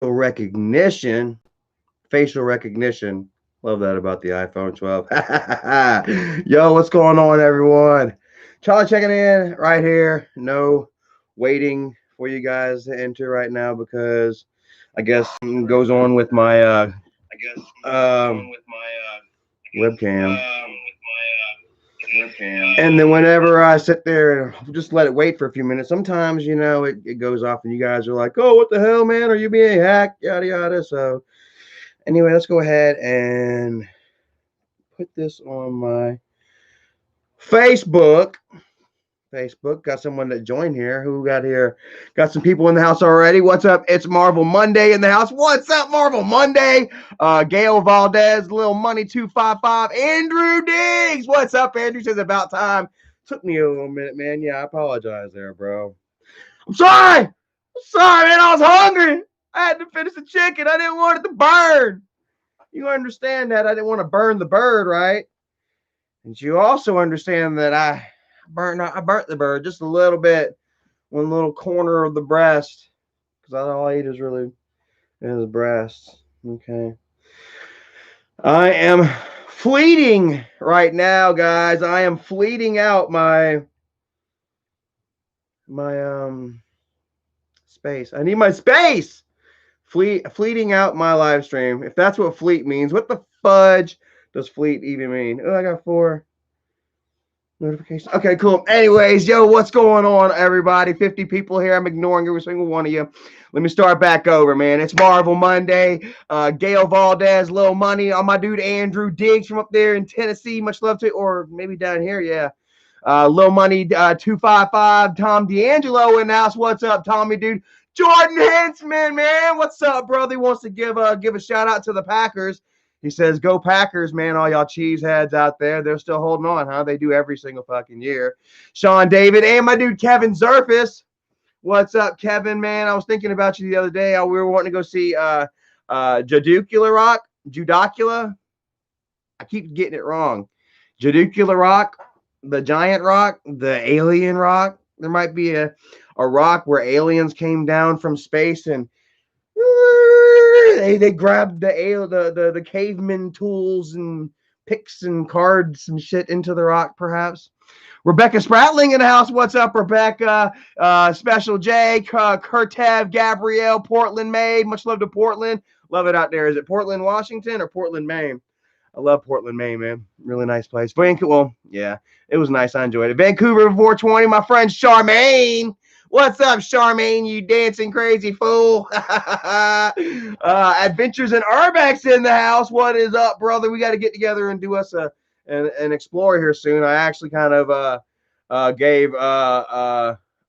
recognition. Facial recognition. Love that about the iPhone 12. Yo, what's going on, everyone? Charlie checking in right here. No waiting for you guys to enter right now because I guess something goes on with my um, webcam. And then whenever I sit there and just let it wait for a few minutes, sometimes, it goes off and you guys are like, oh, what the hell, man? Are you being hacked? Yada, yada. So, anyway, let's go ahead and put this on my Facebook. Facebook got someone that joined here. Who got here? Got some people in the house already. What's up? It's Marvel Monday in the house. What's up, Marvel Monday? Gail Valdez, Little Money 255, Andrew Diggs. What's up, Andrew? Says about time. Took me a little minute, man. Yeah, I apologize there, bro. I'm sorry. I'm sorry, man. I was hungry. I had to finish the chicken. I didn't want it to burn. You understand that I didn't want to burn the bird, right? And you also understand that I burnt the bird just a little bit, one little corner of the breast, because all I eat is really is breast. Okay. I am fleeting right now, guys. I am fleeting out my space. I need my space. Fleeting out my live stream. If that's what fleet means, what the fudge does fleet even mean? Oh, I got 4 notifications. Okay, cool. Anyways, yo, what's going on, everybody? 50 people here. I'm ignoring every single one of you. Let me start back over, man. It's Marvel Monday. Gail Valdez, Little Money. On my dude Andrew Diggs from up there in Tennessee. Much love to, or maybe down here, yeah. Little Money 255. Tom D'Angelo in the house. What's up, Tommy, dude? Jordan Hentzman, man. What's up, brother? He wants to give a shout out to the Packers. He says, go Packers, man. All y'all cheeseheads out there. They're still holding on, huh? They do every single fucking year. Sean David and my dude Kevin Zerfis. What's up, Kevin, man? I was thinking about you the other day. We were wanting to go see Judicula Rock. Judicula. I keep getting it wrong. Judicula Rock, the giant rock, the alien rock. There might be a rock where aliens came down from space and they grabbed the caveman tools and picks and cards and shit into the rock, perhaps. Rebecca Spratling in the house. What's up, Rebecca? Special J, Kurtev, Gabrielle, Portland, Maine. Much love to Portland. Love it out there. Is it Portland, Washington, or Portland, Maine? I love Portland, Maine, man. Really nice place. Well, yeah, it was nice. I enjoyed it. Vancouver 420. My friend Charmaine. What's up, Charmaine, you dancing crazy fool? Adventures in Urbex in the house. What is up, brother? We got to get together and do us an explore here soon. I actually kind of gave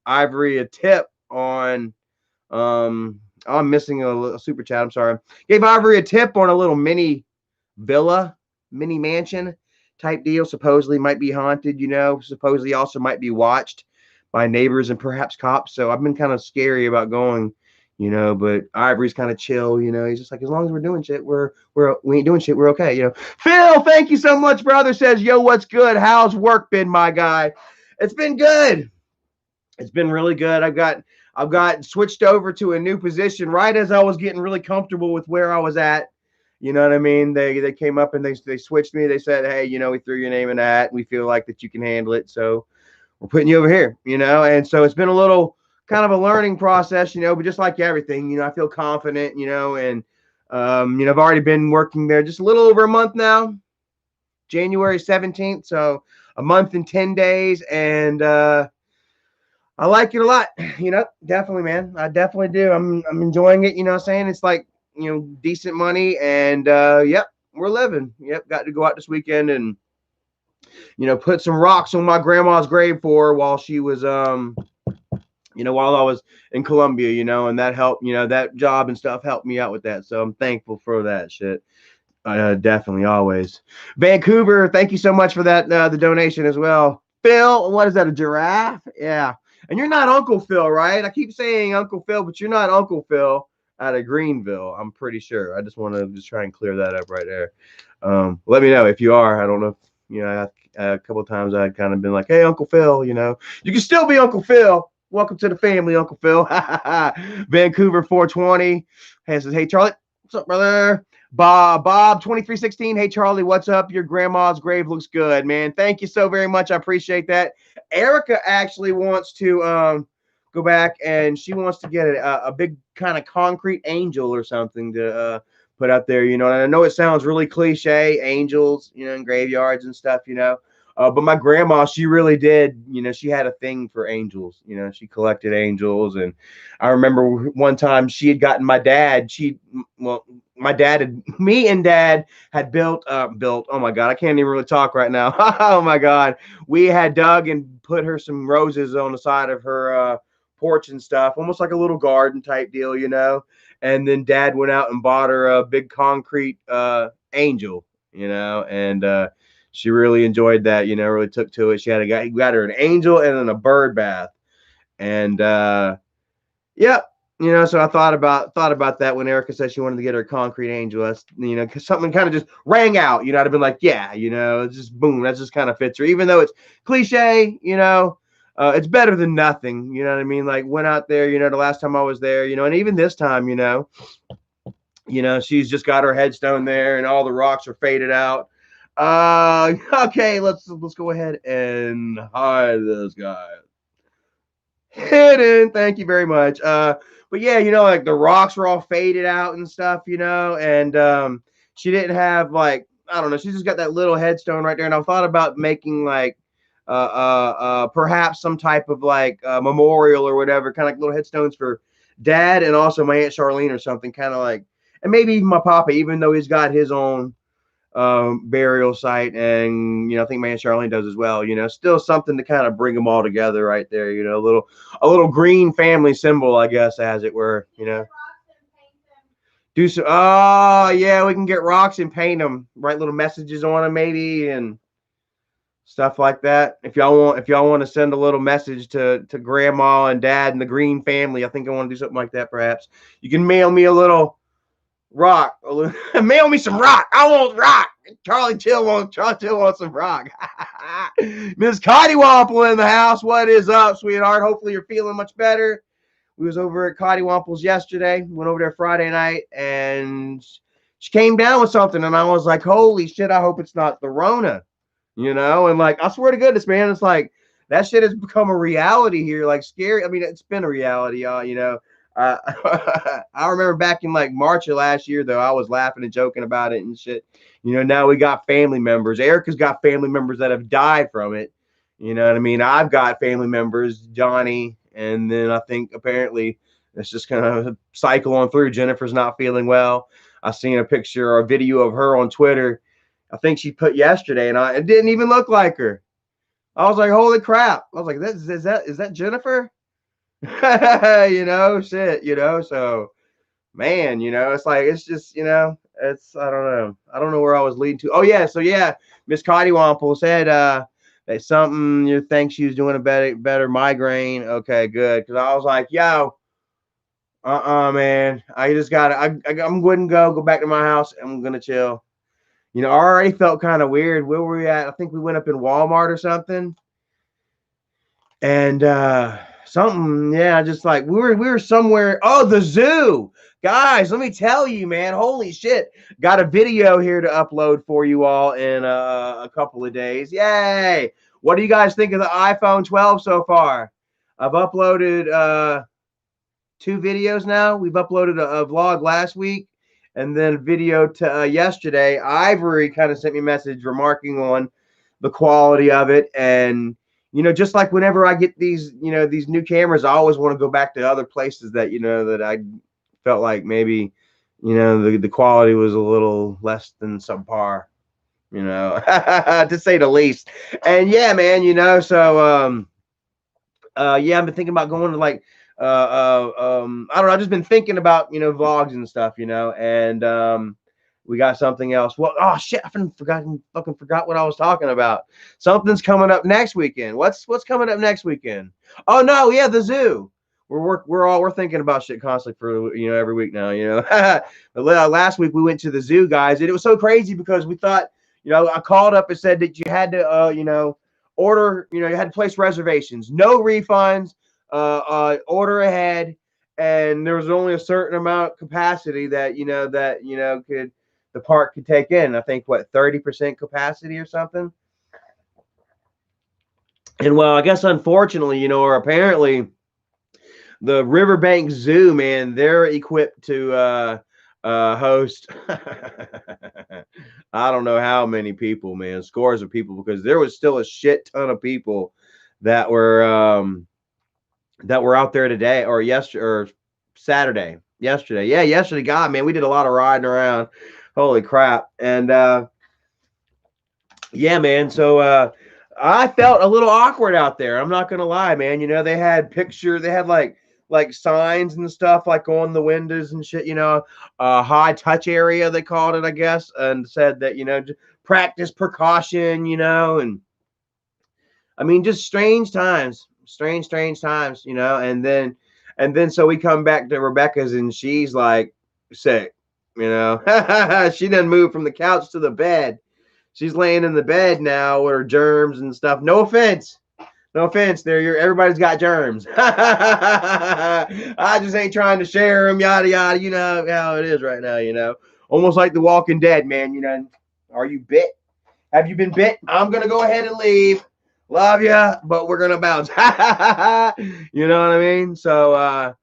Ivory a tip on I'm missing a super chat. I'm sorry. Gave Ivory a tip on a little mini villa, mini mansion type deal. Supposedly might be haunted, supposedly also might be watched by neighbors and perhaps cops. So I've been kind of scary about going, but Ivory's kind of chill, he's just like, as long as we're doing shit, we ain't doing shit, we're okay, Phil, thank you so much, brother. Says, yo, what's good? How's work been, my guy? It's been good. It's been really good. I've got switched over to a new position right as I was getting really comfortable with where I was at. You know what I mean? They came up and they switched me. They said, hey, we threw your name in the hat. We feel like that you can handle it. So we're putting you over here, and so it's been a little kind of a learning process, but just like everything, I feel confident, and, I've already been working there just a little over a month now, January 17th. So a month and 10 days. And, I like it a lot, definitely, man. I definitely do. I'm enjoying it. Saying it's like, decent money and, yep, we're living. Yep. Got to go out this weekend and, put some rocks on my grandma's grave for her while she was, while I was in Colombia, and that helped, that job and stuff helped me out with that. So I'm thankful for that shit. Definitely always. Vancouver, thank you so much for that, the donation as well. Phil, what is that, a giraffe? Yeah. And you're not Uncle Phil, right? I keep saying Uncle Phil, but you're not Uncle Phil out of Greenville, I'm pretty sure. I just want to just try and clear that up right there. Let me know if you are. I don't know if, a couple of times I'd kind of been like, hey, Uncle Phil, you can still be Uncle Phil. Welcome to the family, Uncle Phil. Vancouver 420. Hey, says, hey, Charlie. What's up, brother? Bob 2316. Hey, Charlie, what's up? Your grandma's grave looks good, man. Thank you so very much. I appreciate that. Erica actually wants to go back, and she wants to get a big kind of concrete angel or something to put up there, and I know it sounds really cliche, angels, in graveyards and stuff, but my grandma, she really did, she had a thing for angels. She collected angels. And I remember one time she had gotten my dad, my dad had, me and dad had built, oh my God, I can't even really talk right now. Oh my God. We had dug and put her some roses on the side of her porch and stuff, almost like a little garden type deal, And then dad went out and bought her a big concrete angel, and she really enjoyed that, really took to it. She had he got her an angel and then a bird bath. And yeah, so I thought about that when Erica said she wanted to get her a concrete angel. That's, because something kind of just rang out, I'd have been like, yeah, it's just boom, that just kind of fits her, even though it's cliche, it's better than nothing, you know what I mean? Like, went out there, the last time I was there, and even this time, she's just got her headstone there and all the rocks are faded out. Okay, let's go ahead and hide this guy. Hidden, thank you very much. But yeah, like the rocks were all faded out and stuff, and she didn't have, like, I don't know, she just got that little headstone right there. And I thought about making like perhaps some type of like memorial or whatever, kind of like little headstones for dad and also my Aunt Charlene or something, kind of like, and maybe even my papa, even though he's got his own burial site, and I think my Aunt Charlene does as well. Still something to kind of bring them all together right there. A little green family symbol, I guess, as it were. Do so. Oh yeah, we can get rocks and paint them. Write little messages on them, maybe, and stuff like that. If y'all want to send a little message to grandma and dad and the Green family, I think I want to do something like that. Perhaps you can mail me a little rock. Mail me some rock. I want rock. Charlie Till wants some rock. Miss Cottywomple in the house. What is up, sweetheart? Hopefully you're feeling much better. We was over at Cottywomple's yesterday. Went over there Friday night, and she came down with something, and I was like, holy shit, I hope it's not the Rona. And like, I swear to goodness, man, it's like that shit has become a reality here. Like, scary. I mean, it's been a reality, y'all. I remember back in like March of last year, though, I was laughing and joking about it and shit. Now we got family members. Erica's got family members that have died from it. You know what I mean? I've got family members, Johnny, and then I think apparently it's just kind of cycle on through. Jennifer's not feeling well. I seen a picture or a video of her on Twitter. I think she put yesterday, and it didn't even look like her. I was like, holy crap. I was like, is that Jennifer? Shit, so man, it's like, it's just, it's, I don't know where I was leading to. Oh yeah, so yeah, Miss Cottywomple said that something, you think she was doing a better migraine. Okay, good, because I was like, yo, man, I just gotta, I'm going to go back to my house. I'm gonna chill. I already felt kind of weird. Where were we at? I think we went up in Walmart or something. And something, yeah, just like we were somewhere. Oh, the zoo. Guys, let me tell you, man, holy shit. Got a video here to upload for you all in a couple of days. Yay. What do you guys think of the iPhone 12 so far? I've uploaded 2 videos now. We've uploaded a vlog last week, and then a video to yesterday. Ivory kind of sent me a message remarking on the quality of it. And just like whenever I get these new cameras, I always want to go back to other places that that I felt like maybe the quality was a little less than subpar, to say the least. And yeah, man, so yeah, I've been thinking about going to like I don't know, I've just been thinking about vlogs and stuff, and we got something else. Well, oh shit, I fucking forgot what I was talking about. Something's coming up next weekend. What's coming up next weekend? Oh no, yeah, the zoo. We're thinking about shit constantly for every week now. Last week we went to the zoo, guys, and it was so crazy because we thought, I called up and said that you had to order, you had to place reservations, no refunds. order ahead, and there was only a certain amount of capacity that could the park could take in. I think what 30% capacity or something. And well, I guess unfortunately, or apparently, the Riverbank Zoo, man, they're equipped to host. I don't know how many people, man, scores of people, because there was still a shit ton of people that were out there today or yesterday or Saturday. Yesterday, yeah, yesterday. God, man, we did a lot of riding around. Holy crap! And yeah, man. So I felt a little awkward out there. I'm not gonna lie, man. They had they had like signs and stuff like on the windows and shit. High touch area they called it, I guess, and said that practice precaution. And I mean, just strange times, strange times. And then so we come back to Rebecca's and she's like sick. She didn't move from the couch to the bed. She's laying in the bed now with her germs and stuff. No offense. No offense. Everybody's got germs. I just ain't trying to share them, yada yada. You know how it is right now. Almost like The Walking Dead, man. Are you bit? Have you been bit? I'm gonna go ahead and leave. Love ya, but we're gonna bounce. You know what I mean? So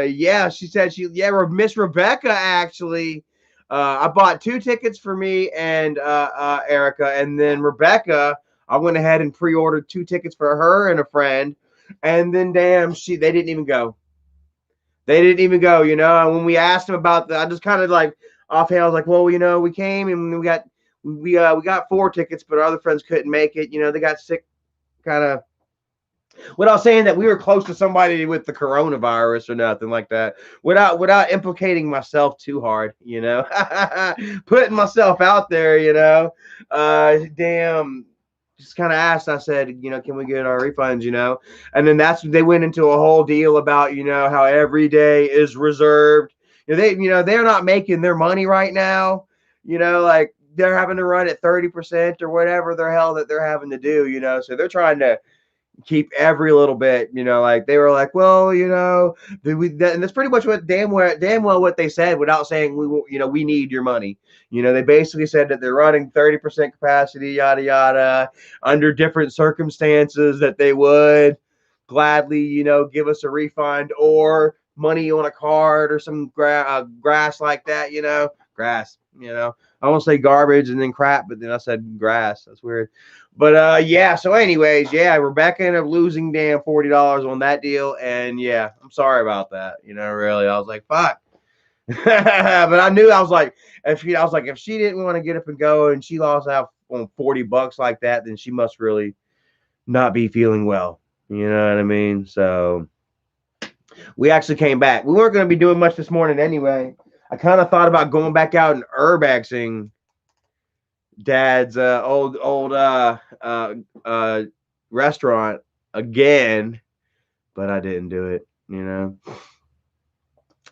yeah, she said Miss Rebecca actually I bought 2 tickets for me and Erica, and then Rebecca, I went ahead and pre-ordered 2 tickets for her and a friend, and then damn, they didn't even go. They didn't even go, and when we asked them about I just kind of like offhand, I was like, well, we came and we got 4 tickets, but our other friends couldn't make it. They got sick, kind of, without saying that we were close to somebody with the coronavirus or nothing like that, without implicating myself too hard, putting myself out there, damn, just kind of asked. I said, can we get our refunds, and then they went into a whole deal about, how every day is reserved. They're not making their money right now, like they're having to run at 30% or whatever the hell that they're having to do, so they're trying to keep every little bit, like they were like, well, and that's pretty much what damn well what they said, without saying we need your money. They basically said that they're running 30% capacity, yada yada, under different circumstances that they would gladly, give us a refund or money on a card or some grass like that, grass. I won't say garbage and then crap, but then I said grass. That's weird. But yeah, so anyways, yeah, Rebecca ended up losing damn $40 on that deal. And yeah, I'm sorry about that. Really. I was like, fuck. But I knew, I was like, if she didn't want to get up and go and she lost out on $40 like that, then she must really not be feeling well. You know what I mean? So we actually came back. We weren't going to be doing much this morning anyway. I kind of thought about going back out and urbexing Dad's old restaurant again, but I didn't do it,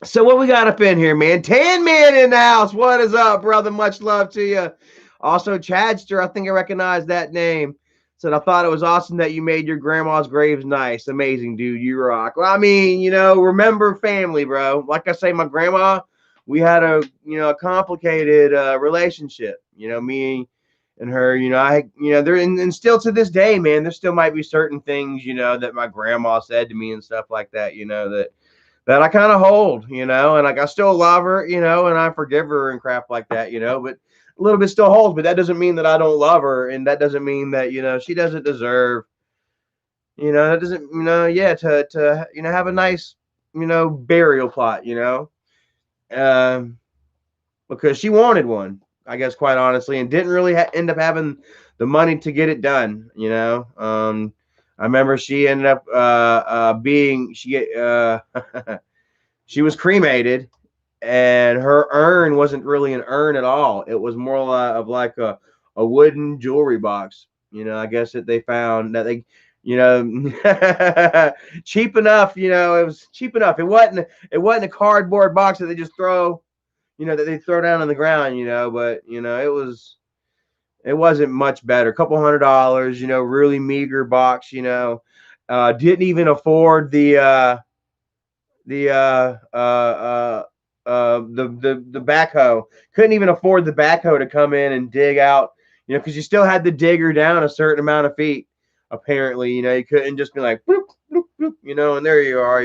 So what we got up in here, man? Tan Man in the house. What is up, brother? Much love to you. Also, Chadster, I think I recognize that name. Said, I thought it was awesome that you made your grandma's graves nice. Amazing, dude. You rock. Well, I mean, remember family, bro. Like I say, my grandma, we had a complicated relationship. Me and her. There and still to this day, man, there still might be certain things, that my grandma said to me and stuff like that, that I kind of hold, and like I still love her, and I forgive her and crap like that, but a little bit still holds. But that doesn't mean that I don't love her, and that doesn't mean that she doesn't deserve, that doesn't, yeah, to have a nice, burial plot, because she wanted one, I guess, quite honestly, and didn't really end up having the money to get it done. I remember she ended up being she was cremated, and her urn wasn't really an urn at all. It was more of like a wooden jewelry box. I guess that they found that they, cheap enough. It was cheap enough. It wasn't a cardboard box that they just throw. That they throw down on the ground, but it wasn't much better. A couple $100, really meager box, Didn't even afford the backhoe. Couldn't even afford the backhoe to come in and dig out, because you still had to dig her down a certain amount of feet. Apparently, you couldn't just be like, bloop, bloop, bloop, and there you are.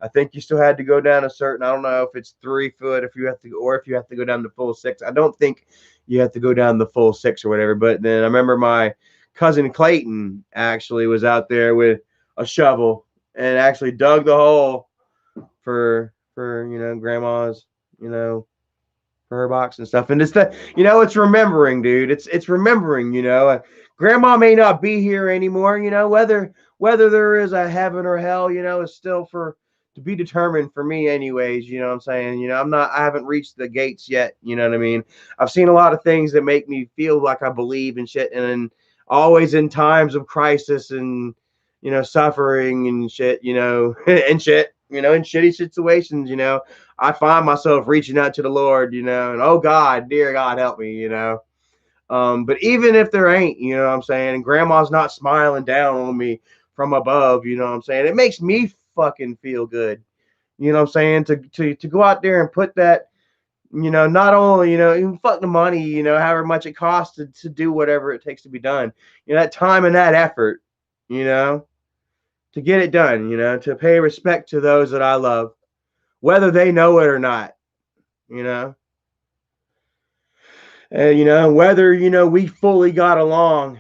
I think you still had to go down a certain. I don't know if it's 3 foot, if you have to, or if you have to go down the full 6. I don't think you have to go down the full 6 or whatever. But then I remember my cousin Clayton actually was out there with a shovel and actually dug the hole for grandma's for her box and stuff. And it's it's remembering, dude. It's remembering. Grandma may not be here anymore. Whether there is a heaven or hell, is still for to be determined for me, anyways. You know what I'm saying? I haven't reached the gates yet. You know what I mean? I've seen a lot of things that make me feel like I believe in shit, and always in times of crisis and suffering and shit, and shit, in shitty situations, I find myself reaching out to the Lord, and oh God, dear God, help me. But even if there ain't, what I'm saying, and grandma's not smiling down on me from above, what I'm saying, it makes me fucking feel good, what I'm saying, to go out there and put that, not only, even fuck the money, however much it costs to do whatever it takes to be done, that time and that effort, to get it done, to pay respect to those that I love, whether they know it or not, you know, and, whether, we fully got along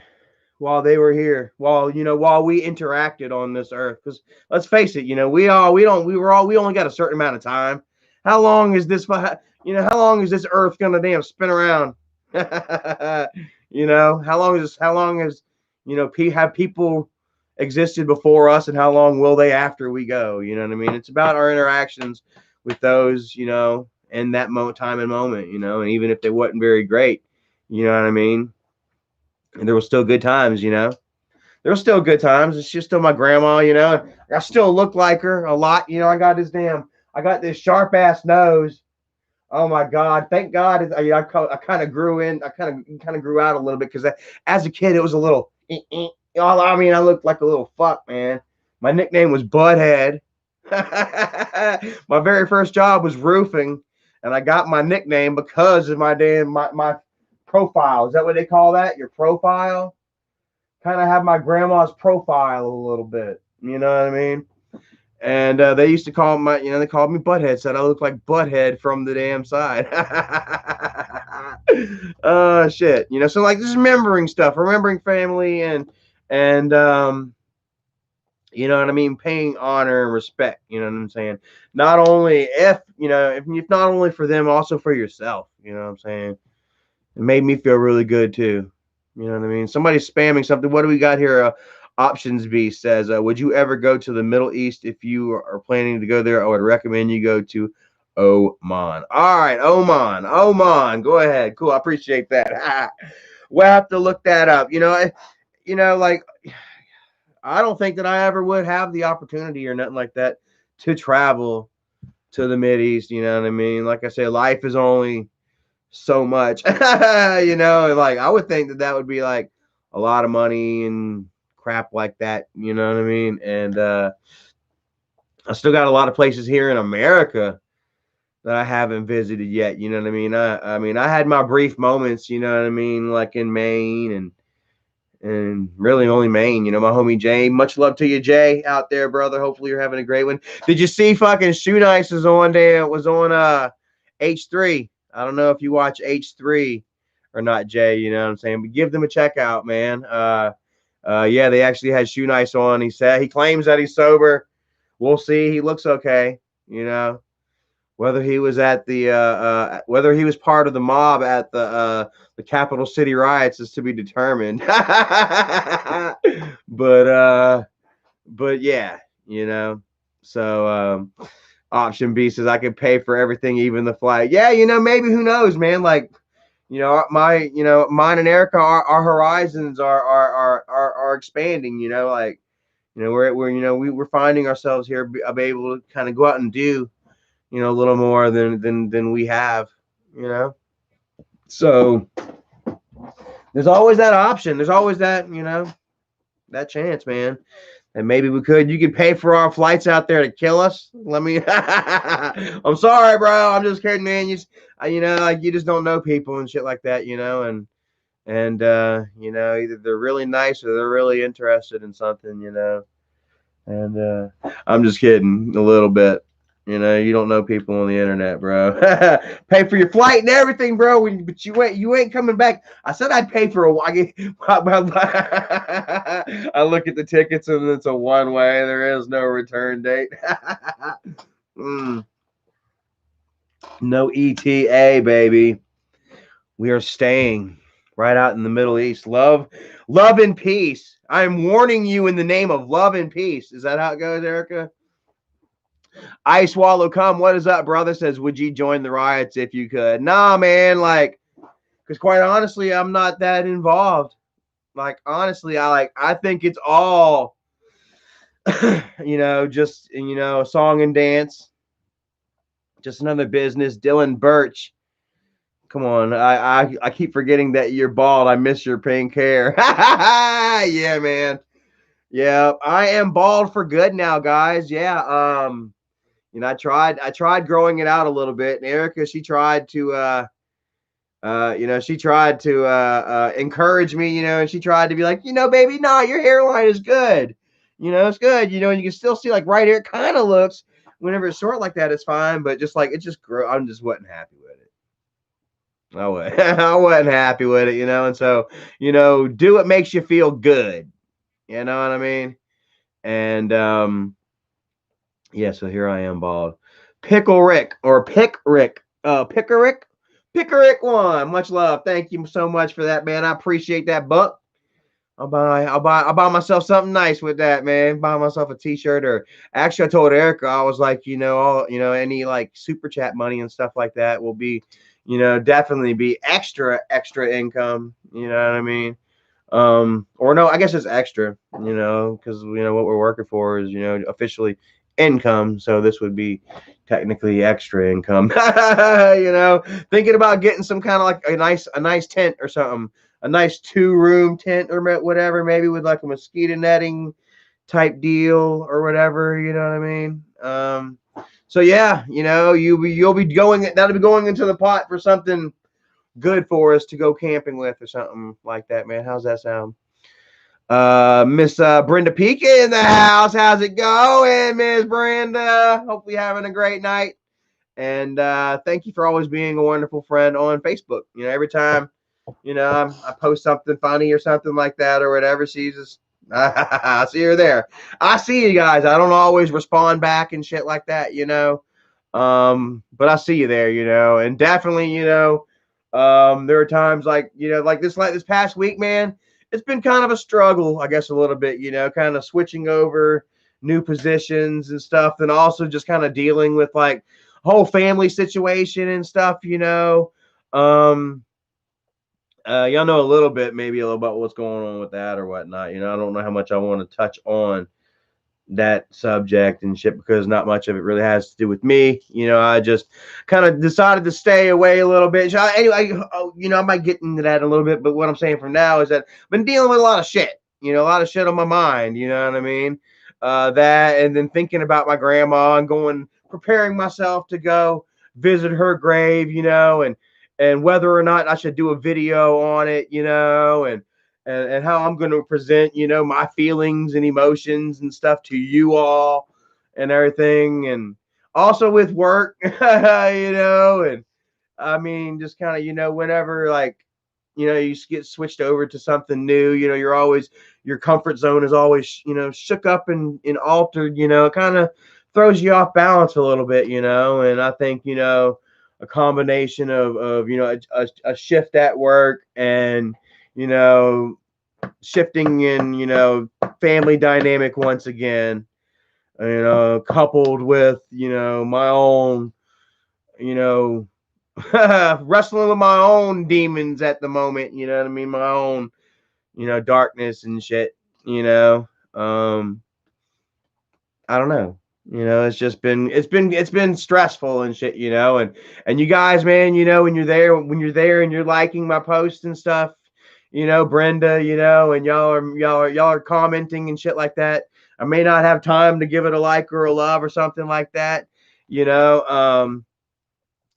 while they were here, while we interacted on this earth. Because let's face it, we only got a certain amount of time. How long is this, how long is this earth going to damn spin around? How long is, have people existed before us, and how long will they after we go? You know what I mean? It's about our interactions with those, in that time and moment, and even if they wasn't very great, you know what I mean? And there was still good times, there were still good times. She's still my grandma, I still look like her a lot, I got this sharp ass nose. Oh my God! Thank God, I kind of grew in. I kind of grew out a little bit, because as a kid it was a little. I mean, I looked like a little fuck, man. My nickname was Butthead. My very first job was roofing, and I got my nickname because of my profile. Is that what they call that? Your profile? Kind of have my grandma's profile a little bit. You know what I mean? And they used to call they called me Butthead. Said I look like Butthead from the damn side. Oh shit, so like just remembering stuff, remembering family, and you know what I mean, paying honor and respect. You know what I'm saying? Not only if not only for them, also for yourself. You know what I'm saying? It made me feel really good too. You know what I mean? Somebody's spamming something. What do we got here? Options B says, would you ever go to the Middle East? If you are planning to go there, I would recommend you go to Oman. All right, Oman. Go ahead. Cool. I appreciate that. We'll have to look that up. Like I don't think that I ever would have the opportunity or nothing like that to travel to the Mid East. You know what I mean? Like I say, life is only so much, like I would think that would be like a lot of money and crap like that, you know what I mean? And I still got a lot of places here in America that I haven't visited yet, you know what I mean? I mean, I had my brief moments, you know what I mean, like in Maine and really only Maine, my homie Jay. Much love to you, Jay, out there, brother. Hopefully you're having a great one. Did you see fucking Shoe Nice is on there? It was on H3. I don't know if you watch H3 or not, Jay, you know what I'm saying? But give them a check out, man. Yeah, they actually had Shoe Nice on. He claims that he's sober. We'll see. He looks okay, Whether he was at the whether he was part of the mob at the capital city riots is to be determined. But yeah, So option B says I could pay for everything, even the flight. Yeah, maybe, who knows, man? Like, mine and Erica, our horizons are expanding. Like, we're finding ourselves here, able to kind of go out and do, a little more than we have, So there's always that option. There's always that, that chance, man. And maybe we could. You could pay for our flights out there to kill us. Let me. I'm sorry, bro. I'm just kidding, man. You know, like you just don't know people and shit like that, you know, and you know, either they're really nice or they're really interested in something, you know. And I'm just kidding a little bit. You know, you don't know people on the internet, bro. Pay for your flight and everything, bro. But you ain't coming back. I said I'd pay for a. I look at the tickets and it's a one way. There is no return date. Mm, no ETA, baby. We are staying right out in the Middle East. Love and peace. I am warning you in the name of love and peace. Is that how it goes, Erica? Ice Wallow Come, what is up, brother? Says, would you join the riots if you could? Nah, man, like, because quite honestly, I'm not that involved. Like, honestly, I think it's all, you know, just, you know, song and dance, just another business. Dylan Birch, come on, I keep forgetting that you're bald. I miss your pink hair. Yeah, man. Yeah, I am bald for good now, guys. Yeah, you know, I tried growing it out a little bit, and Erica, she tried to you know, she tried to encourage me, you know, and she tried to be like, you know, baby, nah, your hairline is good. You know, it's good. You know, and you can still see like right here kind of looks whenever it's short like that, it's fine, but just like it just grew. I'm just wasn't happy with it. I wasn't happy with it, you know, and so, you know, do what makes you feel good. You know what I mean? And yeah, so here I am, bald. Pickle Rick or Pick Rick. Pickerick. Pickerick one. Much love. Thank you so much for that, man. I appreciate that, Buck. I'll buy myself something nice with that, man. Buy myself a t-shirt, or actually I told Erica, I was like, you know, all you know, any like super chat money and stuff like that will be, you know, definitely be extra income. You know what I mean? Or no, I guess it's extra, you know, because you know what we're working for is, you know, officially income, so this would be technically extra income. You know, thinking about getting some kind of like a nice tent or something, a nice 2-room tent or whatever, maybe with like a mosquito netting type deal or whatever, you know what I mean? So yeah, you know, you'll be going, that'll be going into the pot for something good for us to go camping with or something like that, man. How's that sound? Miss Brenda Pika in the house. How's it going, Miss Brenda? Hopefully having a great night. And thank you for always being a wonderful friend on Facebook. You know, every time, you know, I post something funny or something like that or whatever, she's just, I see her there. I see you guys. I don't always respond back and shit like that, you know. But I see you there, you know, and definitely, you know, there are times like, you know, like this past week, man, it's been kind of a struggle, I guess, a little bit, you know, kind of switching over new positions and stuff, and also just kind of dealing with like whole family situation and stuff, you know. Um, y'all know a little bit, maybe a little about what's going on with that or whatnot. You know, I don't know how much I want to touch on that subject and shit because not much of it really has to do with me. You know, I just kind of decided to stay away a little bit. So anyway, you know, I might get into that a little bit, but what I'm saying from now is that I've been dealing with a lot of shit. You know, a lot of shit on my mind. You know what I mean? That, and then thinking about my grandma and going, preparing myself to go visit her grave. You know, and whether or not I should do a video on it. You know, and how I'm going to present, you know, my feelings and emotions and stuff to you all and everything. And also with work, you know, and I mean, just kind of, you know, whenever like, you know, you get switched over to something new, you know, your comfort zone is always, you know, shook up and altered, you know, it kind of throws you off balance a little bit, you know, and I think, you know, a combination of you know, a shift at work and, you know, shifting in, you know, family dynamic once again, you know, coupled with, you know, my own, you know, wrestling with my own demons at the moment, you know what I mean? My own, you know, darkness and shit, you know. I don't know. You know, it's been stressful and shit, you know, and you guys, man, you know, when you're there and you're liking my posts and stuff, you know, Brenda, you know, and y'all are commenting and shit like that. I may not have time to give it a like or a love or something like that. You know,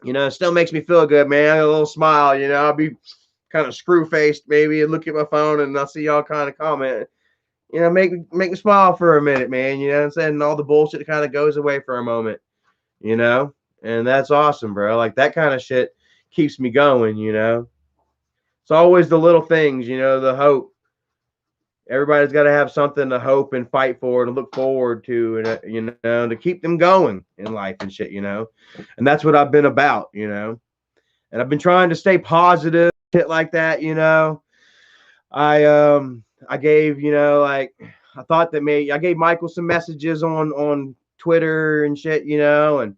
it still makes me feel good, man. I got a little smile. I'll be kind of screw faced maybe and look at my phone and I'll see y'all kind of comment. Make me smile for a minute, man. You know what I'm saying? And all the bullshit kind of goes away for a moment. You know, and that's awesome, bro. Like that kind of shit keeps me going. It's always the little things. The hope. Everybody's got to have something to hope and fight for and look forward to, and to keep them going in life and shit. And that's what I've been about. And I've been trying to stay positive, shit like that. I gave like I thought that maybe I gave Michael some messages on Twitter and shit. And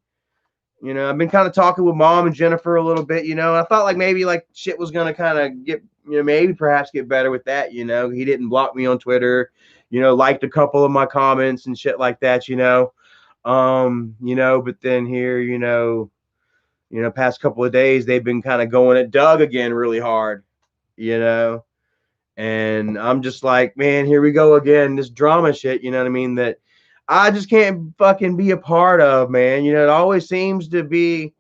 I've been kind of talking with Mom and Jennifer a little bit. I thought like maybe like shit was gonna kind of get, maybe perhaps get better with that. He didn't block me on Twitter. Liked a couple of my comments and shit like that. But then here, past couple of days they've been kind of going at Doug again really hard. And I'm just like, man, here we go again. This drama shit. You know what I mean? That I just can't fucking be a part of, man. It always seems to be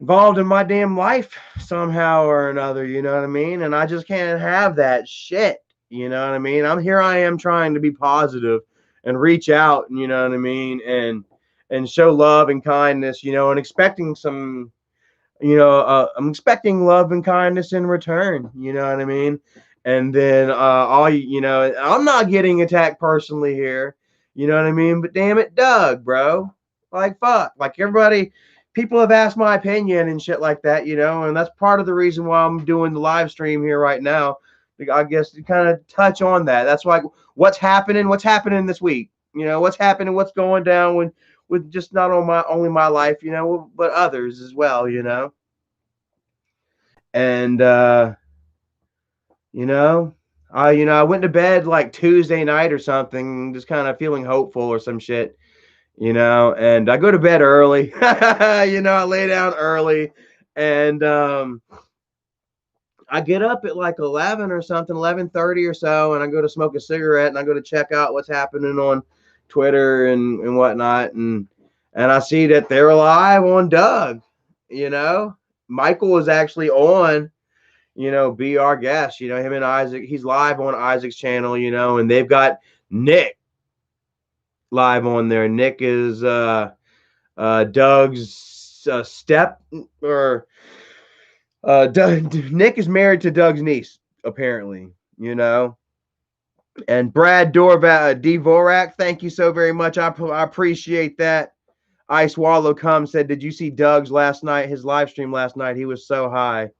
involved in my damn life somehow or another, you know what I mean? And I just can't have that shit, you know what I mean? I am trying to be positive and reach out, you know what I mean? And show love and kindness, and expecting some, I'm expecting love and kindness in return, you know what I mean? And then I'm not getting attacked personally here, you know what I mean? But damn it, Doug, bro. Like fuck. Like people have asked my opinion and shit like that, and that's part of the reason why I'm doing the live stream here right now. I guess to kind of touch on that. That's like what's happening this week. What's happening, what's going down with just not only my life, but others as well, And I went to bed like Tuesday night or something, just kind of feeling hopeful or some shit, and I go to bed early. I lay down early, and I get up at like 11 or something, 11:30 or so, and I go to smoke a cigarette and I go to check out what's happening on Twitter and whatnot, and I see that they're live on Doug. Michael was actually on, be our guest, him and Isaac. He's live on Isaac's channel, and they've got Nick live on there. Nick is Doug's step or Nick is married to Doug's niece, apparently, And Brad Dvorak, thank you so very much. I appreciate that. Ice Wallow said, did you see Doug's his live stream last night? He was so high.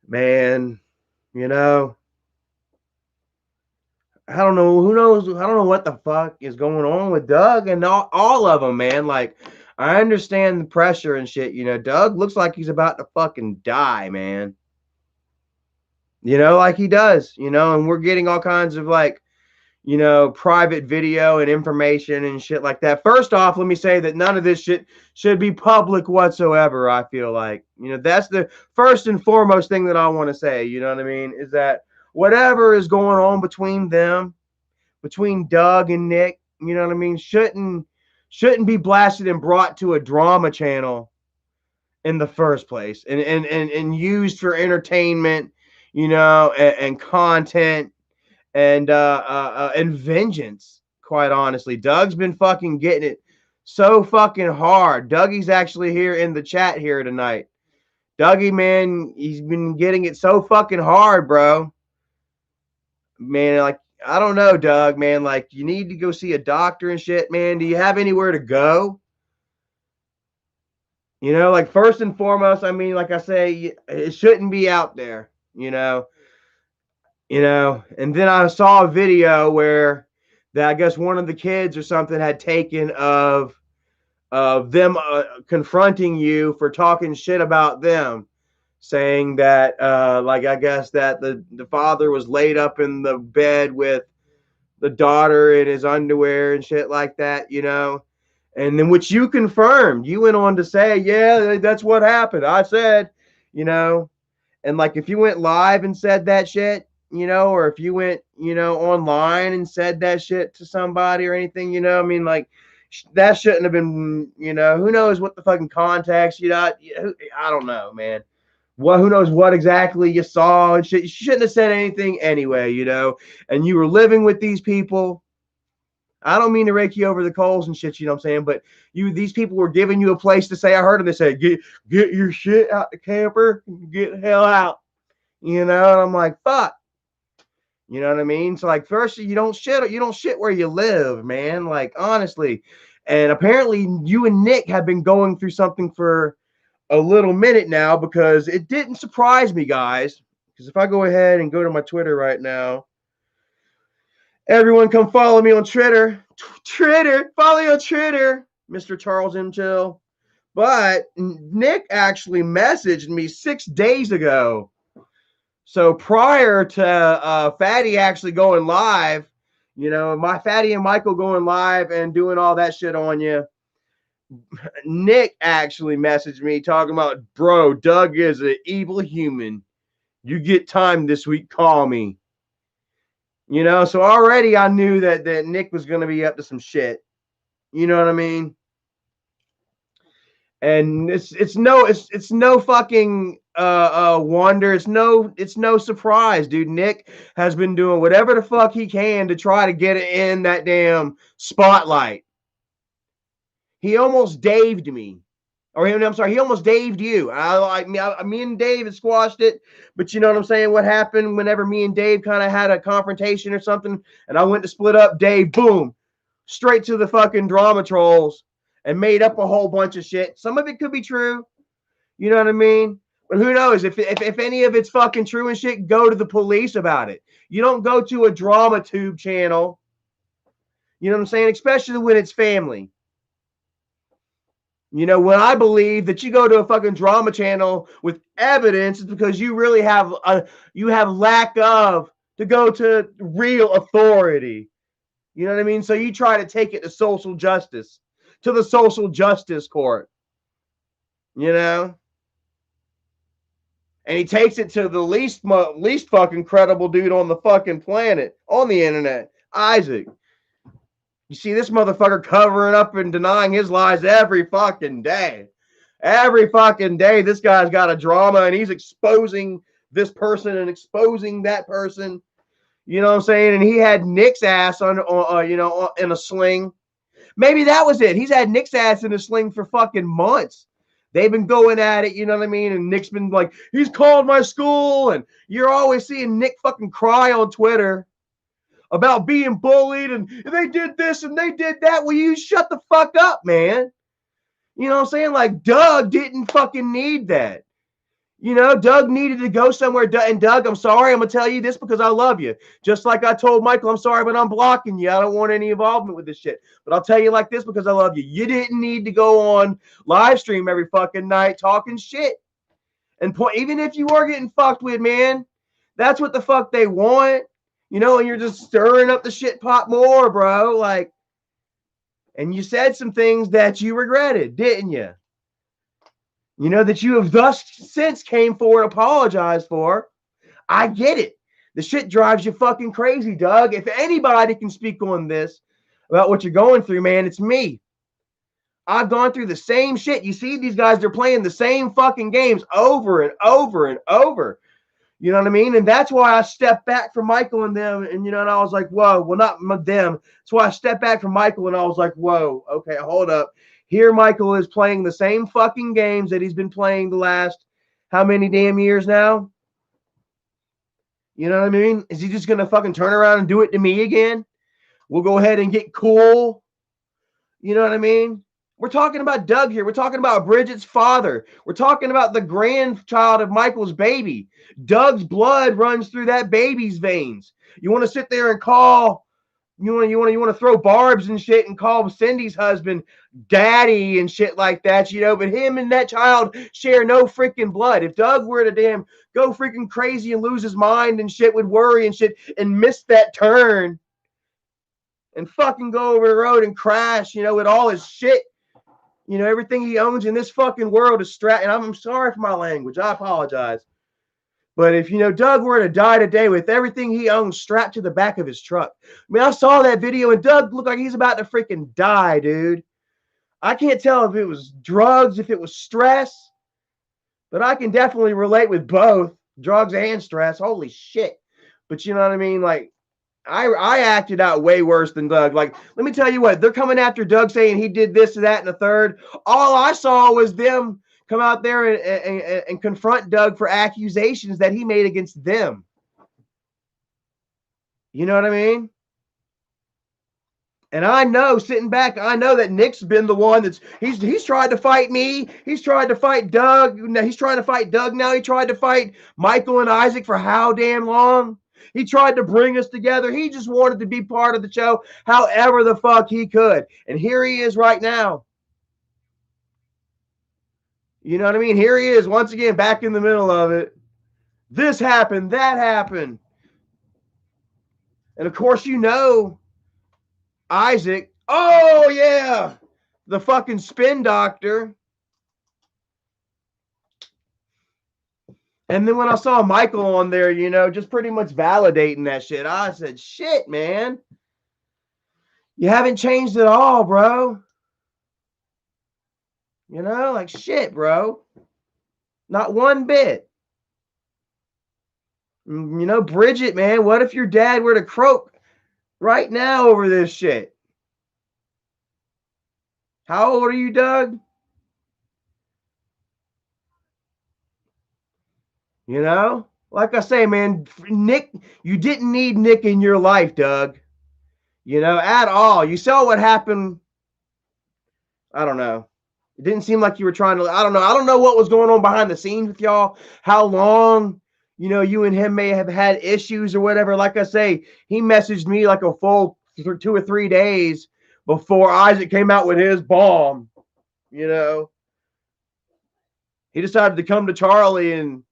Man, I don't know. Who knows? I don't know what the fuck is going on with Doug and all of them, man. Like, I understand the pressure and shit. Doug looks like he's about to fucking die, man. Like he does, and we're getting all kinds of like, private video and information and shit like that. First off, let me say that none of this shit should be public whatsoever. I feel like, that's the first and foremost thing that I want to say, you know what I mean? Is that whatever is going on between them, between Doug and Nick, you know what I mean, shouldn't be blasted and brought to a drama channel in the first place and used for entertainment, and content and vengeance. Quite honestly, Doug's been fucking getting it so fucking hard. Dougie's actually here in the chat here tonight. Dougie, man, he's been getting it so fucking hard, bro. Man, like, I don't know, Doug, man. Like, you need to go see a doctor and shit, man. Do you have anywhere to go? Like, first and foremost, I mean, like I say, it shouldn't be out there, and then I saw a video where that I guess one of the kids or something had taken of them confronting you for talking shit about them, saying that like I guess that the father was laid up in the bed with the daughter in his underwear and shit like that, and then which you confirmed. You went on to say, yeah, that's what happened. I said, and like if you went live and said that shit, or if you went, online and said that shit to somebody or anything, I mean, like, that shouldn't have been, who knows what the fucking context, I don't know, man. Who knows what exactly you saw and shit. You shouldn't have said anything anyway, and you were living with these people. I don't mean to rake you over the coals and shit, you know what I'm saying? But these people were giving you a place to say. I heard them, they say, get your shit out the camper, get the hell out. And I'm like, fuck. You know what I mean? So like, first, you don't shit where you live, man. Like, honestly. And apparently you and Nick have been going through something for a little minute now, because it didn't surprise me, guys. Because if I go ahead and go to my Twitter right now, everyone come follow me on Twitter. Follow me on Twitter, Mr. Charles M. Chill. But Nick actually messaged me 6 days ago. So prior to Fatty actually going live, my Fatty and Michael going live and doing all that shit on you, Nick actually messaged me talking about, bro, Doug is an evil human. You get time this week, call me. So already I knew that Nick was going to be up to some shit. You know what I mean? And it's no fucking wonder. It's no surprise, dude. Nick has been doing whatever the fuck he can to try to get it in that damn spotlight. He almost daved me. I'm sorry, he almost daved you. Me and Dave had squashed it, but you know what I'm saying? What happened whenever me and Dave kind of had a confrontation or something, and I went to split up Dave, boom, straight to the fucking drama trolls and made up a whole bunch of shit. Some of it could be true. You know what I mean? But who knows? If any of it's fucking true and shit, go to the police about it. You don't go to a drama tube channel. You know what I'm saying? Especially when it's family. When I believe that you go to a fucking drama channel with evidence, it's because you really have lack of to go to real authority. You know what I mean? So you try to take it to social justice, to the social justice court. And he takes it to the least fucking credible dude on the fucking planet, on the internet, Isaac. You see this motherfucker covering up and denying his lies every fucking day. Every fucking day, this guy's got a drama and he's exposing this person and exposing that person. You know what I'm saying? And he had Nick's ass on in a sling. Maybe that was it. He's had Nick's ass in a sling for fucking months. They've been going at it, you know what I mean? And Nick's been like, he's called my school. And you're always seeing Nick fucking cry on Twitter about being bullied and they did this and they did that. Well, you shut the fuck up, man. You know what I'm saying? Like, Doug didn't fucking need that. Doug needed to go somewhere. And Doug, I'm sorry. I'm going to tell you this because I love you. Just like I told Michael, I'm sorry, but I'm blocking you. I don't want any involvement with this shit. But I'll tell you like this because I love you. You didn't need to go on live stream every fucking night talking shit. And even if you are getting fucked with, man, that's what the fuck they want. And you're just stirring up the shit pot more, bro. Like, and you said some things that you regretted, didn't you? That you have thus since came forward, apologized for. I get it. The shit drives you fucking crazy, Doug. If anybody can speak on this about what you're going through, man, it's me. I've gone through the same shit. You see these guys, they're playing the same fucking games over and over and over. You know what I mean? And that's why I stepped back from Michael and them. And, and I was like, whoa, well, not them. That's why I stepped back from Michael and I was like, whoa, okay, hold up. Here Michael is playing the same fucking games that he's been playing the last how many damn years now? You know what I mean? Is he just going to fucking turn around and do it to me again? We'll go ahead and get cool. You know what I mean? We're talking about Doug here. We're talking about Bridget's father. We're talking about the grandchild of Michael's baby. Doug's blood runs through that baby's veins. You want to sit there and call, you want to throw barbs and shit and call Cindy's husband daddy and shit like that, but him and that child share no freaking blood. If Doug were to damn go freaking crazy and lose his mind and shit, would worry and shit and miss that turn and fucking go over the road and crash, with all his shit. Everything he owns in this fucking world is strapped. And I'm sorry for my language. I apologize. But if, you know, Doug were to die today with everything he owns strapped to the back of his truck. I mean, I saw that video and Doug looked like he's about to freaking die, dude. I can't tell if it was drugs, if it was stress, but I can definitely relate with both drugs and stress. Holy shit. But you know what I mean? Like, I acted out way worse than Doug. Like, let me tell you what, they're coming after Doug saying he did this, that, and the third. All I saw was them come out there and confront Doug for accusations that he made against them. You know what I mean? And I know, sitting back, I know that Nick's been the one that's he's tried to fight me. He's tried to fight Doug. He's trying to fight Doug now. He tried to fight Michael and Isaac for how damn long? He tried to bring us together. He just wanted to be part of the show however the fuck he could. And here he is right now. You know what I mean? Here he is once again back in the middle of it. This happened, that happened. And of course, you know, Isaac, oh yeah, the fucking spin doctor. And then when I saw Michael on there, you know, just pretty much validating that shit, I said, shit, man. You haven't changed at all, bro. You know, like shit, bro. Not one bit. You know, Bridget, man, what if your dad were to croak right now over this shit? How old are you, Doug? You know, like I say, man, Nick, you didn't need Nick in your life, Doug. You know, at all. You saw what happened. I don't know. It didn't seem like you were trying to. I don't know. I don't know what was going on behind the scenes with y'all. How long, you know, you and him may have had issues or whatever. Like I say, he messaged me like a full 2 or 3 days before Isaac came out with his bomb. You know, he decided to come to Charlie and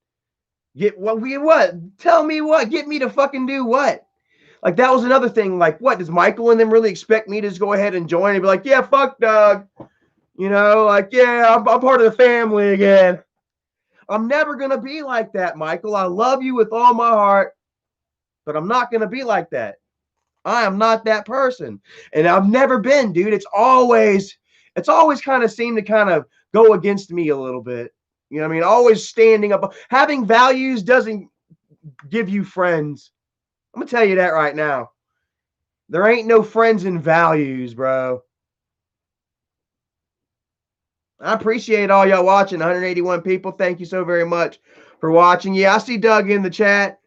get what? Tell me what? Get me to fucking do what? Like, that was another thing. Like, what? Does Michael and them really expect me to just go ahead and join and be like, yeah, fuck Doug? You know, like, yeah, I'm part of the family again. I'm never going to be like that, Michael. I love you with all my heart, but I'm not going to be like that. I am not that person. And I've never been, dude. It's always kind of seemed to kind of go against me a little bit. You know what I mean? Always standing up. Having values doesn't give you friends. I'm going to tell you that right now. There ain't no friends and values, bro. I appreciate all y'all watching. 181 people. Thank you so very much for watching. Yeah, I see Doug in the chat.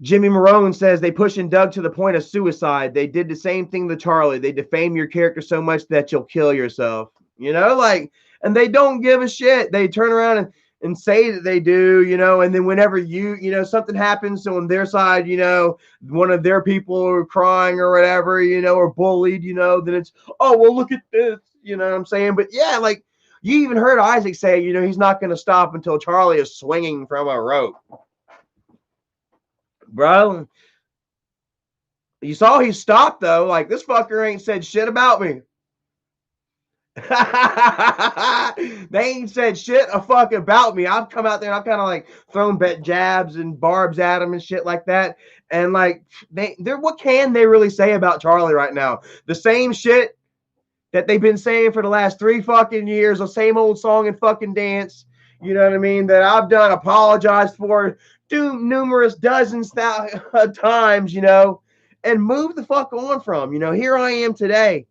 Jimmy Marone says they pushing Doug to the point of suicide. They did the same thing to Charlie. They defame your character so much that you'll kill yourself. You know, like, and they don't give a shit. They turn around and say that they do, you know, and then whenever you know, something happens on their side, you know, one of their people are crying or whatever, you know, or bullied, you know, then it's, oh, well, look at this, you know what I'm saying? But yeah, like, you even heard Isaac say, you know, he's not going to stop until Charlie is swinging from a rope. Bro, you saw he stopped, though. Like, this fucker ain't said shit about me. They ain't said shit a fuck about me. I've come out there and I've kind of like thrown bet jabs and barbs at them and shit like that. And like, they're what can they really say about Charlie right now? The same shit that they've been saying for the last 3 fucking years, the same old song and fucking dance. You know what I mean? That I've done, apologized for numerous dozens of times, you know, and move the fuck on from. You know, here I am today,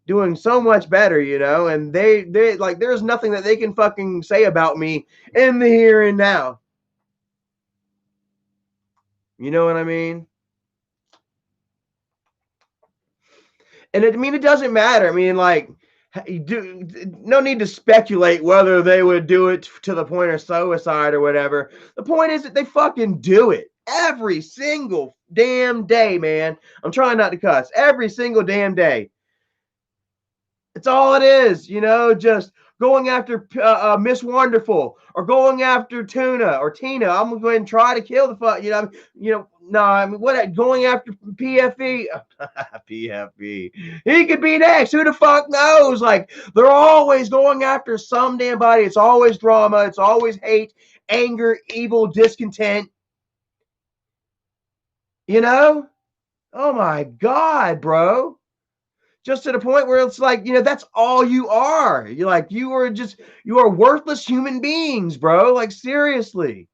doing so much better, you know, and they like, there's nothing that they can fucking say about me in the here and now. You know what I mean? And I mean, it doesn't matter. I mean, like, no need to speculate whether they would do it to the point of suicide or whatever. The point is that they fucking do it every single damn day, man. I'm trying not to cuss. Every single damn day. It's all it is, you know, just going after Miss Wonderful or going after Tuna or Tina. I'm gonna go ahead and try to kill the fuck, no, I mean, what, going after PFE? PFE. He could be next. Who the fuck knows? Like, they're always going after some damn body. It's always drama. It's always hate, anger, evil, discontent. You know? Oh my God, bro. Just to the point where it's like, that's all you are. You're like, you are worthless human beings, bro. Like, seriously.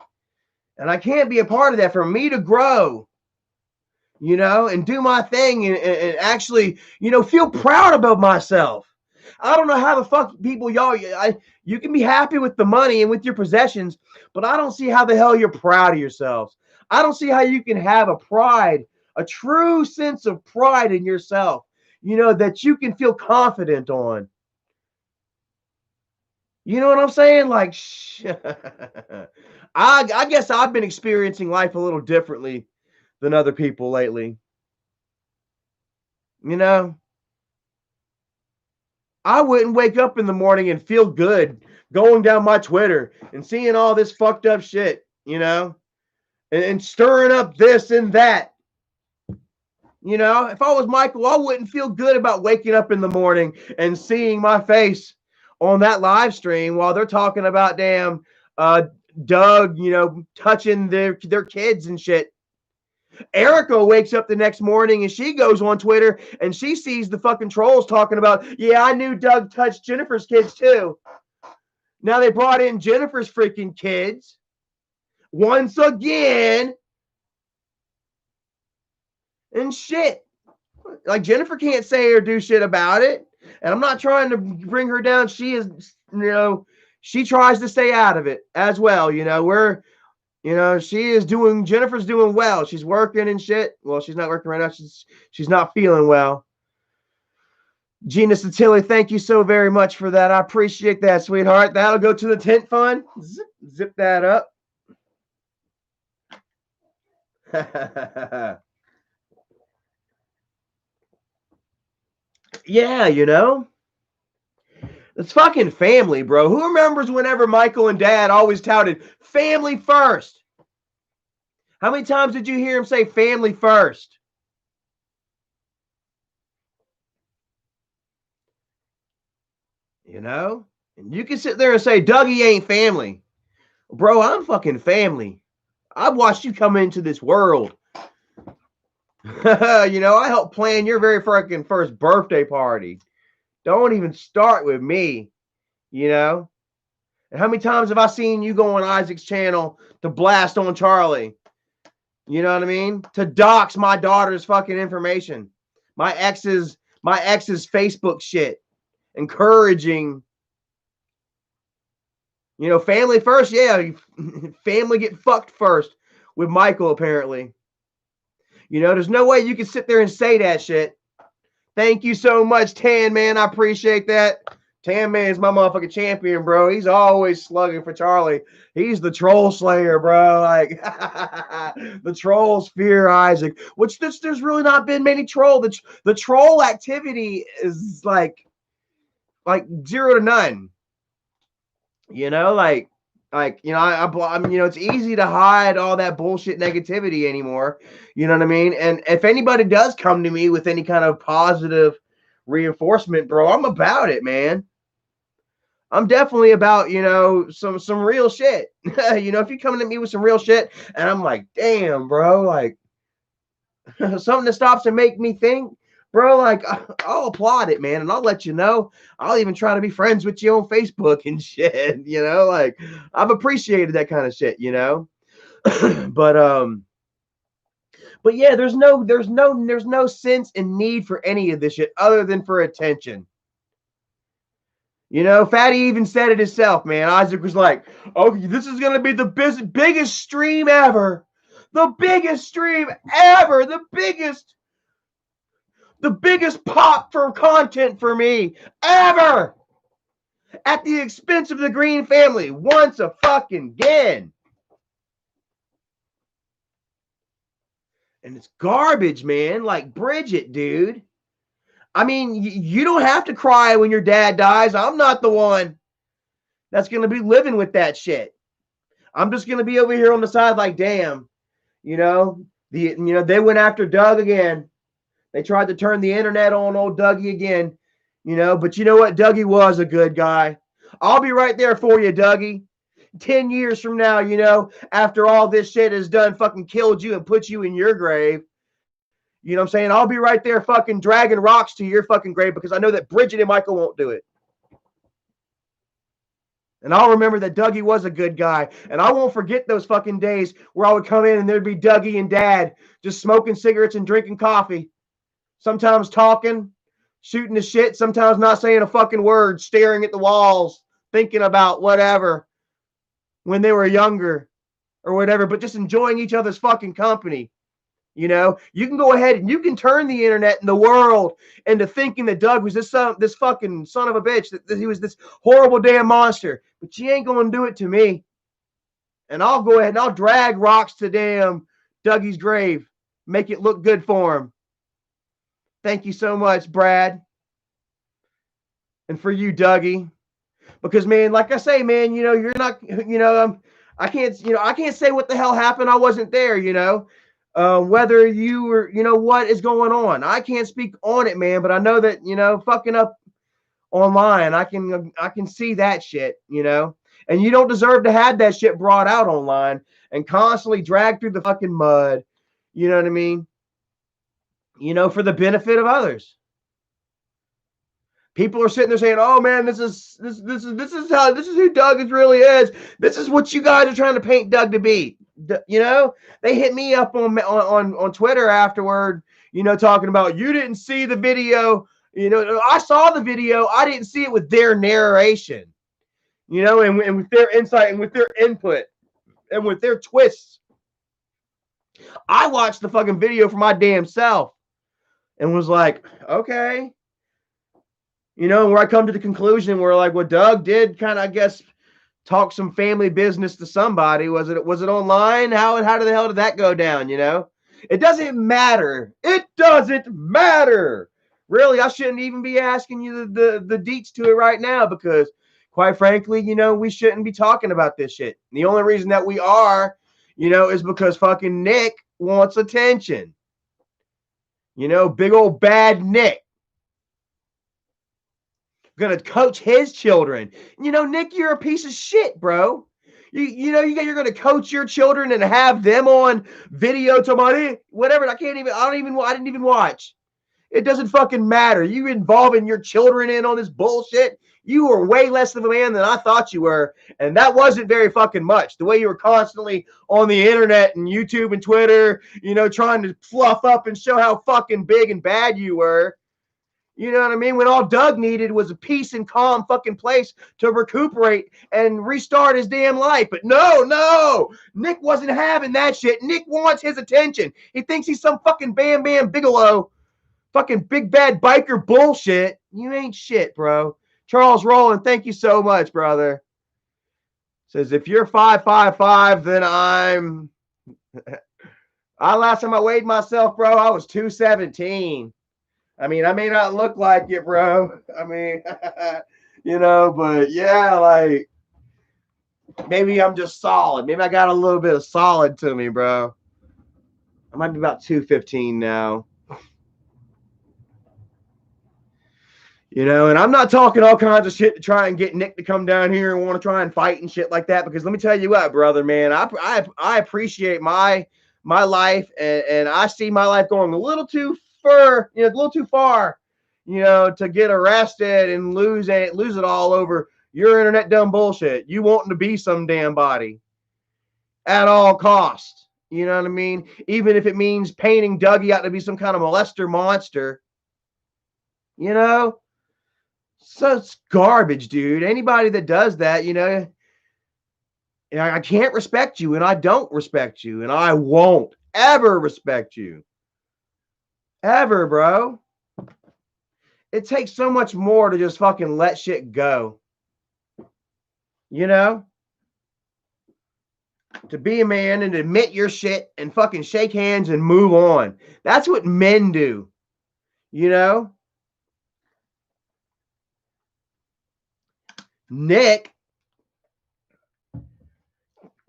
And I can't be a part of that. For me to grow, and do my thing and actually, feel proud about myself. I don't know how the fuck people, you can be happy with the money and with your possessions, but I don't see how the hell you're proud of yourselves. I don't see how you can have a true sense of pride in yourself, that you can feel confident on. You know what I'm saying? Like, I guess I've been experiencing life a little differently than other people lately. I wouldn't wake up in the morning and feel good going down my Twitter and seeing all this fucked up shit, and stirring up this and that. If I was Michael, I wouldn't feel good about waking up in the morning and seeing my face on that live stream while they're talking about damn Doug, touching their kids and shit. Erica wakes up the next morning and she goes on Twitter and she sees the fucking trolls talking about, yeah, I knew Doug touched Jennifer's kids too. Now they brought in Jennifer's freaking kids once again. And shit. Like, Jennifer can't say or do shit about it. And I'm not trying to bring her down. She is, she tries to stay out of it as well. Jennifer's doing well. She's working and shit. Well, she's not working right now. She's not feeling well. Gina Satilli, thank you so very much for that. I appreciate that, sweetheart. That'll go to the tent fund. Zip that up. Yeah, it's fucking family, bro. Who remembers whenever Michael and Dad always touted family first? How many times did you hear him say family first? And you can sit there and say Dougie ain't family. Bro, I'm fucking family. I've watched you come into this world. I helped plan your very fucking first birthday party. Don't even start with me, And how many times have I seen you go on Isaac's channel to blast on Charlie? You know what I mean? To dox my daughter's fucking information. My ex's Facebook shit. Encouraging, family first. Yeah, family get fucked first with Michael, apparently. There's no way you can sit there and say that shit. Thank you so much, Tan Man. I appreciate that. Tan Man's my motherfucking champion, bro. He's always slugging for Charlie. He's the troll slayer, bro. Like, the trolls fear Isaac, which there's really not been many troll. The troll activity is like 0 to none. It's easy to hide all that bullshit negativity anymore. You know what I mean? And if anybody does come to me with any kind of positive reinforcement, bro, I'm about it, man. I'm definitely about, some real shit. If you're coming at me with some real shit and I'm like, damn, bro, like something that stops and make me think, bro, like, I'll applaud it, man, and I'll let you know. I'll even try to be friends with you on Facebook and shit, like, I've appreciated that kind of shit, but yeah, there's no sense and need for any of this shit other than for attention. Fatty even said it himself, man. Isaac was like, okay, this is going to be the biggest stream ever. The biggest stream ever. The biggest pop for content for me ever. At the expense of the Green family. Once a fucking again. And it's garbage, man. Like Bridget, dude. I mean, you don't have to cry when your dad dies. I'm not the one that's going to be living with that shit. I'm just going to be over here on the side like, damn, they went after Doug again. They tried to turn the internet on old Dougie again, but you know what? Dougie was a good guy. I'll be right there for you, Dougie. 10 years from now, after all this shit is done, fucking killed you and put you in your grave. You know what I'm saying? I'll be right there fucking dragging rocks to your fucking grave because I know that Bridget and Michael won't do it. And I'll remember that Dougie was a good guy. And I won't forget those fucking days where I would come in and there'd be Dougie and Dad just smoking cigarettes and drinking coffee. Sometimes talking, shooting the shit, sometimes not saying a fucking word, staring at the walls, thinking about whatever when they were younger or whatever, but just enjoying each other's fucking company. You can go ahead and you can turn the internet and the world into thinking that Doug was this fucking son of a bitch, that he was this horrible damn monster. But you ain't going to do it to me. And I'll go ahead and I'll drag rocks to damn Dougie's grave. Make it look good for him. Thank you so much, Brad. And for you, Dougie. Because, man, like I say, man, you're not, I can't say what the hell happened. I wasn't there, whether you were, what is going on. I can't speak on it, man, but I know that, fucking up online, I can see that shit, and you don't deserve to have that shit brought out online and constantly dragged through the fucking mud. You know what I mean? For the benefit of others. People are sitting there saying, "Oh man, this is who Doug really is. This is what you guys are trying to paint Doug to be." They hit me up on Twitter afterward, talking about, you didn't see the video. I saw the video. I didn't see it with their narration, and with their insight and with their input and with their twists. I watched the fucking video for my damn self and was like, okay. Where I come to the conclusion where, like, what Doug did kind of, I guess, talk some family business to somebody. Was it online? How the hell did that go down? It doesn't matter. It doesn't matter. Really, I shouldn't even be asking you the deets to it right now because, quite frankly, we shouldn't be talking about this shit. The only reason that we are, is because fucking Nick wants attention. Big old bad Nick. Gonna coach his children. Nick, you're a piece of shit, bro. You're gonna coach your children and have them on video tomorrow, whatever. I didn't even watch. It doesn't fucking matter. You involving your children in on this bullshit. You are way less of a man than I thought you were, and that wasn't very fucking much. The way you were constantly on the internet and YouTube and Twitter, trying to fluff up and show how fucking big and bad you were. You know what I mean? When all Doug needed was a peace and calm fucking place to recuperate and restart his damn life. But no, Nick wasn't having that shit. Nick wants his attention. He thinks he's some fucking Bam Bam Bigelow, fucking big bad biker bullshit. You ain't shit, bro. Charles Rowland, thank you so much, brother. Says, if you're 5'5", then I'm... Last time I weighed myself, bro, I was 217. I mean, I may not look like it, bro. I mean, but yeah, like, maybe I'm just solid. Maybe I got a little bit of solid to me, bro. I might be about 215 now. And I'm not talking all kinds of shit to try and get Nick to come down here and want to try and fight and shit like that. Because let me tell you what, brother, man, I appreciate my life, and I see my life going a little too far, to get arrested and lose it all over your internet dumb bullshit. You wanting to be some damn body at all costs. You know what I mean? Even if it means painting Dougie out to be some kind of molester monster. So it's garbage, dude. Anybody that does that, I can't respect you, and I don't respect you, and I won't ever respect you. Ever, bro. It takes so much more to just fucking let shit go. To be a man and admit your shit and fucking shake hands and move on. That's what men do. Nick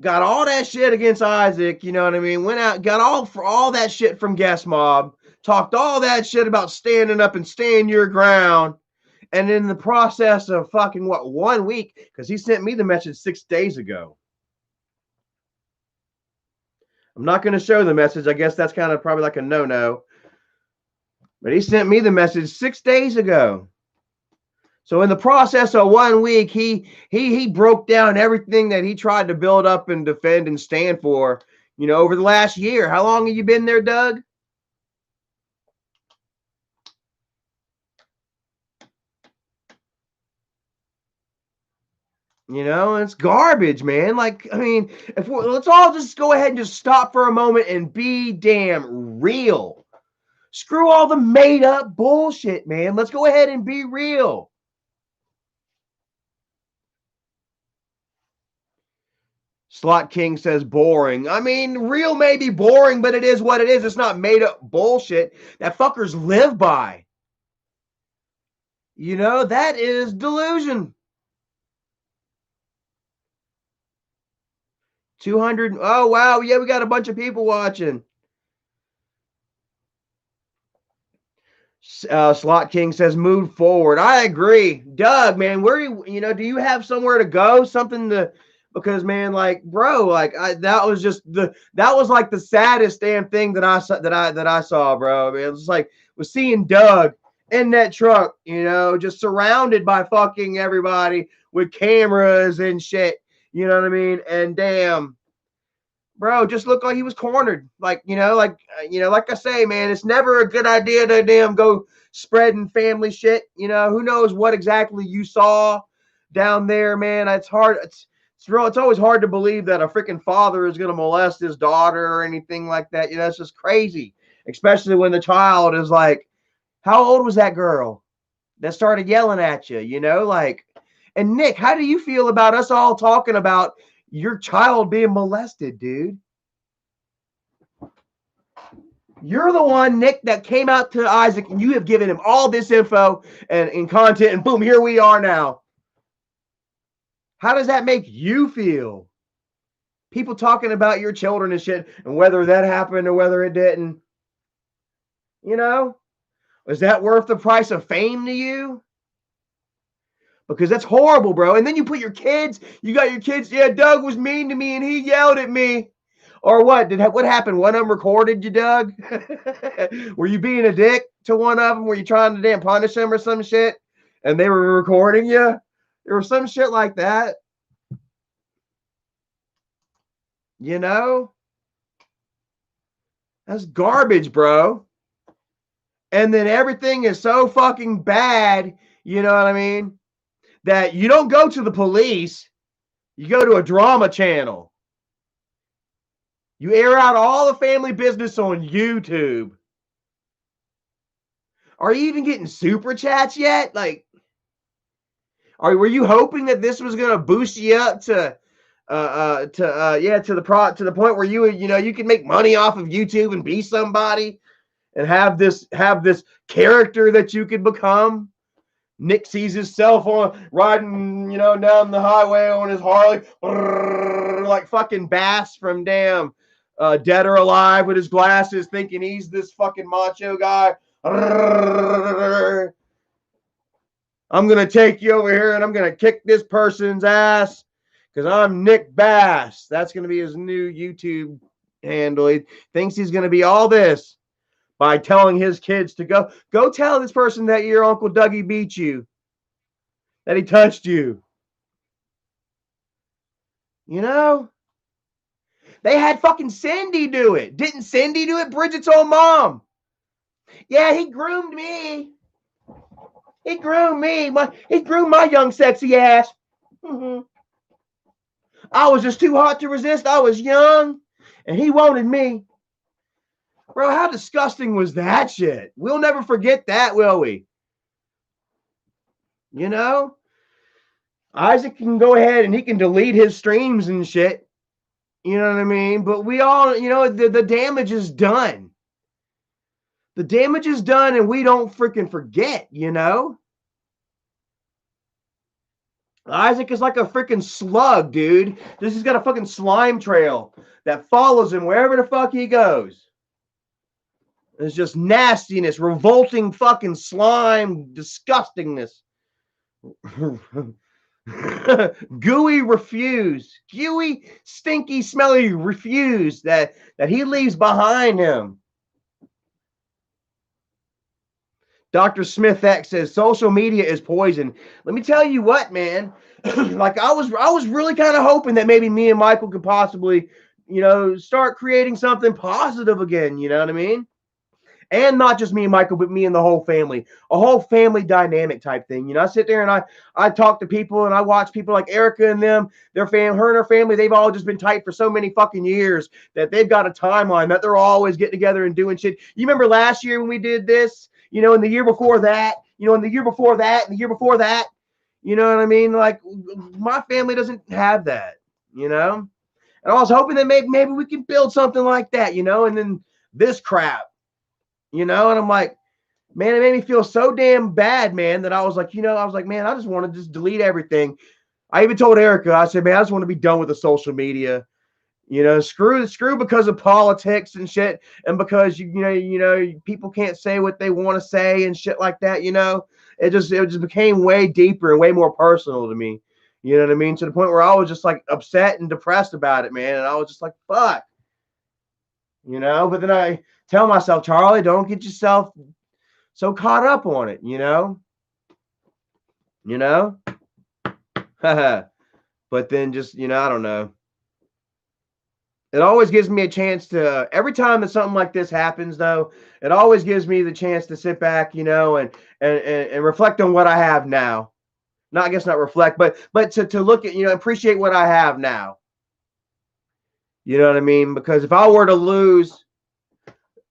got all that shit against Isaac, you know what I mean? Went out, got all that shit from Guest Mob, talked all that shit about standing up and staying your ground. And in the process of fucking 1 week, because he sent me the message 6 days ago. I'm not going to show the message. I guess that's kind of probably like a no-no. But he sent me the message 6 days ago. So in the process of 1 week, he broke down everything that he tried to build up and defend and stand for, you know, over the last year. How long have you been there, Doug? You know, it's garbage, man. Like, I mean, let's all just go ahead and just stop for a moment and be damn real. Screw all the made up bullshit, man. Let's go ahead and be real. Slot King says boring. I mean, real may be boring, but it is what it is. It's not made up bullshit that fuckers live by. You know, that is delusion. 200. Oh, wow. Yeah, we got a bunch of people watching. Slot King says move forward. I agree. Doug, man, where you know, do you have somewhere to go? Something to, because man, like, bro, like that was like the saddest damn thing that I saw, bro. I mean, it was like was seeing Doug in that truck, you know, just surrounded by fucking everybody with cameras and shit. You know what I mean? And damn, bro, just looked like he was cornered. Like, like I say, man, it's never a good idea to damn go spreading family shit. You know, who knows what exactly you saw down there, man. It's hard. It's always hard to believe that a freaking father is going to molest his daughter or anything like that. You know, it's just crazy, especially when the child is like, how old was that girl that started yelling at you? You know, like, and Nick, how do you feel about us all talking about your child being molested, dude? You're the one, Nick, that came out to Isaac, and you have given him all this info and content, and boom, here we are now. How does that make you feel? People talking about your children and shit, and whether that happened or whether it didn't. You know? Is that worth the price of fame to you? Because that's horrible, bro. And then you put your kids, you got your kids, yeah, Doug was mean to me and he yelled at me. Or what? What happened? One of them recorded you, Doug? Were you being a dick to one of them? Were you trying to damn punish them or some shit? And they were recording you? There was some shit like that. You know? That's garbage, bro. And then everything is so fucking bad, you know what I mean? That you don't go to the police, you go to a drama channel. You air out all the family business on YouTube. Are you even getting super chats yet? Like, were you hoping that this was going to boost you up to the point where you can make money off of YouTube and be somebody and have this character that you could become? Nick sees himself riding, down the highway on his Harley, like fucking Bass from damn Dead or Alive with his glasses, thinking he's this fucking macho guy. I'm going to take you over here and I'm going to kick this person's ass because I'm Nick Bass. That's going to be his new YouTube handle. He thinks he's going to be all this by telling his kids to go tell this person that your Uncle Dougie beat you, that he touched you. You know? They had fucking Cindy do it. Didn't Cindy do it? Bridget's own mom. Yeah, he groomed me. He groomed me. He groomed my young sexy ass. Mm-hmm. I was just too hot to resist. I was young, and he wanted me. Bro, how disgusting was that shit? We'll never forget that, will we? You know? Isaac can go ahead and he can delete his streams and shit. You know what I mean? But we all, the damage is done. The damage is done and we don't freaking forget, you know? Isaac is like a freaking slug, dude. This has got a fucking slime trail that follows him wherever the fuck he goes. It's just nastiness, revolting fucking slime, disgustingness. Gooey refuse. Gooey, stinky, smelly refuse that he leaves behind him. Dr. Smith X says social media is poison. Let me tell you what, man. Like I was really kind of hoping that maybe me and Michael could possibly, start creating something positive again. You know what I mean? And not just me and Michael, but me and the whole family, a whole family dynamic type thing. I sit there and I talk to people and I watch people like Erica and them, her and her family. They've all just been tight for so many fucking years that they've got a timeline that they're always getting together and doing shit. You remember last year when we did this, and the year before that, and the year before that, and the year before that, you know what I mean? Like my family doesn't have that, And I was hoping that maybe we could build something like that, and then this crap. And I'm like, man, it made me feel so damn bad, man, that I was like, man, I just want to just delete everything. I even told Erica, I said, man, I just want to be done with the social media. Screw because of politics and shit, and because people can't say what they want to say and shit like that. It just became way deeper and way more personal to me. You know what I mean? To the point where I was just like upset and depressed about it, man. And I was just like, fuck. But then I tell myself, Charlie, don't get yourself so caught up on it, But then just, I don't know. It always gives me a chance to, every time that something like this happens, though, it always gives me the chance to sit back, and reflect on what I have now. I guess not reflect, but to look at, appreciate what I have now. You know what I mean? Because if I were to lose,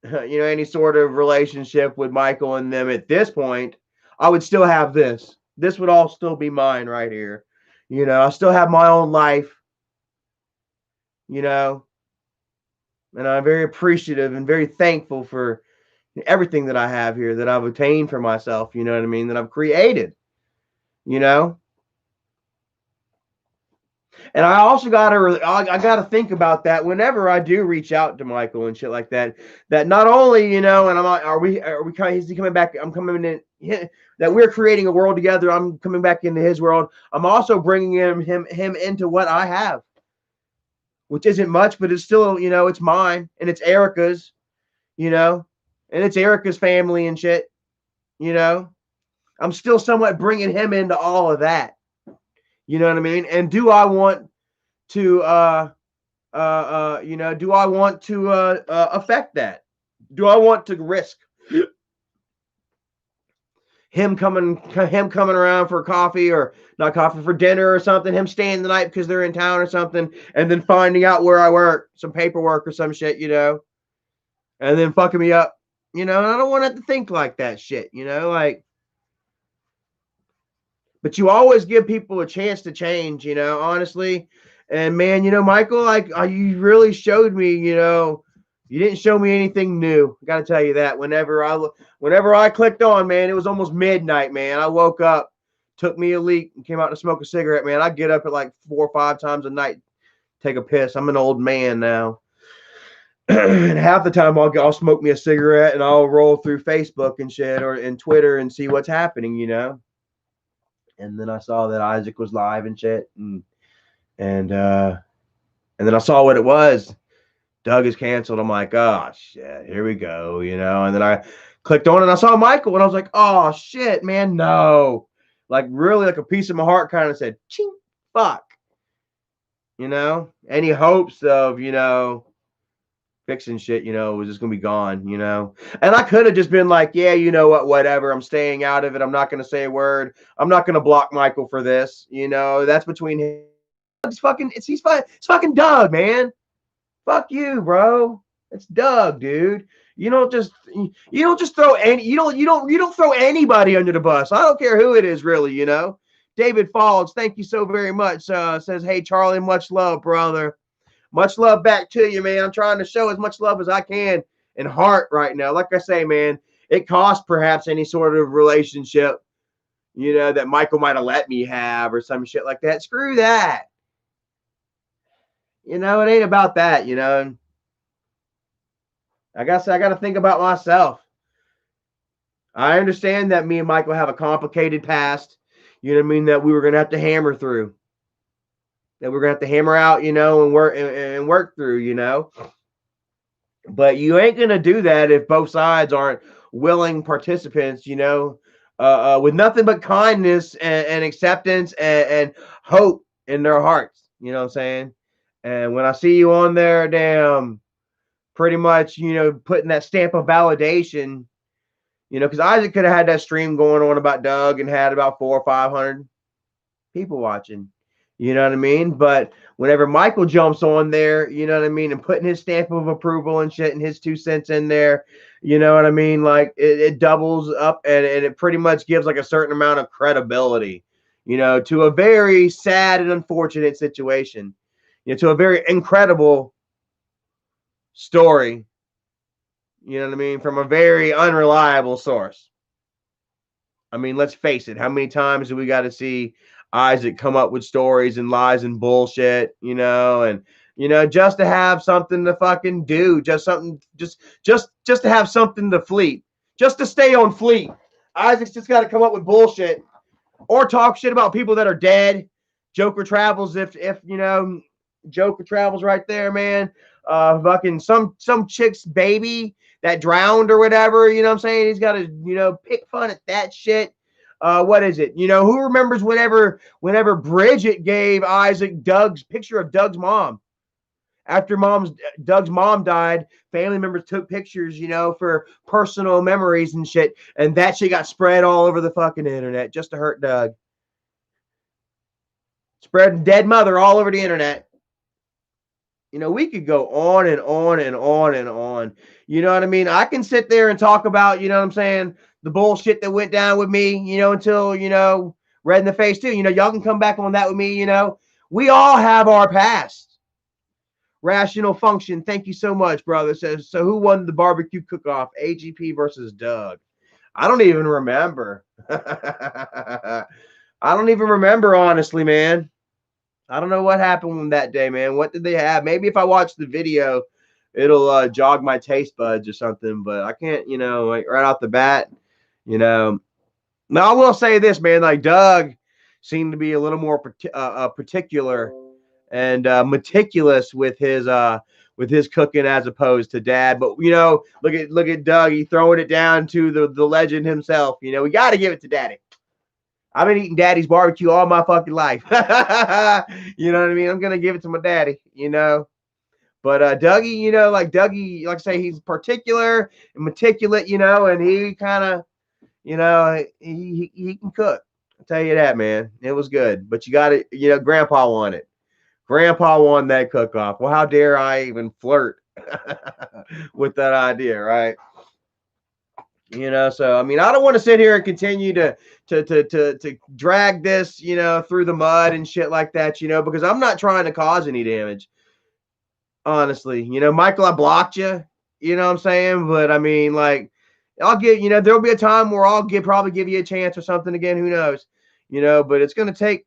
any sort of relationship with Michael and them at this point, I would still have this. This would all still be mine right here. I still have my own life, and I'm very appreciative and very thankful for everything that I have here, that I've obtained for myself, you know what I mean, that I've created, And I also gotta think about that whenever I do reach out to Michael and shit like that. That not only, and I'm like, are we is he coming back? I'm coming in. That we're creating a world together. I'm coming back into his world. I'm also bringing him into what I have, which isn't much, but it's still, it's mine and it's Erica's, and it's Erica's family and shit. I'm still somewhat bringing him into all of that. You know what I mean? And do I want to, do I want to affect that? Do I want to risk him coming around for coffee, or not coffee, for dinner or something, him staying the night because they're in town or something, and then finding out where I work, some paperwork or some shit, and then fucking me up, and I don't want to have to think like that shit, like. But you always give people a chance to change, honestly. And man, Michael, like you really showed me, you didn't show me anything new. I got to tell you that. Whenever I clicked on, man, it was almost midnight, man. I woke up, took me a leak, and came out to smoke a cigarette, man. I get up at like 4 or 5 times a night, take a piss. I'm an old man now. And half the time I'll smoke me a cigarette and I'll roll through Facebook and shit, or in Twitter, and see what's happening, And then I saw that Isaac was live and shit, and then I saw what it was. Doug is canceled. I'm like, oh shit, here we go, And then I clicked on it and I saw Michael, and I was like, oh shit, man, no. Like really, like a piece of my heart kind of said, ching, fuck. Any hopes of, fixing shit, was just gonna be gone, And I could have just been like, yeah, you know what, whatever. I'm staying out of it. I'm not gonna say a word. I'm not gonna block Michael for this. That's between him. It's fucking Doug, man. Fuck you, bro. It's Doug, dude. You don't just throw anybody under the bus. I don't care who it is, really. David Falls, thank you so very much. Says, hey Charlie, much love, brother. Much love back to you, man. I'm trying to show as much love as I can in heart right now. Like I say, man, it costs perhaps any sort of relationship, you know, that Michael might have let me have or some shit like that. Screw that. You know, it ain't about that, you know. I guess I got to think about myself. I understand that me and Michael have a complicated past. You know what I mean? That we were going to have to hammer through. That we're going to have to hammer out, you know, and work through, you know. But you ain't going to do that if both sides aren't willing participants, you know, with nothing but kindness and acceptance and hope in their hearts. You know what I'm saying? And when I see you on there, damn, pretty much, you know, putting that stamp of validation, you know, because Isaac could have had that stream going on about Doug and had about 400 or 500 people watching. You know what I mean? But whenever Michael jumps on there, you know what I mean, and putting his stamp of approval and shit and his 2 cents in there, you know what I mean? Like it doubles up and it pretty much gives like a certain amount of credibility, you know, to a very sad and unfortunate situation, you know, to a very incredible story, you know what I mean, from a very unreliable source. I mean, let's face it. How many times do we got to see Isaac come up with stories and lies and bullshit, you know, and you know, just to have something to fucking do, just something, just to have something to fleet, just to stay on fleet. Isaac's just got to come up with bullshit or talk shit about people that are dead. Joker Travels, if you know, Joker Travels right there, man. Fucking some chick's baby that drowned or whatever. You know what I'm saying? He's got to, you know, pick fun at that shit. What is it? You know, who remembers whenever Bridget gave Isaac Doug's picture of Doug's mom? After Doug's mom died, family members took pictures, you know, for personal memories and shit, and that shit got spread all over the fucking internet just to hurt Doug. Spread dead mother all over the internet. You know, we could go on and on and on and on. You know what I mean? I can sit there and talk about, you know what I'm saying, the bullshit that went down with me, you know, until, you know, red in the face too. You know, y'all can come back on that with me, you know. We all have our past. Rational Function, thank you so much, brother. Says, so who won the barbecue cook-off? AGP versus Doug. I don't even remember. I don't even remember, honestly, man. I don't know what happened that day, man. What did they have? Maybe if I watch the video, it'll jog my taste buds or something. But I can't, you know, like right off the bat, you know. Now I will say this, man. Like Doug seemed to be a little more particular and meticulous with his cooking as opposed to Dad. But you know, look at Doug. He throwing it down to the legend himself. You know, we got to give it to Daddy. I've been eating Daddy's barbecue all my fucking life. You know what I mean? I'm gonna give it to my daddy, you know. But Dougie, you know, like Dougie, like I say, he's particular and meticulous, you know, and he kind of, you know, he can cook. I'll tell you that, man. It was good. But you got it, you know, Grandpa won it. Grandpa won that cook-off. Well, how dare I even flirt with that idea, right? You know, so I mean, I don't want to sit here and continue to drag this, you know, through the mud and shit like that, you know, because I'm not trying to cause any damage. Honestly, you know, Michael, I blocked you, you know what I'm saying? But I mean, like, I'll give, you know, there'll be a time where probably give you a chance or something again, who knows, you know, but it's going to take,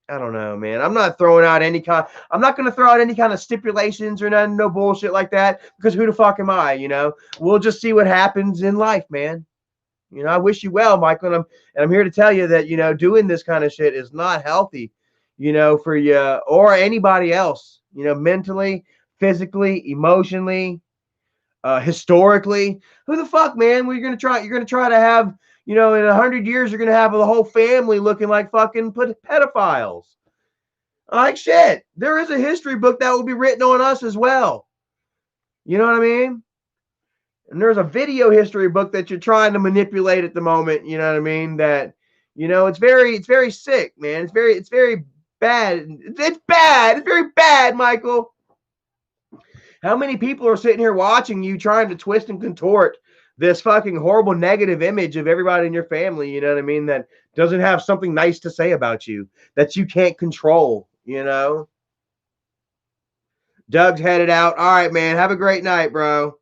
I don't know, man. I'm not going to throw out any kind of stipulations or nothing, no bullshit like that, because who the fuck am I, you know? We'll just see what happens in life, man. You know, I wish you well, Michael, and I'm here to tell you that, you know, doing this kind of shit is not healthy, you know, for you or anybody else, you know, mentally, physically, emotionally, historically. Who the fuck, man? You're gonna try to have, you know, in 100 years, you're gonna have the whole family looking like fucking pedophiles. Like shit. There is a history book that will be written on us as well. You know what I mean? And there's a video history book that you're trying to manipulate at the moment. You know what I mean? That, you know, it's very sick, man. It's very bad. It's bad. It's very bad, Michael. How many people are sitting here watching you trying to twist and contort this fucking horrible negative image of everybody in your family, you know what I mean, that doesn't have something nice to say about you, that you can't control, you know? Doug's headed out. All right, man. Have a great night, bro.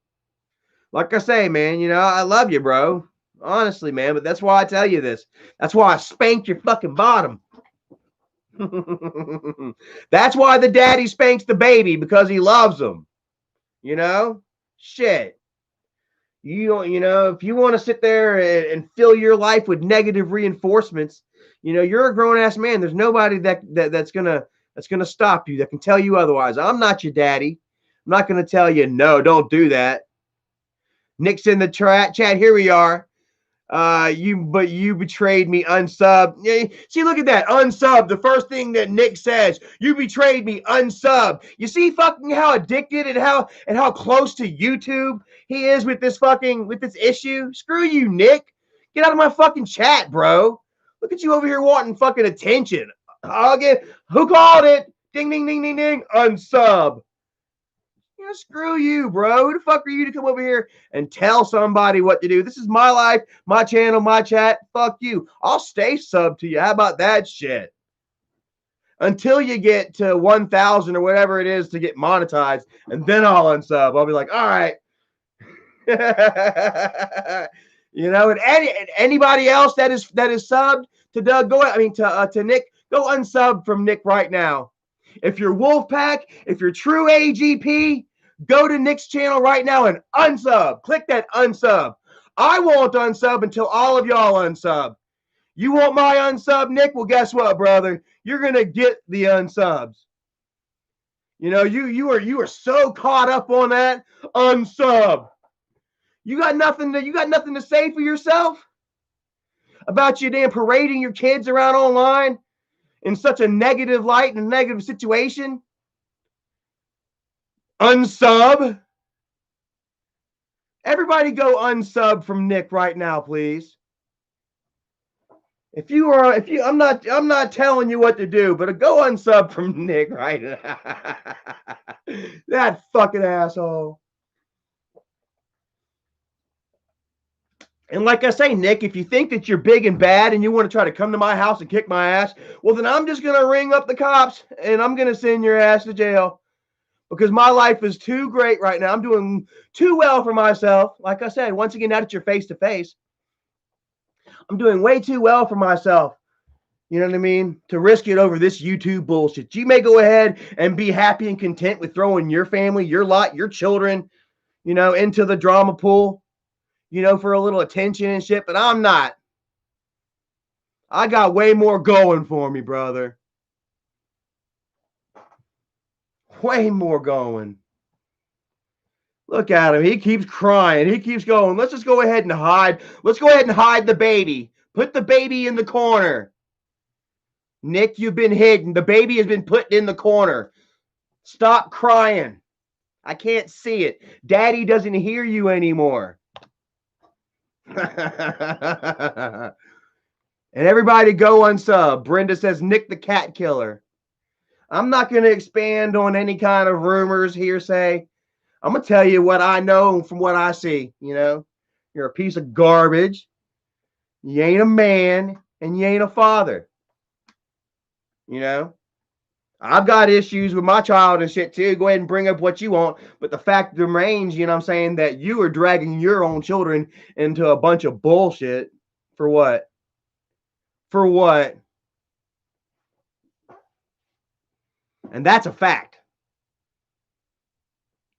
Like I say, man, you know, I love you, bro. Honestly, man, but that's why I tell you this. That's why I spank your fucking bottom. That's why the daddy spanks the baby, because he loves them. You know? Shit. If you want to sit there and fill your life with negative reinforcements, you're a grown ass man. There's nobody that's gonna stop you, that can tell you otherwise. I'm not your daddy. I'm not gonna tell you no, don't do that. Nick's in the chat. Here we are. You betrayed me, unsub. Yeah, see, look at that, unsub. The first thing that Nick says, you betrayed me, unsub. You see fucking how addicted and how close to YouTube he is with this issue. Screw you, Nick. Get out of my fucking chat, bro. Look at you over here wanting fucking attention. Who called it? Ding, ding, ding, ding, ding. Unsub. Screw you, bro. Who the fuck are you to come over here and tell somebody what to do? This is my life, my channel, my chat. Fuck you. I'll stay sub to you. How about that shit? Until you get to 1,000 or whatever it is to get monetized, and then I'll unsub. I'll be like, all right. And anybody else that is subbed to Doug, to Nick, go unsub from Nick right now. If you're Wolfpack, if you're true AGP, go to Nick's channel right now and unsub. Click that unsub. I won't unsub until all of y'all unsub. You want my unsub, Nick? Well, guess what, brother? You're gonna get the unsubs. You are so caught up on that unsub. You got nothing to say for yourself about you damn parading your kids around online in such a negative light and a negative situation. Unsub. Everybody go unsub from Nick right now, please. I'm not telling you what to do, but go unsub from Nick right now. That fucking asshole. And like I say, Nick, if you think that you're big and bad and you want to try to come to my house and kick my ass, well, then I'm just going to ring up the cops and I'm going to send your ass to jail. Because my life is too great right now. I'm doing too well for myself. Like I said, once again, now that you're face to face, I'm doing way too well for myself. You know what I mean? To risk it over this YouTube bullshit. You may go ahead and be happy and content with throwing your family, your lot, your children, into the drama pool, for a little attention and shit. But I'm not. I got way more going for me, brother. Way more going. Look at him. He keeps crying. He keeps going. Let's just go ahead and hide. Let's go ahead and hide the baby. Put the baby in the corner. Nick, you've been hidden. The baby has been put in the corner. Stop crying. I can't see it. Daddy doesn't hear you anymore. And everybody go unsub. Brenda says, Nick the cat killer. I'm not going to expand on any kind of rumors, hearsay. I'm going to tell you what I know from what I see. You're a piece of garbage. You ain't a man and you ain't a father. I've got issues with my child and shit too. Go ahead and bring up what you want. But the fact remains, I'm saying, that you are dragging your own children into a bunch of bullshit. For what? For what? And that's a fact.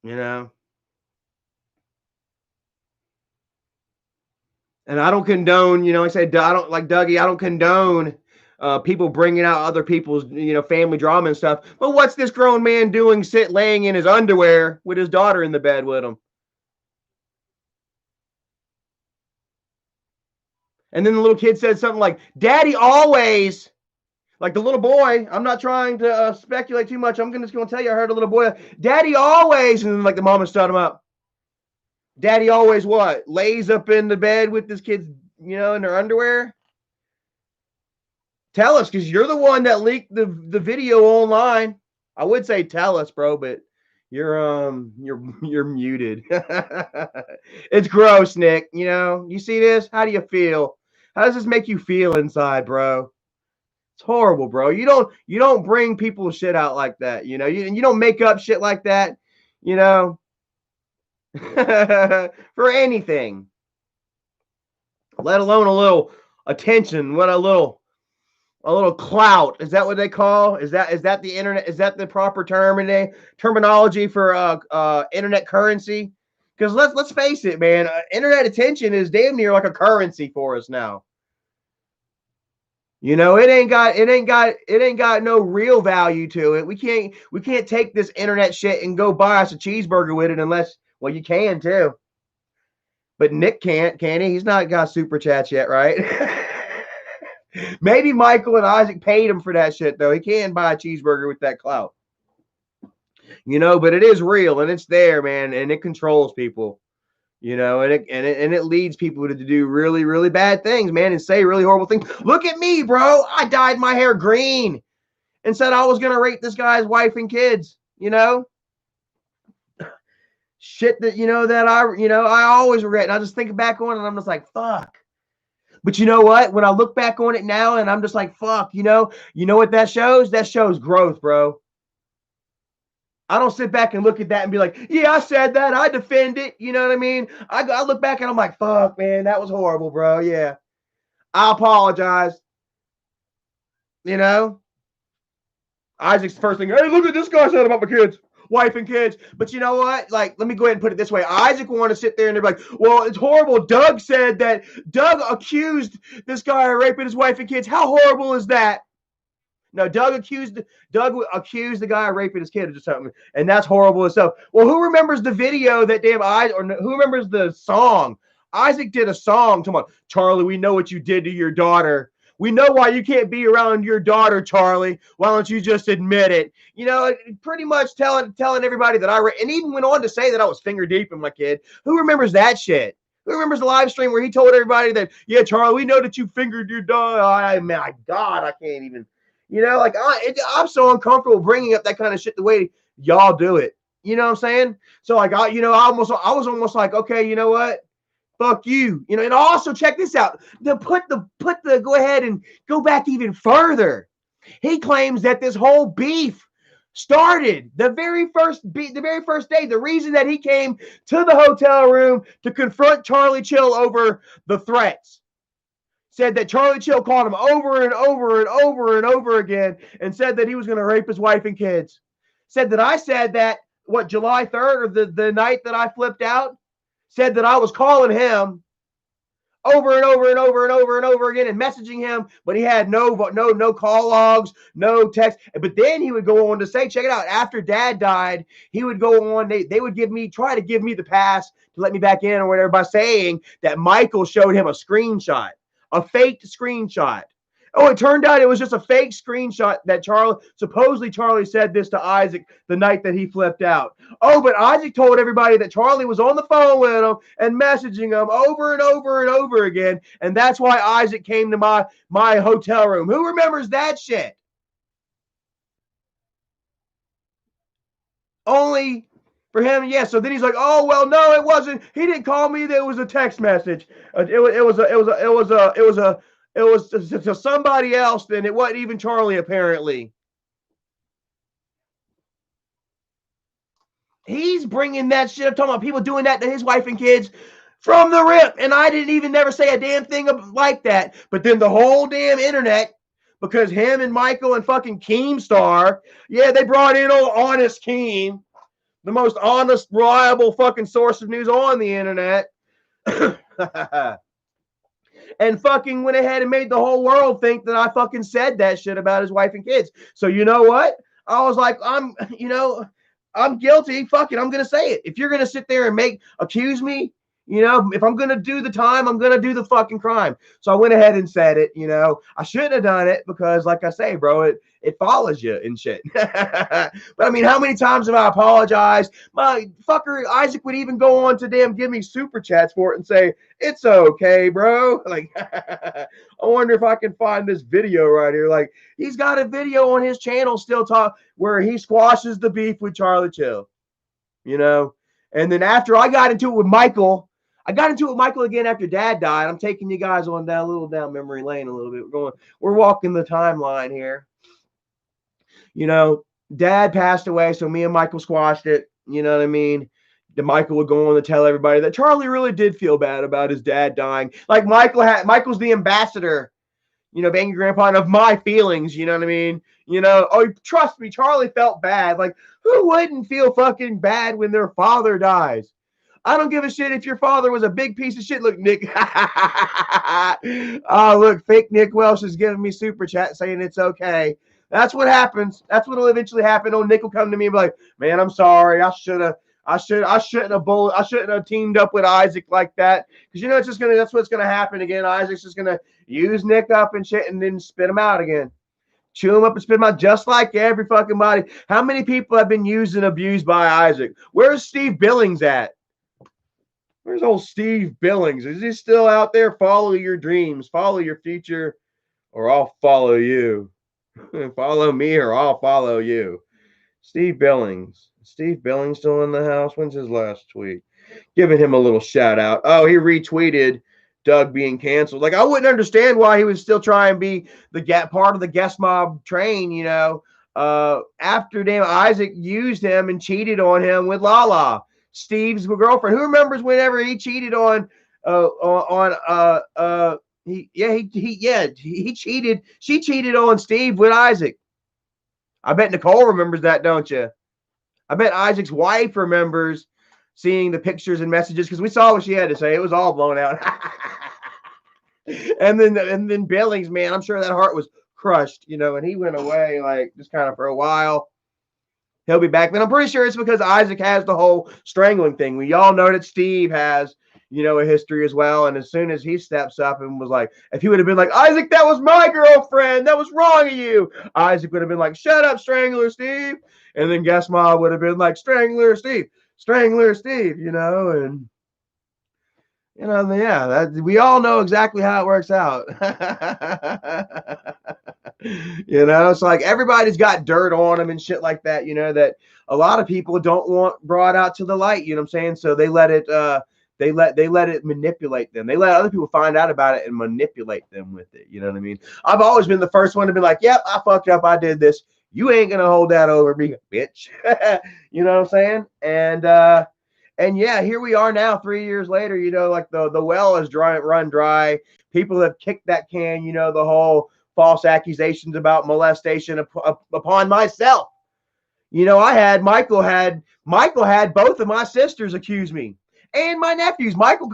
And I don't condone, I said, I don't, like Dougie, I don't condone people bringing out other people's, family drama and stuff. But what's this grown man doing laying in his underwear with his daughter in the bed with him? And then the little kid said something like, Daddy always, like the little boy, I'm not trying to speculate too much. I'm just going to tell you, I heard a little boy, Daddy always, and then like the mama shut him up. Daddy always what? Lays up in the bed with this kid's, in their underwear? Tell us, because you're the one that leaked the video online. I would say tell us, bro, but you're muted. It's gross, Nick. You see this? How do you feel? How does this make you feel inside, bro? It's horrible, bro. You don't bring people's shit out like that. You don't make up shit like that. For anything. let alone a little attention, what a little clout. Is that what they call? Is that the internet? Is that the proper terminology for internet currency? Because let's face it, man, internet attention is damn near like a currency for us now. You know, it ain't got no real value to it. We can't take this internet shit and go buy us a cheeseburger with it unless, well, you can too. But Nick can't, can he? He's not got super chats yet, right? Maybe Michael and Isaac paid him for that shit though. He can buy a cheeseburger with that clout. You know, but it is real and it's there, man, and it controls people. You know, and it leads people to do really, really bad things, man, and say really horrible things. Look at me, bro. I dyed my hair green and said I was gonna rape this guy's wife and kids. You know, shit that I always regret. And I just think back on it and I'm just like, fuck. But you know what? When I look back on it now and I'm just like, fuck, you know what that shows? That shows growth, bro. I don't sit back and look at that and be like, yeah, I said that. I defend it. You know what I mean? I look back and I'm like, fuck, man, that was horrible, bro. Yeah. I apologize. You know? Isaac's first thing, hey, look at this guy said about my kids, wife and kids. But you know what? Like, let me go ahead and put it this way. Isaac will want to sit there and they're like, well, it's horrible. Doug said that Doug accused this guy of raping his wife and kids. How horrible is that? No, Doug accused the guy of raping his kid or something, and that's horrible itself. Well, who remembers the video that damn who remembers the song? Isaac did a song. Come on, Charlie, we know what you did to your daughter. We know why you can't be around your daughter, Charlie. Why don't you just admit it? You know, pretty much telling everybody that and even went on to say that I was finger deep in my kid. Who remembers that shit? Who remembers the live stream where he told everybody that, yeah, Charlie, we know that you fingered your daughter. Oh, my God, I can't even. You know, like I'm so uncomfortable bringing up that kind of shit the way y'all do it. You know what I'm saying? So like I was almost like, okay, you know what? Fuck you. You know, and also check this out. Put the go ahead and go back even further. He claims that this whole beef started the very first day. The reason that he came to the hotel room to confront Charlie Chill over the threats. Said that Charlie Chill called him over and over and over and over again and said that he was going to rape his wife and kids. Said that I said that, July 3rd or the night that I flipped out? Said that I was calling him over and over and over and over and over again and messaging him, but he had no call logs, no text. But then he would go on to say, check it out, after Dad died, he would go on, they would try to give me the pass to let me back in or whatever by saying that Michael showed him a screenshot. A faked screenshot. Oh, it turned out it was just a fake screenshot that supposedly Charlie said this to Isaac the night that he flipped out. Oh, but Isaac told everybody that Charlie was on the phone with him and messaging him over and over and over again. And that's why Isaac came to my hotel room. Who remembers that shit? Only for him, yeah. So then he's like, "Oh well, no, it wasn't. He didn't call me. It was a text message. It was to somebody else. Then it wasn't even Charlie. Apparently, he's bringing that shit up. Talking about people doing that to his wife and kids from the rip, and I didn't even never say a damn thing like that. But then the whole damn internet." Because him and Michael and fucking Keemstar, yeah, they brought in old Honest Keem, the most honest, reliable fucking source of news on the internet. And fucking went ahead and made the whole world think that I fucking said that shit about his wife and kids. So you know what? I was like, I'm guilty. Fuck it. I'm going to say it. If you're going to sit there and accuse me, if I'm going to do the time, I'm going to do the fucking crime. So I went ahead and said it, I shouldn't have done it because like I say, bro, it follows you and shit. But I mean, how many times have I apologized? My fucker Isaac would even go on to damn give me super chats for it and say, it's okay, bro. Like, I wonder if I can find this video right here. Like, he's got a video on his channel still where he squashes the beef with Charlie Chill, And then after I got into it with Michael again after Dad died. I'm taking you guys on down memory lane a little bit. We're walking the timeline here. Dad passed away, so me and Michael squashed it. You know what I mean? Michael would go on to tell everybody that Charlie really did feel bad about his dad dying. Like Michael's the ambassador, of Angry Grandpa and of my feelings. You know what I mean? Oh, trust me, Charlie felt bad. Like, who wouldn't feel fucking bad when their father dies? I don't give a shit if your father was a big piece of shit. Look, Nick. Oh, look, fake Nick Welsh is giving me super chat saying it's okay. That's what happens. That's what will eventually happen. Oh, Nick will come to me and be like, "Man, I'm sorry. I shouldn't have teamed up with Isaac like that." Because that's what's gonna happen again. Isaac's just gonna use Nick up and shit and then spit him out again. Chew him up and spit him out just like every fucking body. How many people have been used and abused by Isaac? Where's Steve Billings at? Where's old Steve Billings? Is he still out there? Follow your dreams, follow your future, or I'll follow you. Follow me or I'll follow you. Steve Billings. Steve Billings still in the house? When's his last tweet? Giving him a little shout out. Oh, he retweeted Doug being canceled. Like, I wouldn't understand why he would still try and be part of the guest mob train, after damn Isaac used him and cheated on him with Lala, Steve's girlfriend. Who remembers whenever he cheated on he cheated. She cheated on Steve with Isaac. I bet Nicole remembers that, don't you? I bet Isaac's wife remembers seeing the pictures and messages because we saw what she had to say. It was all blown out. and then Billings, man, I'm sure that heart was crushed, and he went away like just kind of for a while. He'll be back. But I'm pretty sure it's because Isaac has the whole strangling thing. We all know that Steve has, a history as well. And as soon as he steps up and was like, if he would have been like, Isaac, that was my girlfriend. That was wrong of you. Isaac would have been like, shut up, Strangler Steve. And then Guest Mob would have been like, Strangler Steve, and we all know exactly how it works out. It's like everybody's got dirt on them and shit like that, that a lot of people don't want brought out to the light, you know what I'm saying? So they let it they let it manipulate them. They let other people find out about it and manipulate them with it. You know what I mean? I've always been the first one to be like, yep, I fucked up, I did this. You ain't gonna hold that over me, bitch. You know what I'm saying? And yeah, here we are now, 3 years later. Like the well is run dry. People have kicked that can. The whole false accusations about molestation upon myself. Michael had both of my sisters accuse me, and my nephews. Michael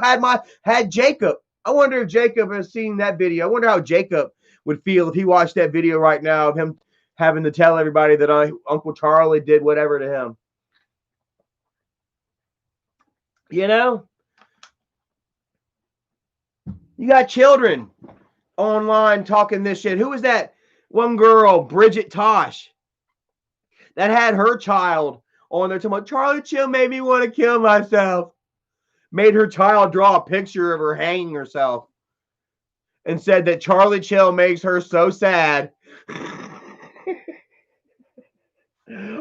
had Jacob. I wonder if Jacob has seen that video. I wonder how Jacob would feel if he watched that video right now of him having to tell everybody that Uncle Charlie did whatever to him. You got children online talking this shit. Who was that one girl, Bridget Tosh, that had her child on there talking about Charlie Chill made me want to kill myself? Made her child draw a picture of her hanging herself and said that Charlie Chill makes her so sad.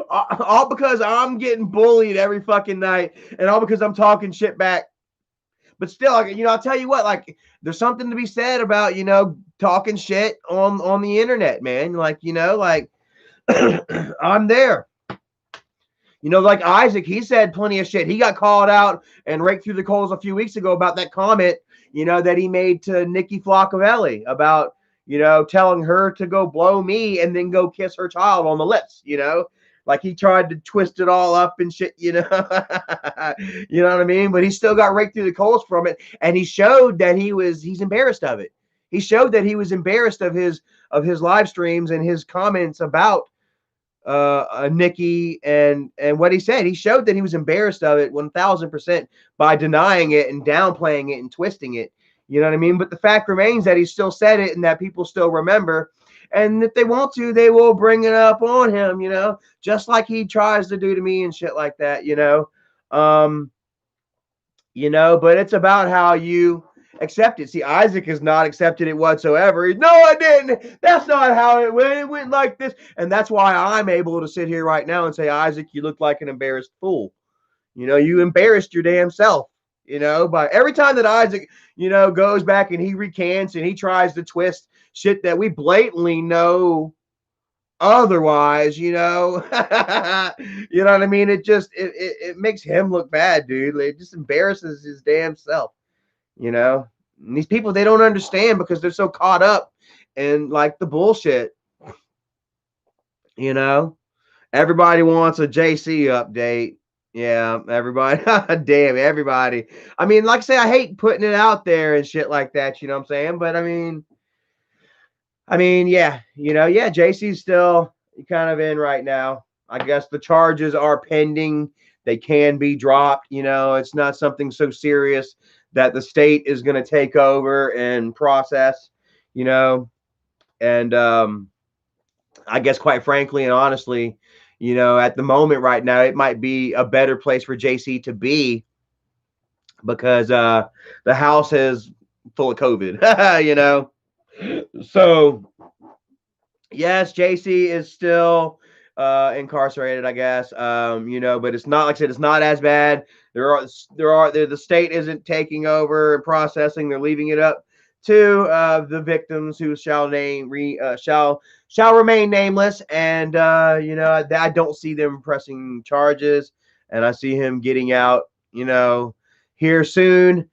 All because I'm getting bullied every fucking night, and all because I'm talking shit back. But still, I'll tell you what, like, there's something to be said about, talking shit on the internet, man. Like, I'm there. Like Isaac, he said plenty of shit. He got called out and raked through the coals a few weeks ago about that comment, that he made to Nikki Flockavelli about, telling her to go blow me and then go kiss her child on the lips, Like he tried to twist it all up and shit, you know what I mean? But he still got raked through the coals from it. And he showed that he's embarrassed of it. He showed that he was embarrassed of his live streams and his comments about Nikki and what he said. He showed that he was embarrassed of it 1000% by denying it and downplaying it and twisting it. You know what I mean? But the fact remains that he still said it and that people still remember. And if they want to, they will bring it up on him, just like he tries to do to me and shit like that, but it's about how you accept it. See, Isaac has not accepted it whatsoever. No, I didn't. That's not how it went. It went like this. And that's why I'm able to sit here right now and say, Isaac, you look like an embarrassed fool. You embarrassed your damn self, but every time that Isaac, goes back and he recants and he tries to twist shit that we blatantly know otherwise, you know. You know what I mean? It makes him look bad, dude. It just embarrasses his damn self, you know. And these people, they don't understand because they're so caught up in like the bullshit, you know. Everybody wants a JC update. Yeah, everybody. Damn, everybody. I mean, like I say, I hate putting it out there and shit like that, you know what I'm saying? But I mean, yeah, you know, yeah, JC's still kind of in right now. I guess the charges are pending. They can be dropped. You know, it's not something so serious that the state is going to take over and process, you know. And I guess, quite frankly and honestly, you know, at the moment right now, it might be a better place for JC to be because the house is full of COVID, you know. So yes, JC is still incarcerated, I guess. You know, but it's not, like I said, it's not as bad. The state isn't taking over and processing. They're leaving it up to the victims who shall remain nameless. And you know, I don't see them pressing charges, and I see him getting out, you know, here soon,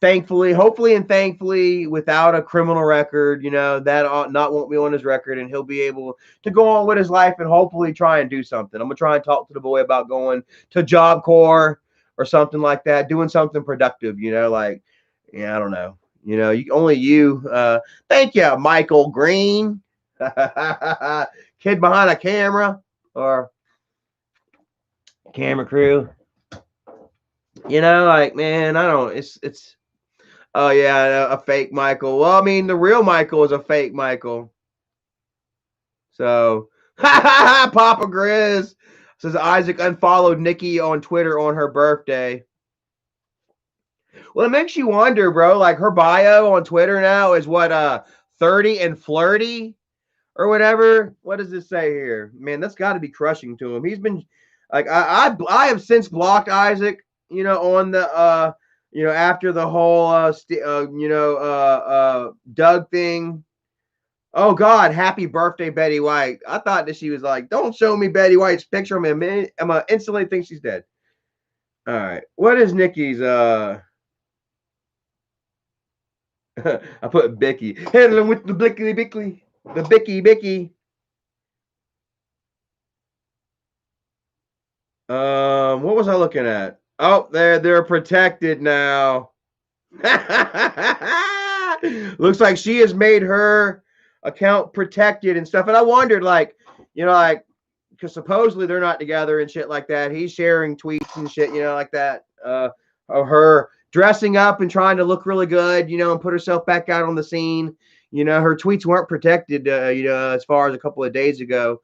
thankfully, hopefully, and thankfully, without a criminal record, you know, that not won't be on his record, and he'll be able to go on with his life and hopefully try and do something. I'm gonna try and talk to the boy about going to Job Corps or something like that, doing something productive, you know, like, yeah, I don't know, you know, thank you, Michael Green, kid behind a camera or camera crew, you know, like, man, I don't, it's oh yeah, a fake Michael. Well, I mean, the real Michael is a fake Michael. So, Papa Grizz says Isaac unfollowed Nikki on Twitter on her birthday. Well, it makes you wonder, bro. Like, her bio on Twitter now is what 30 and flirty or whatever. What does this say here? Man, that's got to be crushing to him. He's been like, I have since blocked Isaac, you know, on the you know, after the whole Doug thing. Oh God, happy birthday, Betty White. I thought that she was like, don't show me Betty White's picture. I'm gonna instantly think she's dead. All right. What is Nikki's I put Bicky. Handling with the blicky bicky. The Bicky Bicky. What was I looking at? Oh, they're protected now. Looks like she has made her account protected and stuff. And I wondered, like, you know, like, because supposedly they're not together and shit like that. He's sharing tweets and shit, you know, like that, of her dressing up and trying to look really good, you know, and put herself back out on the scene. You know, her tweets weren't protected, you know, as far as a couple of days ago.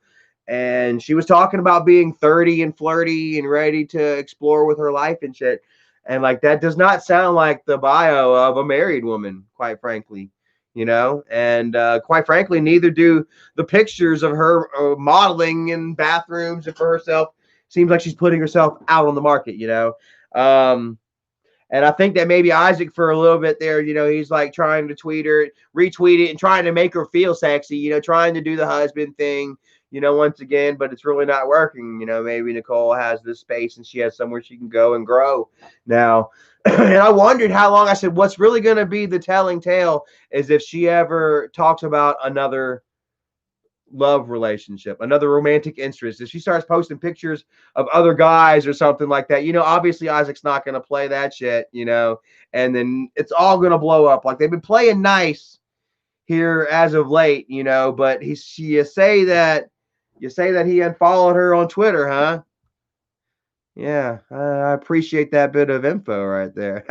And she was talking about being 30 and flirty and ready to explore with her life and shit. And like, that does not sound like the bio of a married woman, quite frankly, you know. And quite frankly, neither do the pictures of her modeling in bathrooms and for herself. Seems like she's putting herself out on the market, you know. And I think that maybe Isaac, for a little bit there, you know, he's like trying to tweet her, retweet it, and trying to make her feel sexy, you know, trying to do the husband thing, you know, once again, but it's really not working. You know, maybe Nicole has this space and she has somewhere she can go and grow now. And I wondered how long. I said, what's really going to be the telling tale is if she ever talks about another love relationship, another romantic interest. If she starts posting pictures of other guys or something like that, you know, obviously Isaac's not going to play that shit, you know, and then it's all going to blow up. Like, they've been playing nice here as of late, you know, but you say that he unfollowed her on Twitter, huh? Yeah, I appreciate that bit of info right there.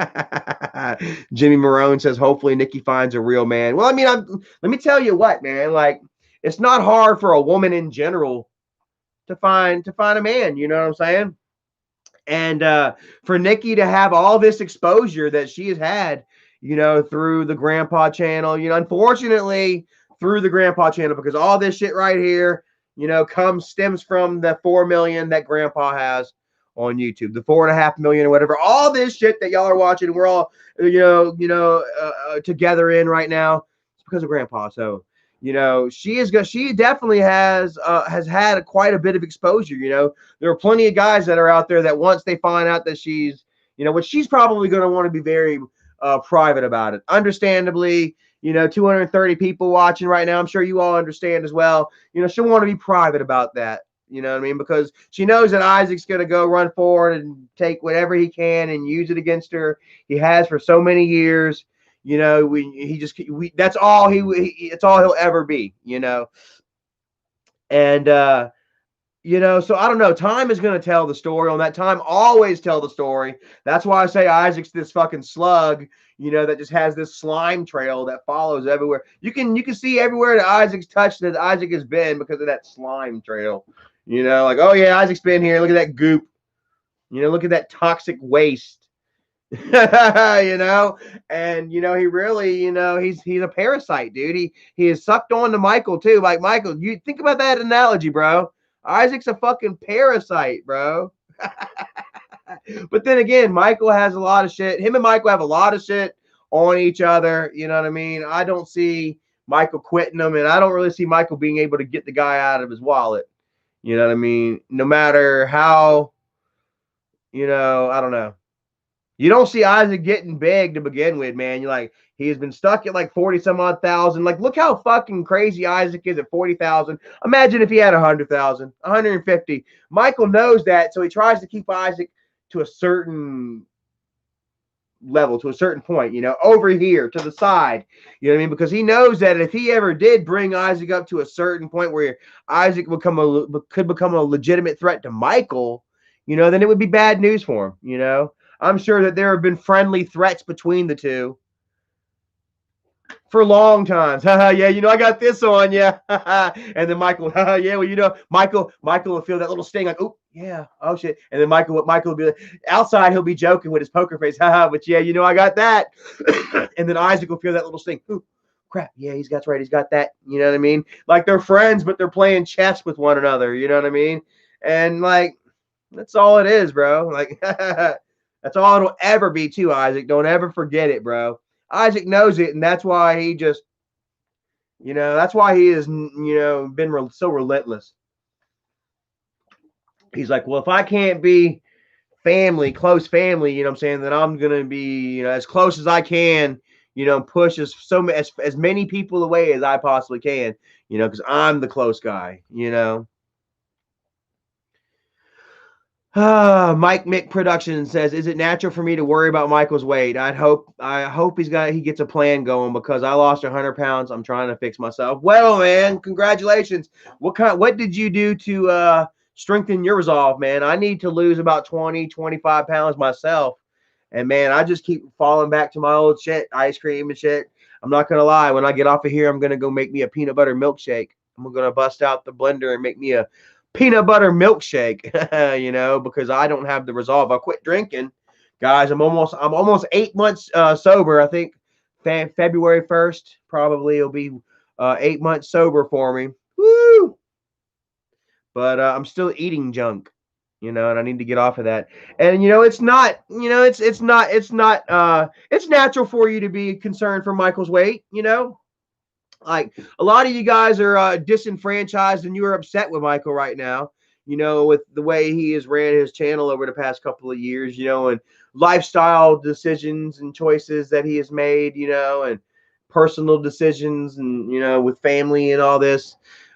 Jimmy Marone says, hopefully Nikki finds a real man. Well, I mean, let me tell you what, man, like, it's not hard for a woman in general to find a man, you know what I'm saying? And for Nikki to have all this exposure that she has had, you know, through the Grandpa channel, you know, unfortunately through the Grandpa channel, because all this shit right here, you know, stems from the 4 million that Grandpa has on YouTube, the 4.5 million or whatever, all this shit that y'all are watching, we're all, together in right now. It's because of Grandpa. So, you know, she definitely has had quite a bit of exposure. You know, there are plenty of guys that are out there that once they find out that she's, you know, which she's probably going to want to be very private about it. Understandably, you know, 230 people watching right now. I'm sure you all understand as well. You know, she'll want to be private about that. You know what I mean? Because she knows that Isaac's going to go run forward and take whatever he can and use it against her. He has for so many years. You know, that's all it's all he'll ever be, you know. And you know, so I don't know. Time is going to tell the story on that. Time always tell the story. That's why I say Isaac's this fucking slug, you know, that just has this slime trail that follows everywhere. You can see everywhere that Isaac's touched that Isaac has been because of that slime trail. You know, like, oh yeah, Isaac's been here. Look at that goop. You know, look at that toxic waste. You know, and you know, he really, you know, he's a parasite, dude. He is sucked on to Michael too. Like, Michael, you think about that analogy, bro. Isaac's a fucking parasite, bro. But then again, Michael has a lot of shit. Him and Michael have a lot of shit on each other. You know what I mean? I don't see Michael quitting him, and I don't really see Michael being able to get the guy out of his wallet. You know what I mean? No matter how, you know, I don't know. You don't see Isaac getting big to begin with, man. You're like, he has been stuck at like 40 some odd thousand. Like, look how fucking crazy Isaac is at 40,000. Imagine if he had 100,000, 150. Michael knows that, so he tries to keep Isaac to a certain level, to a certain point, you know, over here to the side. You know what I mean? Because he knows that if he ever did bring Isaac up to a certain point where Isaac could become a legitimate threat to Michael, you know, then it would be bad news for him, you know. I'm sure that there have been friendly threats between the two for long times. Yeah, you know, I got this on you. And then Michael, yeah, well, you know, Michael will feel that little sting, like, oh yeah, oh shit. And then Michael will be like, outside, he'll be joking with his poker face, but yeah, you know, I got that. And then Isaac will feel that little sting. Ooh, crap, yeah, he's got that. You know what I mean? Like, they're friends, but they're playing chess with one another. You know what I mean? And like, that's all it is, bro. Like, that's all it'll ever be too, Isaac. Don't ever forget it, bro. Isaac knows it, and that's why he just, you know, that's why he has, you know, been so relentless. He's like, well, if I can't be family, close family, you know what I'm saying, then I'm going to be, you know, as close as I can, you know, push as many people away as I possibly can, you know, because I'm the close guy, you know. Mike Mick Production says, "Is it natural for me to worry about Michael's weight? I hope he gets a plan going because I lost 100 pounds. I'm trying to fix myself." Well, man, congratulations. What did you do to strengthen your resolve, man? I need to lose about 20, 25 pounds myself. And man, I just keep falling back to my old shit, ice cream and shit. I'm not gonna lie. When I get off of here, I'm gonna go make me a peanut butter milkshake. I'm gonna bust out the blender and make me a peanut butter milkshake, you know, because I don't have the resolve. I quit drinking, guys. I'm almost 8 months sober. I think February 1st probably it'll be 8 months sober for me. Woo! But I'm still eating junk, you know, and I need to get off of that. And you know, it's not, you know, it's natural for you to be concerned for Michael's weight, you know. Like, a lot of you guys are disenfranchised and you're upset with Michael right now, you know, with the way he has ran his channel over the past couple of years, you know, and lifestyle decisions and choices that he has made, you know, and personal decisions and, you know, with family and all this.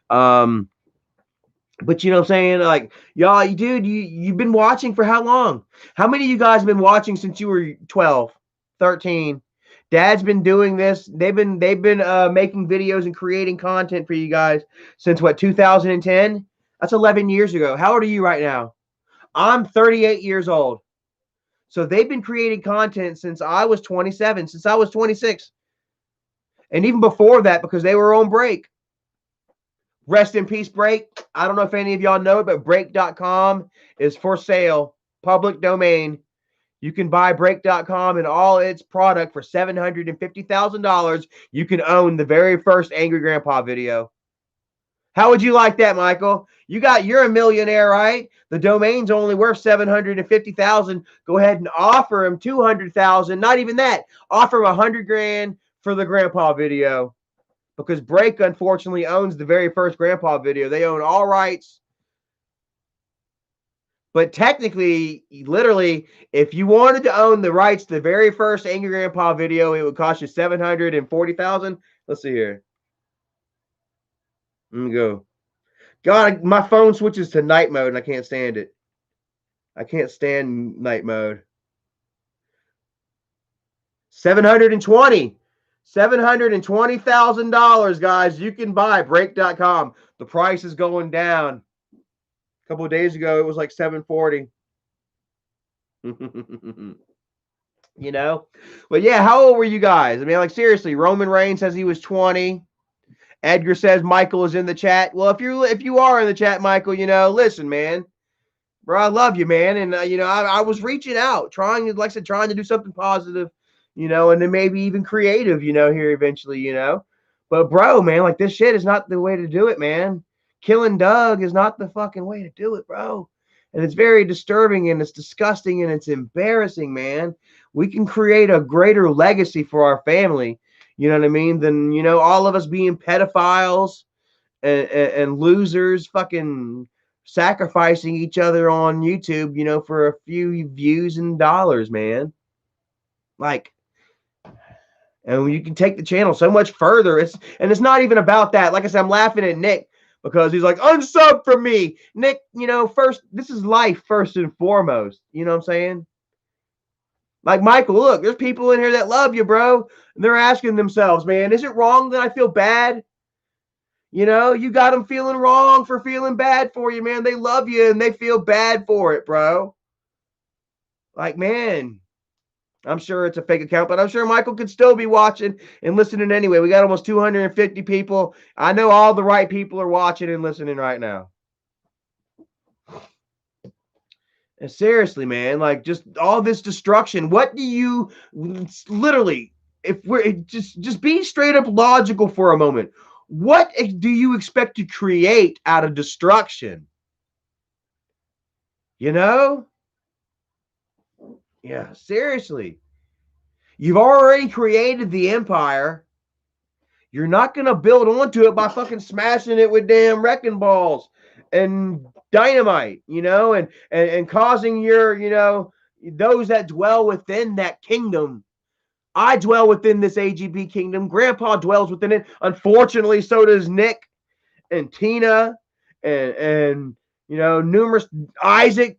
But you know what I'm saying? Like, y'all, dude, you've been watching for how long? How many of you guys have been watching since you were 12, 13? Dad's been doing this. They've been making videos and creating content for you guys since what, 2010? That's 11 years ago. How old are you right now? I'm 38 years old. So they've been creating content since I was 27, since I was 26. And even before that, because they were on break. Rest in peace, Break. I don't know if any of y'all know it, but break.com is for sale. Public domain. You can buy break.com and all its product for $750,000. You can own the very first Angry Grandpa video. How would you like that, Michael? You're a millionaire, right? The domain's only worth $750,000. Go ahead and offer him $200,000. Not even that. Offer him $100,000 for the Grandpa video. because Break unfortunately owns the very first Grandpa video. They own all rights. But technically, literally, if you wanted to own the rights to the very first Angry Grandpa video, it would cost you $740,000. Let's see here. Let me go. God, my phone switches to night mode and I can't stand it. I can't stand night mode. 720. $720,000, guys. You can buy break.com. The price is going down. A couple of days ago, it was like 740. You know? But yeah, how old were you guys? I mean, like seriously, Roman Reigns says he was 20. Edgar says Michael is in the chat. Well, if you are in the chat, Michael, listen, man. Bro, I love you, man. And I was reaching out, trying to do something positive, and then maybe even creative, here eventually, But bro, man, like this shit is not the way to do it, man. Killing Doug is not the fucking way to do it, bro. And it's very disturbing and it's disgusting and it's embarrassing, man. We can create a greater legacy for our family, you know what I mean, than, all of us being pedophiles and losers, fucking sacrificing each other on YouTube, for a few views and dollars, man. Like, and you can take the channel so much further. It's not even about that. Like I said, I'm laughing at Nick because he's like, unsub from me. Nick, first, this is life first and foremost. You know what I'm saying? Like, Michael, look, there's people in here that love you, bro. And they're asking themselves, man, is it wrong that I feel bad? You got them feeling wrong for feeling bad for you, man. They love you and they feel bad for it, bro. Like, man, I'm sure it's a fake account, but I'm sure Michael could still be watching and listening anyway. We got almost 250 people. I know all the right people are watching and listening right now. And seriously, man, like just all this destruction. What do you literally, if we're just be straight up logical for a moment. What do you expect to create out of destruction? Yeah, seriously. You've already created the empire. You're not going to build onto it by fucking smashing it with damn wrecking balls and dynamite, and causing those that dwell within that kingdom. I dwell within this AGB kingdom. Grandpa dwells within it. Unfortunately, so does Nick and Tina and numerous Isaac.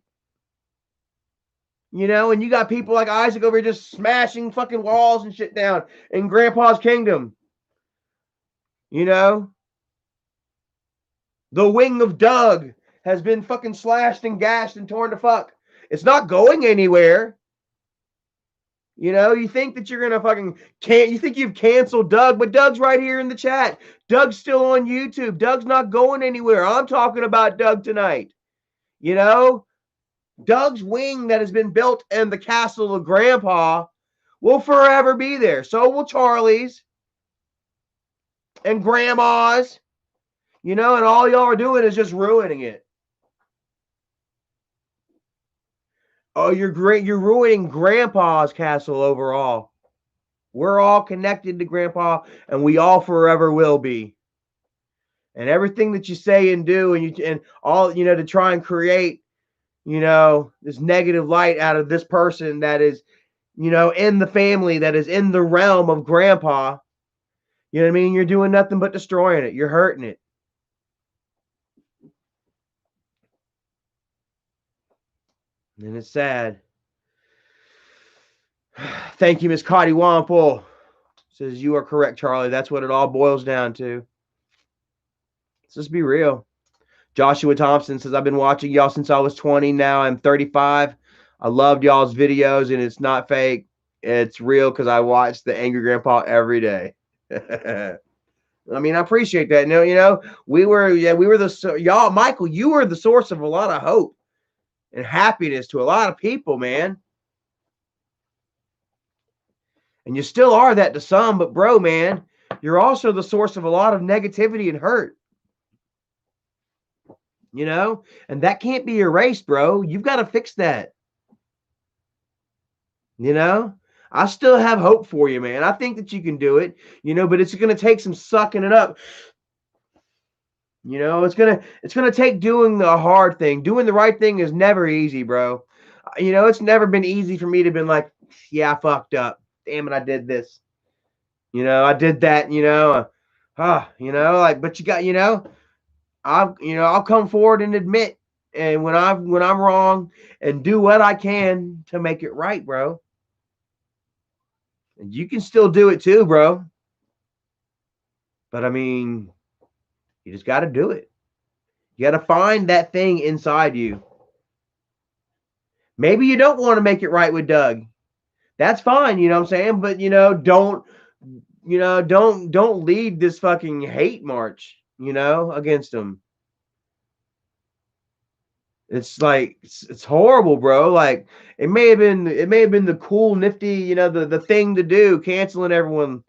And you got people like Isaac over here just smashing fucking walls and shit down in Grandpa's kingdom. The wing of Doug has been fucking slashed and gashed and torn to fuck. It's not going anywhere. You think that you're gonna you think you've canceled Doug, but Doug's right here in the chat. Doug's still on YouTube. Doug's not going anywhere. I'm talking about Doug tonight. Doug's wing that has been built in the castle of Grandpa will forever be there. So will Charlie's and Grandma's, and all y'all are doing is just ruining it. Oh, you're ruining Grandpa's castle overall. We're all connected to Grandpa, and we all forever will be. And everything that you say and do, and all to try and create, this negative light out of this person that is, in the family, that is in the realm of Grandpa. You know what I mean? You're doing nothing but destroying it. You're hurting it. And it's sad. Thank you, Miss Cotty Wample. Says, you are correct, Charlie. That's what it all boils down to. Let's just be real. Joshua Thompson says, I've been watching y'all since I was 20. Now I'm 35. I loved y'all's videos, and it's not fake. It's real because I watch the Angry Grandpa every day. I mean, I appreciate that. We were y'all, Michael, you were the source of a lot of hope and happiness to a lot of people, man. And you still are that to some, but bro, man, you're also the source of a lot of negativity and hurt. And that can't be erased, bro. You've got to fix that. I still have hope for you, man. I think that you can do it, but it's going to take some sucking it up. It's gonna take doing the hard thing. Doing the right thing is never easy, bro. It's never been easy for me to been like, yeah, I fucked up. Damn it, I did this. I did that. But I'll come forward and admit, and when I'm wrong, and do what I can to make it right, bro. And you can still do it too, bro. But I mean, you just got to do it. You got to find that thing inside you. Maybe you don't want to make it right with Doug. That's fine, you know what I'm saying? But don't lead this fucking hate march, against him. It's like it's horrible, bro. Like it may have been the cool, nifty, the thing to do, canceling everyone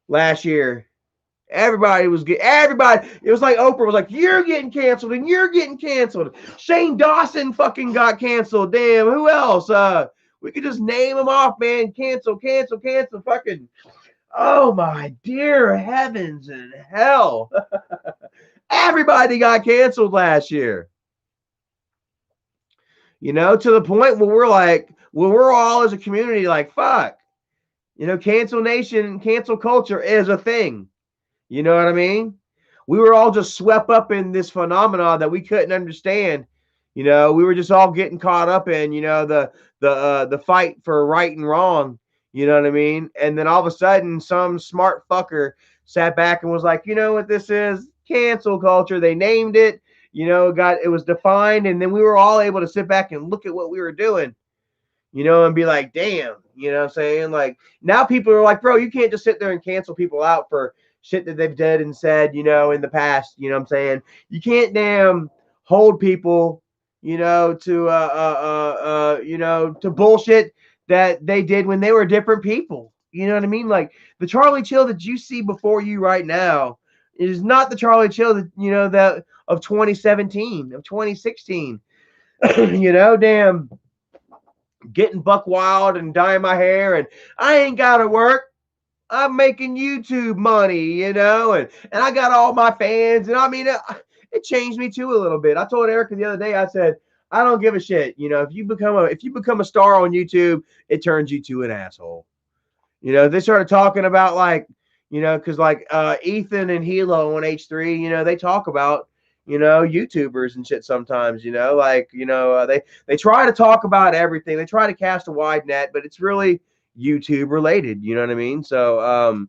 last year. Everybody was everybody. It was like Oprah was like, "You're getting canceled and you're getting canceled." Shane Dawson fucking got canceled. Damn, who else? We could just name them off, man. Cancel, cancel, cancel. Fucking. Oh my dear heavens and hell! Everybody got canceled last year. To the point where we're like, we're all as a community like, fuck. Cancel nation, cancel culture is a thing. You know what I mean? We were all just swept up in this phenomenon that we couldn't understand. We were just all getting caught up in, the fight for right and wrong. You know what I mean? And then all of a sudden, some smart fucker sat back and was like, you know what this is? Cancel culture. They named it. It was defined, and then we were all able to sit back and look at what we were doing. And be like, damn, you know what I'm saying? Like now people are like, bro, you can't just sit there and cancel people out for shit that they've done and said, in the past, you know what I'm saying? You can't damn hold people, to bullshit that they did when they were different people. You know what I mean? Like the Charlie Chill that you see before you right now is not the Charlie Chill that, that of 2017, of 2016. Damn getting buck wild and dyeing my hair, and I ain't gotta work. I'm making YouTube money, and I got all my fans, and I mean, it changed me too a little bit. I told Erica the other day, I said, I don't give a shit. If you become a star on YouTube, it turns you to an asshole. They started talking about like, because like Ethan and Hilo on H3, they talk about YouTubers and shit sometimes, like, they try to talk about everything. They try to cast a wide net, but it's really YouTube related, you know what I mean? So,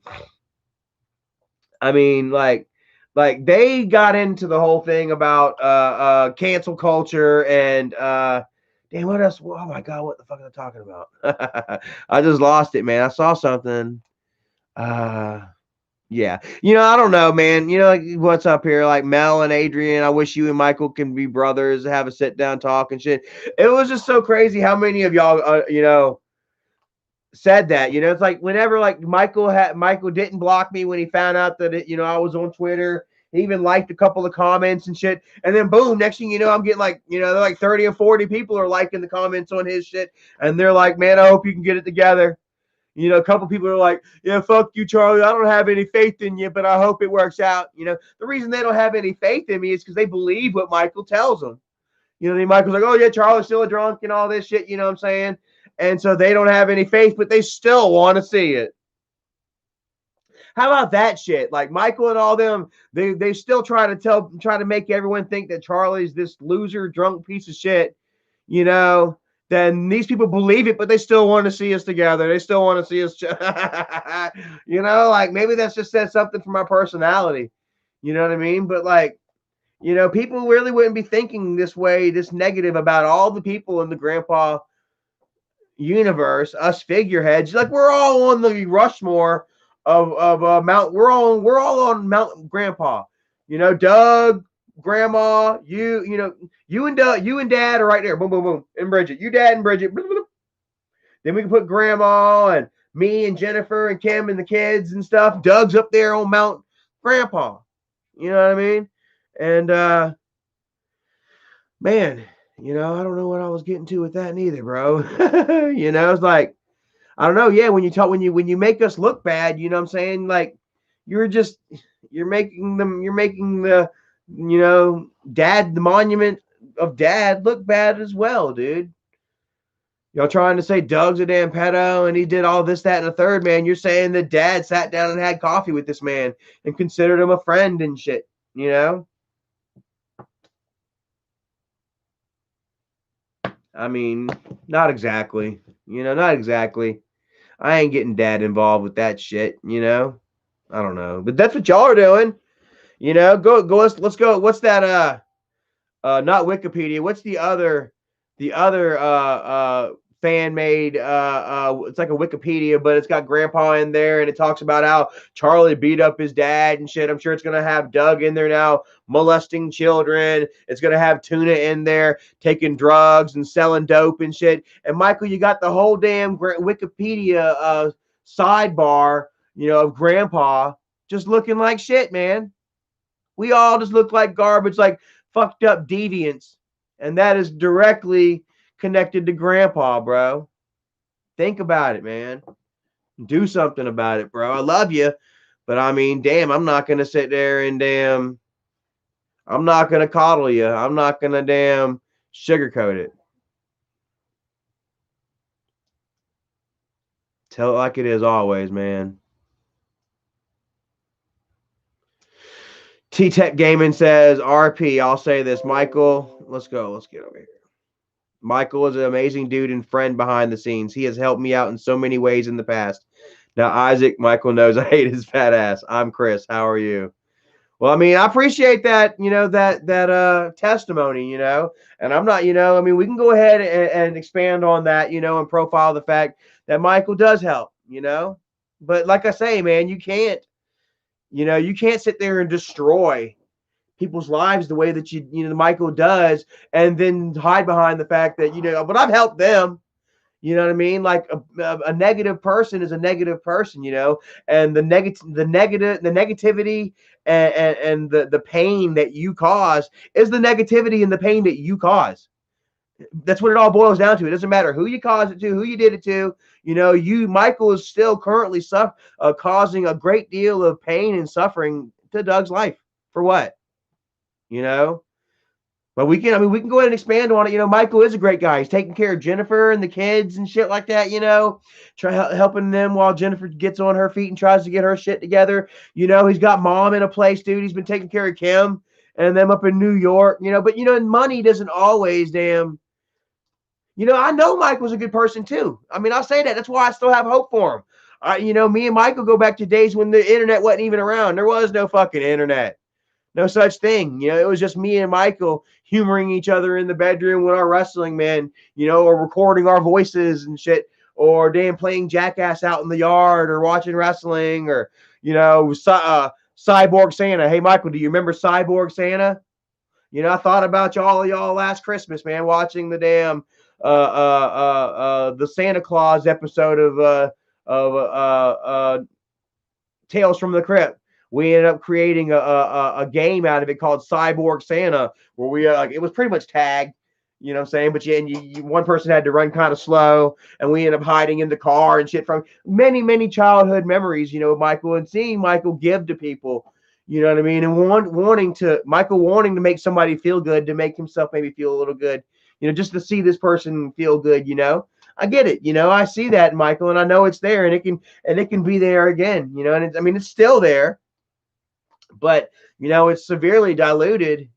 I mean, like they got into the whole thing about cancel culture and damn, what else? Oh my God, what the fuck am I talking about? I just lost it, man. I saw something. Yeah. I don't know, man. Like what's up here? Like Mel and Adrian, I wish you and Michael can be brothers, have a sit down talk and shit. It was just so crazy how many of y'all, said that. It's like whenever like Michael didn't block me when he found out that I was on Twitter. He even liked a couple of comments and shit. And then boom, next thing you know, I'm getting like, they're like 30 or 40 people are liking the comments on his shit. And they're like, man, I hope you can get it together. A couple people are like, yeah, fuck you, Charlie. I don't have any faith in you, but I hope it works out. The reason they don't have any faith in me is because they believe what Michael tells them. Michael's like, oh, yeah, Charlie's still a drunk and all this shit, you know what I'm saying? And so they don't have any faith, but they still want to see it. How about that shit? Like Michael and all them, they still try to make everyone think that Charlie's this loser, drunk piece of shit, then these people believe it, but they still want to see us together. They still want to see us, like maybe that's just says something for my personality. You know what I mean? But like, people really wouldn't be thinking this way, this negative about all the people in the Grandpa universe, us figureheads. Like we're all on the Rushmore of Mount. We're all on Mount Grandpa. Doug, Grandma, you and Doug, you and Dad are right there. Boom, boom, boom. And Bridget, you, Dad, and Bridget. Boom, boom. Then we can put Grandma and me and Jennifer and Kim and the kids and stuff. Doug's up there on Mount Grandpa. You know what I mean? And man, I don't know what I was getting to with that neither, bro. It's like I don't know. Yeah, when you talk, when you make us look bad, you know what I'm saying? Like you're just you're making the dad, the monument of dad, look bad as well, dude. Y'all trying to say Doug's a damn pedo and he did all this, that, and the third, man. You're saying that dad sat down and had coffee with this man and considered him a friend and shit, you know? I mean, not exactly. Not exactly. I ain't getting dad involved with that shit, you know? I don't know. But that's what y'all are doing. Go let's go. What's that not Wikipedia. What's the other fan made it's like a Wikipedia, but it's got grandpa in there and it talks about how Charlie beat up his dad and shit. I'm sure it's gonna have Doug in there now molesting children. It's gonna have Tuna in there taking drugs and selling dope and shit. And Michael, you got the whole damn Wikipedia sidebar, of grandpa just looking like shit, man. We all just look like garbage, like fucked up deviants. And that is directly connected to grandpa, bro. Think about it, man. Do something about it, bro. I love you. But I mean, damn, I'm not going to sit there and I'm not going to coddle you. I'm not going to sugarcoat it. Tell it like it is always, man. T-Tech Gaming says, RP, I'll say this. Michael, let's go. Let's get over here. Michael is an amazing dude and friend behind the scenes. He has helped me out in so many ways in the past. Now, Isaac, Michael knows I hate his fat ass. I'm Chris. How are you? Well, I mean, I appreciate that, that testimony, and I'm not, I mean, we can go ahead and expand on that, and profile the fact that Michael does help, but like I say, man, you can't sit there and destroy people's lives the way that Michael does, and then hide behind the fact that but I've helped them. You know what I mean? Like a negative person is a negative person, and the negativity and the pain that you cause is the negativity and the pain that you cause. That's what it all boils down to. It doesn't matter who you caused it to, who you did it to. Michael is still currently causing a great deal of pain and suffering to Doug's life. For what? you know. But we can go ahead and expand on it. Michael is a great guy. He's taking care of Jennifer and the kids and shit like that. Helping them while Jennifer gets on her feet and tries to get her shit together. He's got mom in a place, dude. He's been taking care of Kim and them up in New York. But money doesn't always I know Michael's a good person too. I mean, I'll say that. That's why I still have hope for him. Me and Michael go back to days when the internet wasn't even around. There was no fucking internet. No such thing. It was just me and Michael humoring each other in the bedroom with our wrestling, man, or recording our voices and shit, or playing jackass out in the yard, or watching wrestling, or, Cyborg Santa. Hey, Michael, do you remember Cyborg Santa? I thought about y'all last Christmas, man, watching the the Santa Claus episode of Tales from the Crypt. We ended up creating a game out of it called Cyborg Santa, where we it was pretty much tag, what I'm saying? But one person had to run kind of slow, and we ended up hiding in the car and shit. From many childhood memories, Michael, and seeing Michael give to people, you know what I mean, and wanting to make somebody feel good, to make himself maybe feel a little good, just to see this person feel good, I get it, I see that in Michael, and I know it's there, and it can be there again, and it's still there, but it's severely diluted,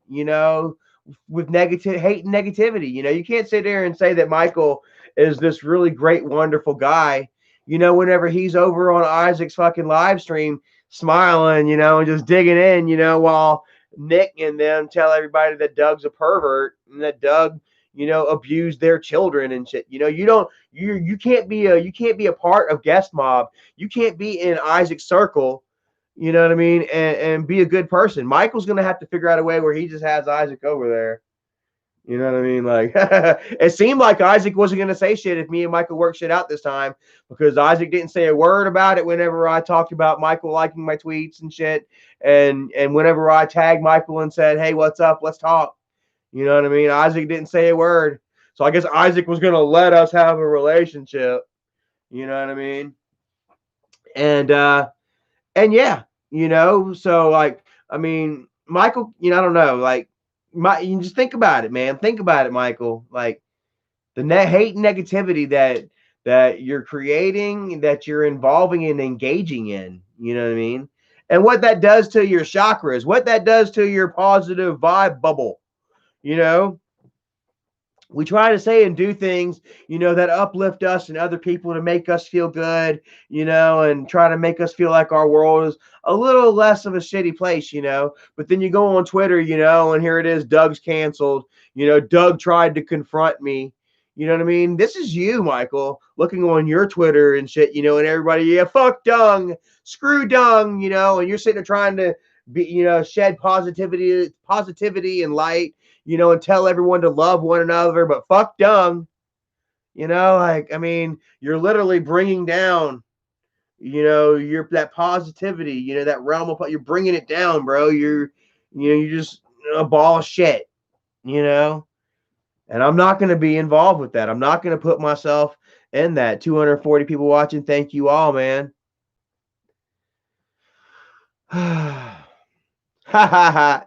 with negative hate and negativity. You can't sit there and say that Michael is this really great, wonderful guy, whenever he's over on Isaac's fucking live stream smiling, and just digging in, while Nick and them tell everybody that Doug's a pervert and that Doug, abused their children and shit. You can't be a part of Guest Mob. You can't be in Isaac's circle, you know what I mean, and be a good person. Michael's gonna have to figure out a way where he just has Isaac over there. You know what I mean? Like, it seemed like Isaac wasn't gonna say shit if me and Michael worked shit out this time, because Isaac didn't say a word about it whenever I talked about Michael liking my tweets and shit, and whenever I tagged Michael and said, "Hey, what's up? Let's talk." You know what I mean? Isaac didn't say a word, so I guess Isaac was gonna let us have a relationship. You know what I mean? And yeah, so like, I mean, Michael, I don't know, like, you just think about it, man. Think about it, Michael. Like, the hate and negativity that you're creating, that you're involving and engaging in, you know what I mean? And what that does to your chakras, what that does to your positive vibe bubble, you know? We try to say and do things, that uplift us and other people to make us feel good, and try to make us feel like our world is a little less of a shitty place, But then you go on Twitter, and here it is, Doug's canceled. Doug tried to confront me. You know what I mean? This is you, Michael, looking on your Twitter and shit, and everybody, yeah, fuck Dung, screw Dung, and you're sitting there trying to be, shed positivity and light, and tell everyone to love one another, but fuck Dung. Like, I mean, you're literally bringing down, you're that positivity, that realm of, you're bringing it down, bro. You're just a ball of shit, and I'm not going to be involved with that. I'm not going to put myself in that. 240 people watching. Thank you all, man. Ha ha ha.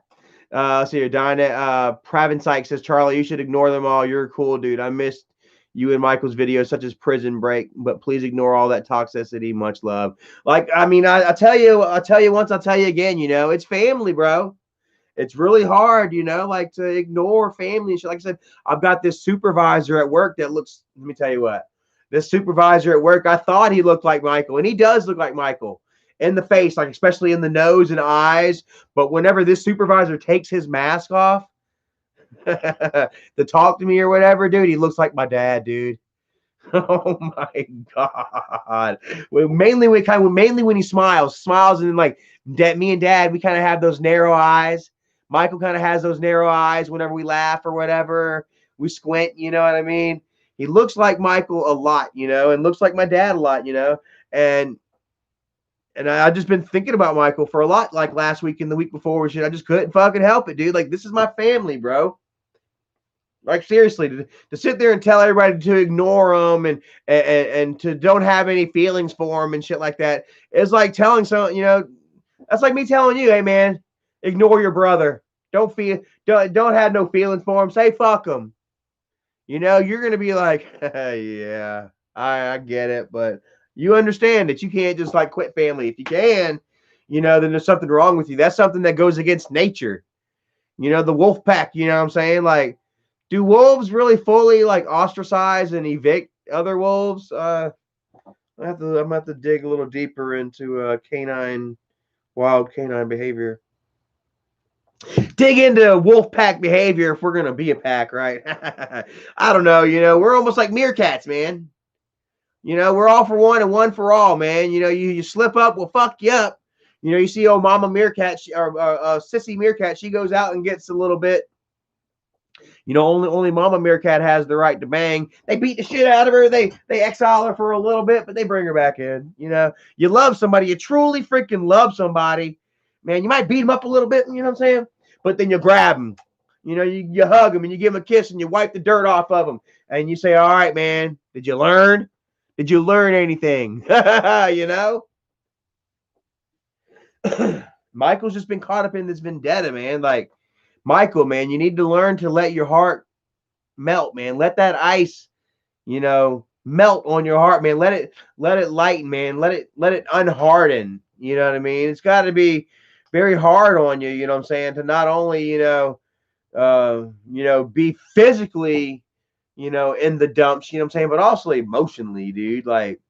So here, Pravin Sykes says, Charlie, you should ignore them all. You're cool, dude. I missed you and Michael's videos, such as Prison Break, but please ignore all that toxicity. Much love. Like, I mean, I tell you once, I'll tell you again, it's family, bro. It's really hard, like, to ignore family and shit. Like I said, I've got this supervisor at work that looks, let me tell you what, this supervisor at work, I thought he looked like Michael, and he does look like Michael in the face, like, especially in the nose and eyes. But whenever this supervisor takes his mask off to talk to me or whatever, dude, he looks like my dad, dude. Oh my god! Mainly when he smiles, and then, like, me and Dad, we kind of have those narrow eyes. Michael kind of has those narrow eyes whenever we laugh or whatever. We squint, you know what I mean? He looks like Michael a lot, and looks like my dad a lot, and I just been thinking about Michael for a lot, like last week and the week before. Shit, I just couldn't fucking help it, dude. Like, this is my family, bro. Like, seriously, to sit there and tell everybody to ignore them and to don't have any feelings for them and shit like that is like telling someone, that's like me telling you, hey man, ignore your brother. Don't have no feelings for him. Say fuck him. You're gonna be like, yeah, I get it, but you understand that you can't just, like, quit family. If you can, then there's something wrong with you. That's something that goes against nature. The wolf pack. You know what I'm saying? Like, do wolves really fully, like, ostracize and evict other wolves? I'm gonna have to dig a little deeper into wild canine behavior. Dig into wolf pack behavior if we're gonna be a pack, right? I don't know. We're almost like meerkats, man. We're all for one and one for all, man. You slip up, we'll fuck you up. You see old mama meerkat, or sissy meerkat, she goes out and gets a little bit. Only Mama Meerkat has the right to bang. They beat the shit out of her. They exile her for a little bit, but they bring her back in. You love somebody. You truly freaking love somebody. Man, you might beat them up a little bit, you know what I'm saying? But then you grab them. You hug them and you give them a kiss and you wipe the dirt off of them. And you say, all right, man, did you learn? Did you learn anything? Michael's just been caught up in this vendetta, man. Like, Michael, man, you need to learn to let your heart melt, man. Let that ice, melt on your heart, man. Let it lighten, man. Let it unharden. You know what I mean? It's got to be very hard on you, you know what I'm saying, to not only, be physically, in the dumps, you know what I'm saying, but also emotionally, dude. Like,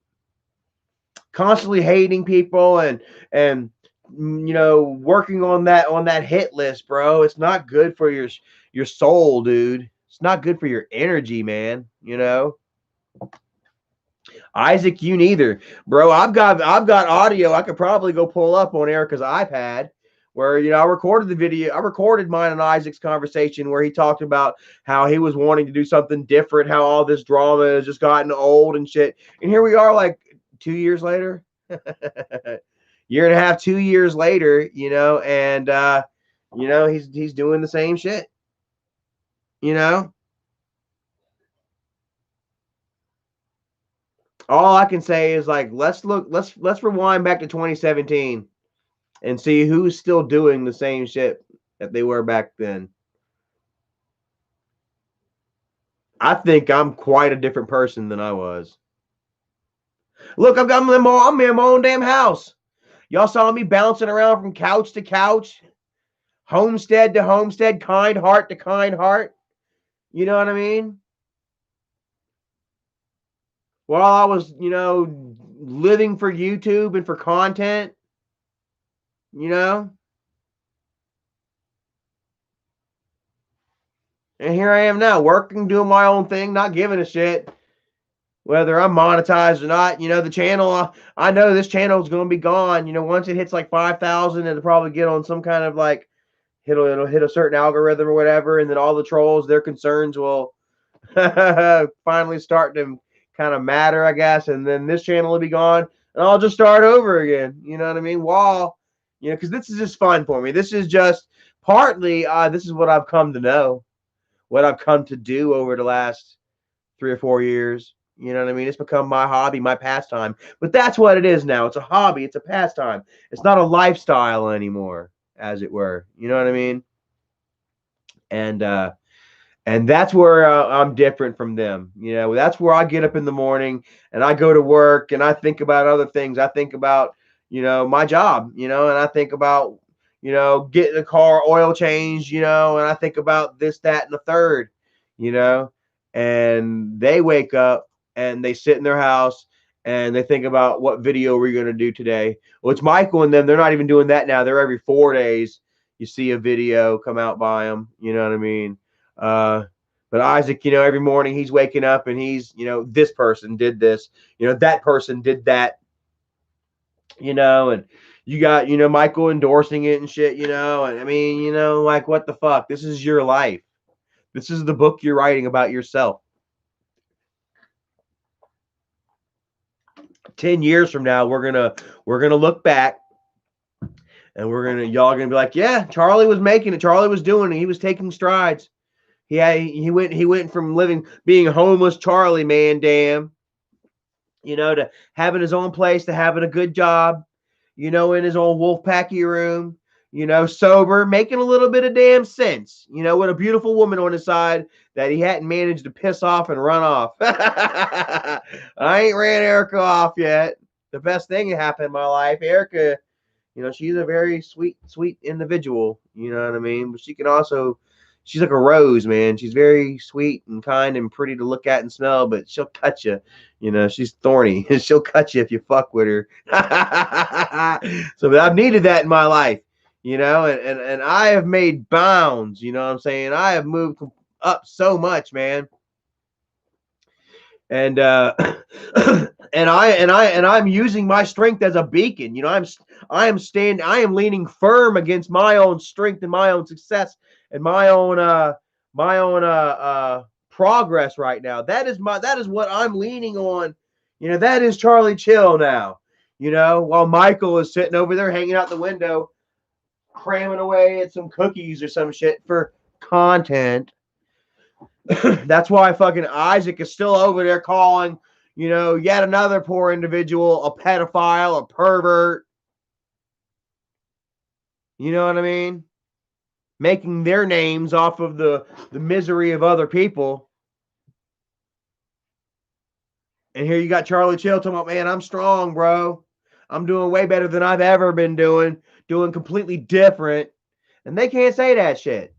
constantly hating people and working on that hit list, bro. It's not good for your soul, dude. It's not good for your energy, man. Isaac, you neither, bro. I've got audio I could probably go pull up on Erica's iPad where I recorded the video. I recorded mine and Isaac's conversation where he talked about how he was wanting to do something different, how all this drama has just gotten old and shit. And here we are, like 2 years later. Year and a half, 2 years later, and he's doing the same shit. All I can say is like let's rewind back to 2017 and see who's still doing the same shit that they were back then. I think I'm quite a different person than I was. Look, I'm in my own damn house. Y'all saw me bouncing around from couch to couch, homestead to homestead, kind heart to kind heart. You know what I mean? While I was, living for YouTube and for content, you know? And here I am now, working, doing my own thing, not giving a shit whether I'm monetized or not. The channel, I know this channel is going to be gone. Once it hits like 5,000, it'll probably get on some kind of like, it'll hit a certain algorithm or whatever. And then all the trolls, their concerns will finally start to kind of matter, I guess. And then this channel will be gone and I'll just start over again. You know what I mean? Because this is just fun for me. This is just partly, this is what I've come to know, what I've come to do over the last 3 or 4 years. You know what I mean? It's become my hobby, my pastime. But that's what it is now. It's a hobby. It's a pastime. It's not a lifestyle anymore, as it were. You know what I mean? And that's where I'm different from them. That's where I get up in the morning and I go to work and I think about other things. I think about my job. And I think about getting a car oil changed. And I think about this, that, and the third. You know, and they wake up and they sit in their house and they think about what video we're going to do today. Well, it's Michael and them. They're not even doing that now. They're every 4 days. You see a video come out by them. You know what I mean? But Isaac, every morning he's waking up and he's, this person did this, that person did that, and you got, Michael endorsing it and shit, and I mean, like what the fuck? This is your life. This is the book you're writing about yourself. 10 years from now, we're gonna look back and y'all gonna be like, yeah, Charlie was making it. Charlie was doing it. He was taking strides. He went from being homeless Charlie, man, damn, to having his own place, to having a good job, in his own Wolfpacky room, sober, making a little bit of damn sense, with a beautiful woman on his side that he hadn't managed to piss off and run off. I ain't ran Erica off yet. The best thing that happened in my life, Erica, she's a very sweet, sweet individual. You know what I mean? But she's like a rose, man. She's very sweet and kind and pretty to look at and smell, but she'll cut you. She's thorny. She'll cut you if you fuck with her. So, but I've needed that in my life, and I have made bounds. You know what I'm saying? I have moved up so much, man. And I'm using my strength as a beacon. I am leaning firm against my own strength and my own success and my own progress right now. That is what I'm leaning on. That is Charlie Chill now. While Michael is sitting over there hanging out the window, cramming away at some cookies or some shit for content. That's why fucking Isaac is still over there calling, yet another poor individual a pedophile, a pervert. You know what I mean? Making their names off of the misery of other people. And here you got Charlie Chill talking about, man, I'm strong, bro. I'm doing way better than I've ever been doing completely different. And they can't say that shit.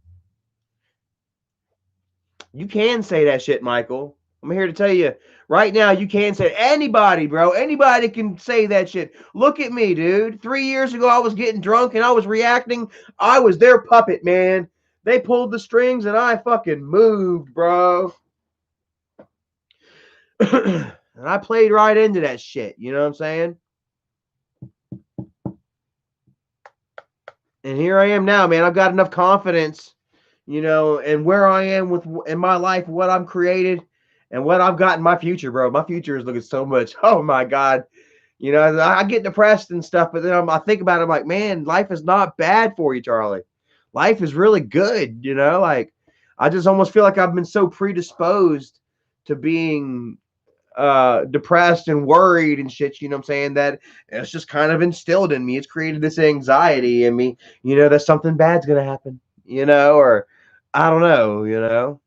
You can say that shit, Michael. I'm here to tell you right now, you can say anybody, bro. Anybody can say that shit. Look at me, dude. 3 years ago, I was getting drunk and I was reacting. I was their puppet, man. They pulled the strings and I fucking moved, bro. And I played right into that shit. You know what I'm saying? And here I am now, man. I've got enough confidence, and where I am in my life, what I'm created, and what I've got in my future, bro. My future is looking so much. Oh my God. I get depressed and stuff, but then I think about it, I'm like, man, life is not bad for you, Charlie. Life is really good, like I just almost feel like I've been so predisposed to being depressed and worried and shit, you know what I'm saying, that it's just kind of instilled in me. It's created this anxiety in me, that something bad's gonna happen, or I don't know.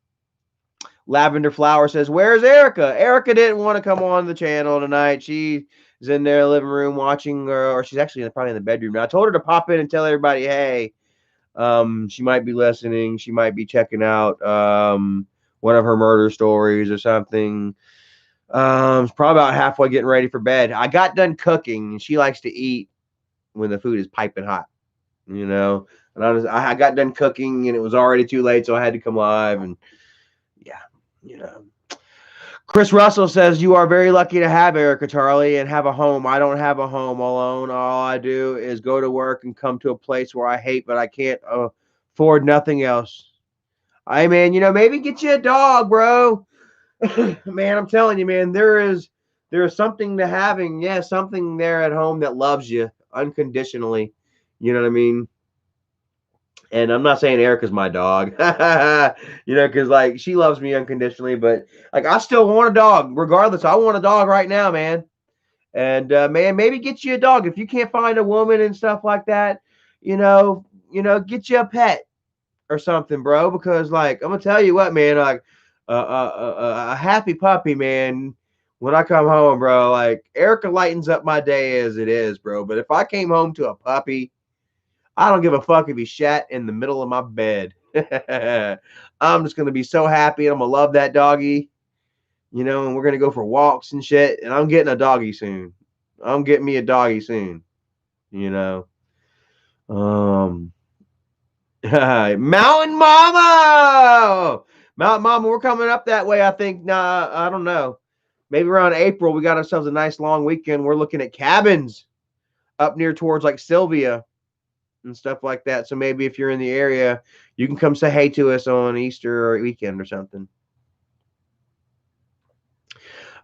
Lavender Flower says, "Where's Erica? Erica didn't want to come on the channel tonight. She's in their living room watching, or she's actually probably in the bedroom now. I told her to pop in and tell everybody, hey, she might be listening. She might be checking out one of her murder stories or something. It's probably about halfway getting ready for bed. I got done cooking, and she likes to eat when the food is piping hot, And I got done cooking, and it was already too late, so I had to come live, and yeah, you know." Chris Russell says, "You are very lucky to have Erica, Charlie, and have a home. I don't have a home alone. All I do is go to work and come to a place where I hate, but I can't afford nothing else. I man, maybe get you a dog, bro. Man, I'm telling you, man, there is something to having, something there at home that loves you unconditionally. You know what I mean? And I'm not saying Erica's my dog, because like she loves me unconditionally, but like I still want a dog regardless. I want a dog right now, man. And man, maybe get you a dog if you can't find a woman and stuff like that. Get you a pet or something, bro. Because like I'm gonna tell you what, man, like a happy puppy, man. When I come home, bro, like Erica lightens up my day as it is, bro. But if I came home to a puppy, I don't give a fuck if he shat in the middle of my bed. I'm just gonna be so happy, and I'm gonna love that doggy, and we're gonna go for walks and shit. And I'm getting a doggy soon. I'm getting me a doggy soon, you know. Um, Mountain Mama, Mountain Mama, we're coming up that way. I think. Nah, I don't know. Maybe around April, we got ourselves a nice long weekend. We're looking at cabins up near towards like Sylvia and stuff like that. So maybe if you're in the area, you can come say hey to us on Easter or weekend or something.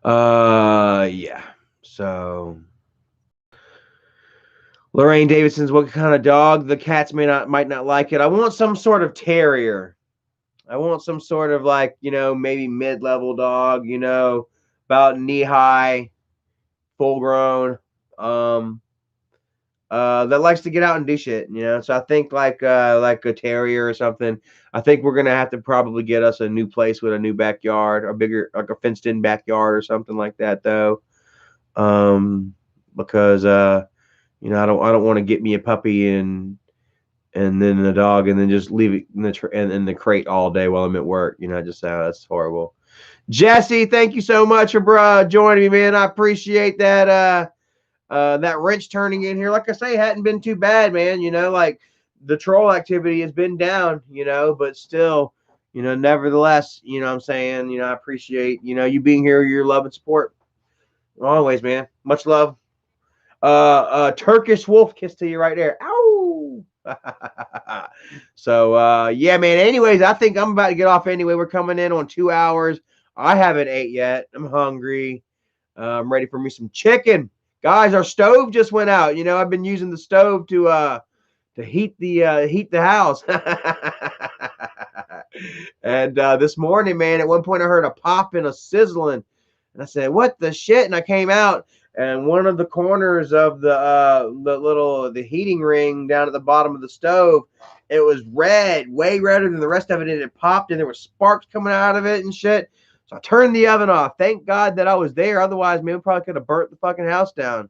Yeah. So Lorraine Davidson's, what kind of dog? The cats might not like it. I want some sort of terrier. I want some sort of like, maybe mid-level dog, about knee high, full grown. That likes to get out and do shit, So I think like a terrier or something. I think we're gonna have to probably get us a new place with a new backyard, a bigger, like a fenced-in backyard or something like that, though. Because I don't want to get me a puppy and then a dog and then just leave it in the crate all day while I'm at work. Just that's horrible. Jesse, thank you so much for joining me, man. I appreciate that. That wrench turning in here, like I say, hadn't been too bad, man. Like the troll activity has been down, but still, nevertheless, what I'm saying, I appreciate, you being here, your love and support. Always, man. Much love. Turkish wolf kiss to you right there. Ow. So yeah, man. Anyways, I think I'm about to get off anyway. We're coming in on 2 hours. I haven't ate yet. I'm hungry. I'm ready for me some chicken. Guys, our stove just went out. I've been using the stove to heat the house. And this morning, man, at one point I heard a pop and a sizzling, and I said, "What the shit?" And I came out, and one of the corners of the heating ring down at the bottom of the stove, it was red, way redder than the rest of it, and it popped, and there were sparks coming out of it and shit. So I turned the oven off. Thank God that I was there. Otherwise, man, we probably could have burnt the fucking house down.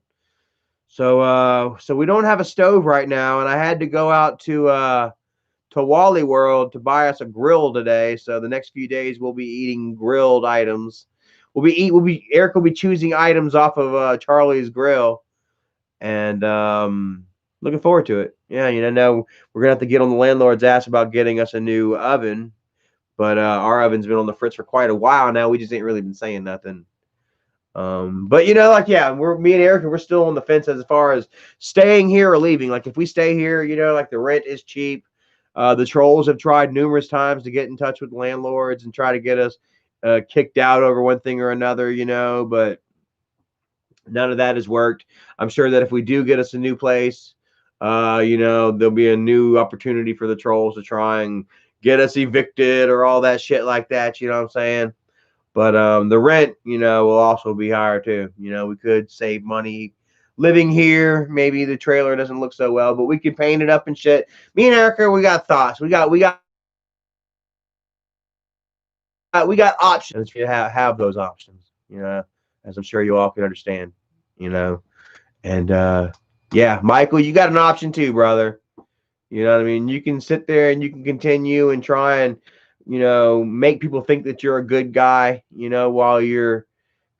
So we don't have a stove right now, and I had to go out to Wally World to buy us a grill today. So the next few days we'll be eating grilled items. Eric will be choosing items off of Charlie's grill, and looking forward to it. Yeah, we're gonna have to get on the landlord's ass about getting us a new oven. But our oven's been on the fritz for quite a while now. We just ain't really been saying nothing. But like, yeah, me and Erica, we're still on the fence as far as staying here or leaving. Like if we stay here, like the rent is cheap. The trolls have tried numerous times to get in touch with landlords and try to get us kicked out over one thing or another, but none of that has worked. I'm sure that if we do get us a new place, there'll be a new opportunity for the trolls to try and get us evicted or all that shit like that. You know what I'm saying? But the rent, will also be higher too. We could save money living here. Maybe the trailer doesn't look so well, but we could paint it up and shit. Me and Erica, we got thoughts. We got options. You have those options. As I'm sure you all can understand. You know, and yeah, Michael, you got an option too, brother. You know what I mean? You can sit there and you can continue and try and, make people think that you're a good guy, while you're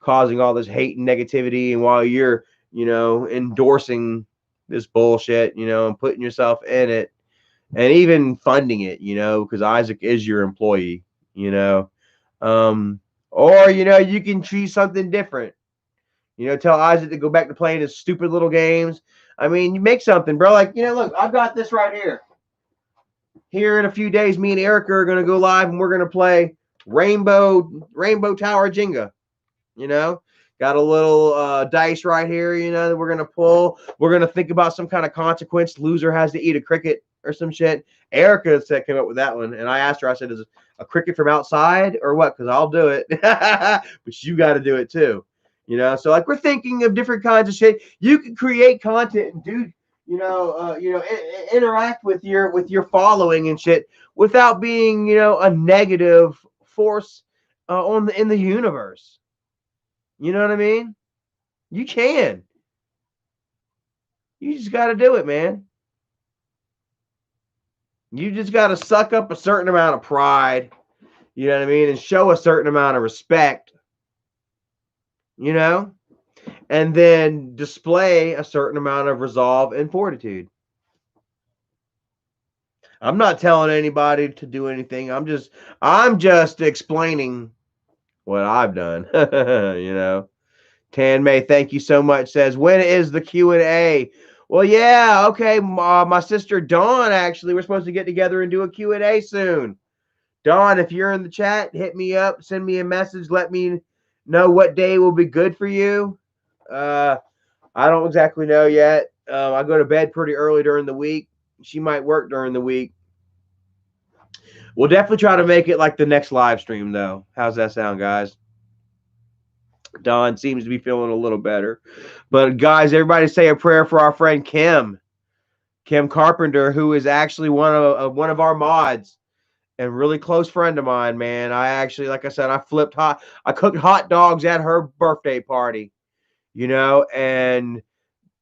causing all this hate and negativity and while you're, endorsing this bullshit, and putting yourself in it and even funding it, because Isaac is your employee, you know. Or, you can choose something different. Tell Isaac to go back to playing his stupid little games. I mean, you make something, bro. Like, look, I've got this right here. Here in a few days, me and Erica are going to go live and we're going to play Rainbow Tower Jenga. Got a little dice right here, that we're going to pull. We're going to think about some kind of consequence. Loser has to eat a cricket or some shit. Erica said came up with that one. And I asked her, I said, is it a cricket from outside or what? Because I'll do it. But you got to do it too. So like we're thinking of different kinds of shit. You can create content and do interact with your following and shit without being, a negative force in the universe. You know what I mean? You can. You just got to do it, man. You just got to suck up a certain amount of pride, you know what I mean, and show a certain amount of respect, and then display a certain amount of resolve and fortitude. I'm not telling anybody to do anything. I'm just explaining what I've done. Tan May, thank you so much. Says, when is the Q&A? Well, yeah, okay. My sister Dawn, actually, we're supposed to get together and do a Q&A soon. Dawn, if you're in the chat, hit me up, send me a message, let me know what day will be good for you. I don't exactly know yet. I go to bed pretty early during the week. She might work during the week. We'll definitely try to make it like the next live stream, though. How's that sound, guys? Don seems to be feeling a little better. But, guys, everybody say a prayer for our friend Kim Carpenter, who is actually one of our mods and really close friend of mine, man. I actually, like I said, I cooked hot dogs at her birthday party, and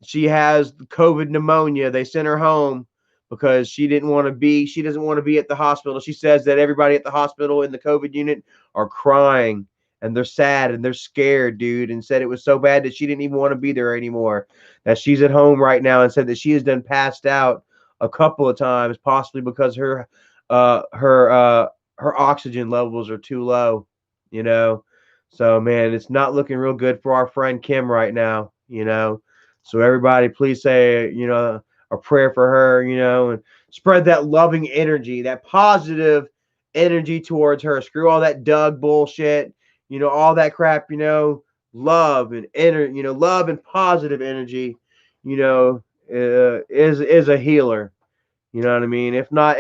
she has COVID pneumonia. They sent her home because she doesn't want to be at the hospital. She says that everybody at the hospital in the COVID unit are crying and they're sad and they're scared, dude, and said it was so bad that she didn't even want to be there anymore. That she's at home right now and said that she has done passed out a couple of times, possibly because her oxygen levels are too low, So, man, it's not looking real good for our friend Kim right now, So everybody, please say, a prayer for her, and spread that loving energy, that positive energy towards her. Screw all that Doug bullshit, all that crap, love and love and positive energy, is a healer. You know what I mean? If not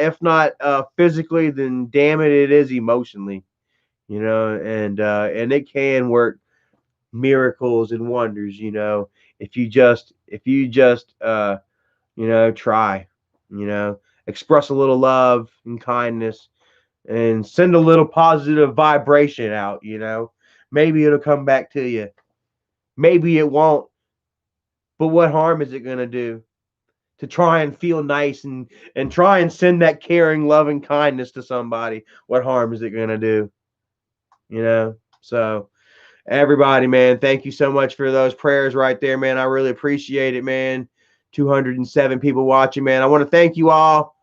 physically, then damn it is emotionally. And it can work miracles and wonders, if you just try, express a little love and kindness and send a little positive vibration out, maybe it'll come back to you. Maybe it won't. But what harm is it going to do? To try and feel nice and try and send that caring, loving kindness to somebody. What harm is it going to do? So everybody, man, thank you so much for those prayers right there, man. I really appreciate it, man. 207 people watching, man. I want to thank you all.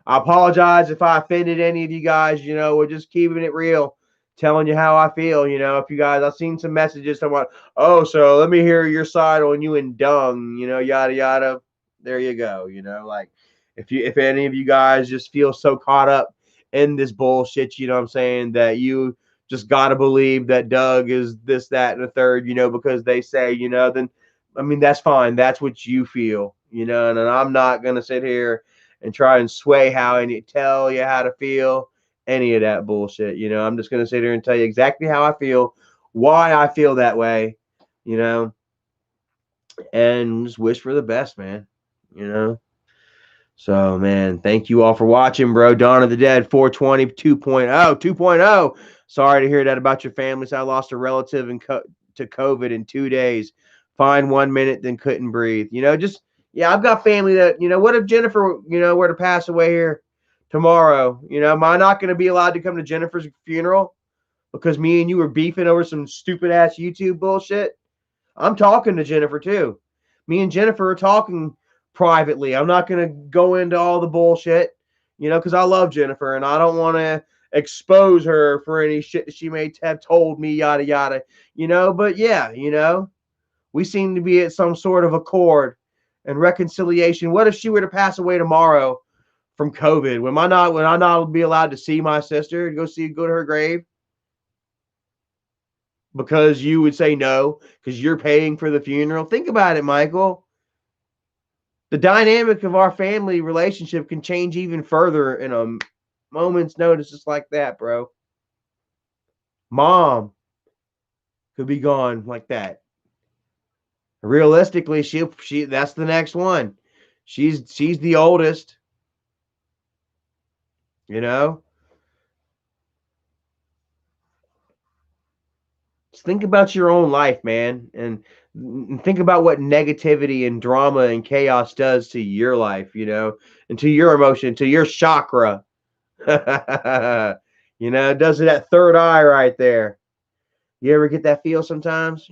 I apologize if I offended any of you guys. We're just keeping it real, telling you how I feel. If you guys, I've seen some messages, someone, oh, so let me hear your side on you and dung, yada yada. There you go. Like if any of you guys just feel so caught up in this bullshit, what I'm saying, that you just gotta believe that Doug is this, that, and the third, because they say, then I mean that's fine. That's what you feel, and I'm not gonna sit here and try and sway how and tell you how to feel any of that bullshit. I'm just gonna sit here and tell you exactly how I feel, why I feel that way, you know, and just wish for the best, man. You know. So, man, thank you all for watching, bro. Dawn of the Dead 420 2.0. 2.0. Sorry to hear that about your families. I lost a relative to COVID in 2 days. Fine 1 minute, then couldn't breathe. Yeah, I've got family that, what if Jennifer, were to pass away here tomorrow? Am I not going to be allowed to come to Jennifer's funeral because me and you were beefing over some stupid ass YouTube bullshit? I'm talking to Jennifer too. Me and Jennifer are talking privately. I'm not going to go into all the bullshit, because I love Jennifer and I don't want to expose her for any shit that she may have told me, yada, yada, But yeah, we seem to be at some sort of accord and reconciliation. What if she were to pass away tomorrow from COVID? Would I not be allowed to see my sister and go to her grave? Because you would say no because you're paying for the funeral. Think about it, Michael. The dynamic of our family relationship can change even further in a moment's notice, just like that, bro. Mom could be gone like that. Realistically, she that's the next one. She's the oldest, you know. Just think about your own life, man, and think about what negativity and drama and chaos does to your life, and to your emotion, to your chakra. It does to that third eye right there. You ever get that feel sometimes,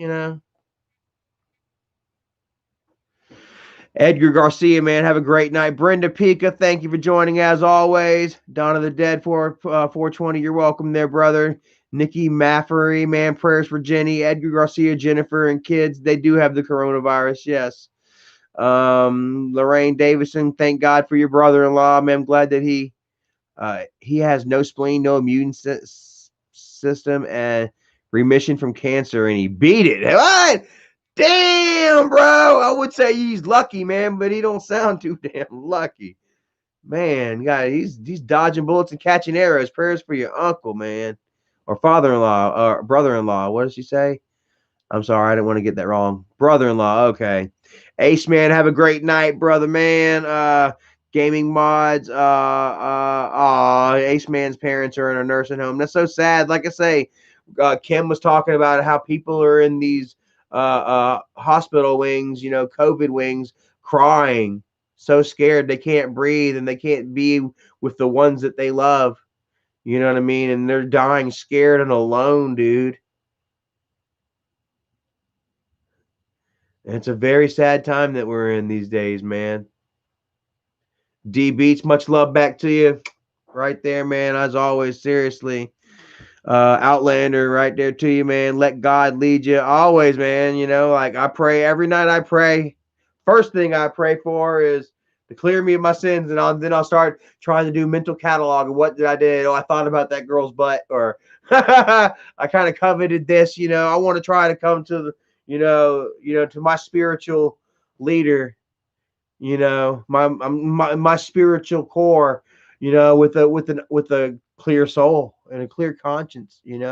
Edgar Garcia, man, have a great night. Brenda Pica, thank you for joining as always. Dawn of the Dead 420, you're welcome there, brother. Nikki Maffery, man, prayers for Jenny. Edgar Garcia, Jennifer, and kids. They do have the coronavirus, yes. Lorraine Davison, thank God for your brother-in-law. Man, I'm glad that he has no spleen, no immune system, and remission from cancer, and he beat it. What? Damn, bro. I would say he's lucky, man, but he don't sound too damn lucky. Man, God, he's dodging bullets and catching arrows. Prayers for your uncle, man, or father-in-law, or brother-in-law. What does she say? I'm sorry, I didn't want to get that wrong. Brother-in-law, okay. Ace man, have a great night, brother man. Gaming mods. Ace man's parents are in a nursing home. That's so sad. Like I say, Kim was talking about how people are in these hospital wings, COVID wings, crying, so scared they can't breathe and they can't be with the ones that they love. You know what I mean? And they're dying scared and alone, dude. And it's a very sad time that we're in these days, man. D Beats, much love back to you. Right there, man. As always, seriously. Outlander, right there to you, man. Let God lead you. Always, man. Like I pray every night I pray. First thing I pray for is to clear me of my sins, and then I'll start trying to do mental catalog of what did I did. Oh, I thought about that girl's butt, or I kind of coveted this. I want to try to come to the, to my spiritual leader, my spiritual core, with a clear soul and a clear conscience, and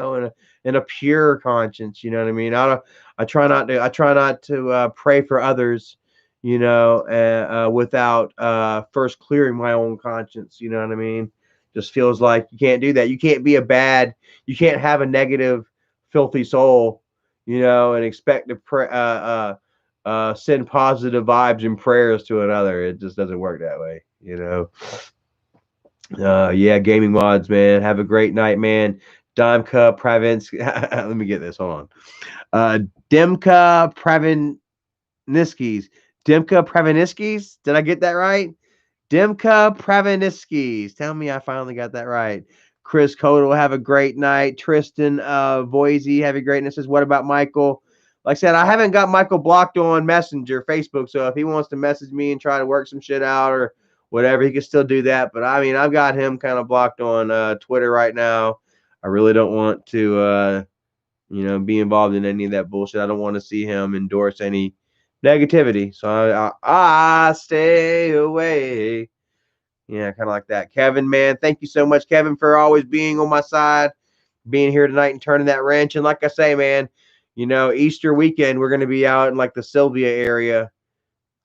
a pure conscience. You know what I mean? I try not to pray for others, without first clearing my own conscience. You know what I mean? Just feels like you can't do that. You can't have a negative, filthy soul, and expect to pray, send positive vibes and prayers to another. It just doesn't work that way, Yeah, gaming mods, man. Have a great night, man. Dimka Pravinsky. Let me get this. Hold on. Dimka Praviniskis. Dimka Praviniskis. Did I get that right? Dimka Praviniskis. Tell me I finally got that right. Chris Codal, have a great night. Tristan Voisey, have a greatness. Says, what about Michael? Like I said, I haven't got Michael blocked on Messenger, Facebook. So if he wants to message me and try to work some shit out or whatever, he can still do that. But I mean, I've got him kind of blocked on Twitter right now. I really don't want to, be involved in any of that bullshit. I don't want to see him endorse any negativity. So I stay away. Yeah, kind of like that. Kevin, man, thank you so much, Kevin, for always being on my side, being here tonight and turning that wrench. And like I say, man, Easter weekend, we're going to be out in like the Sylvia area,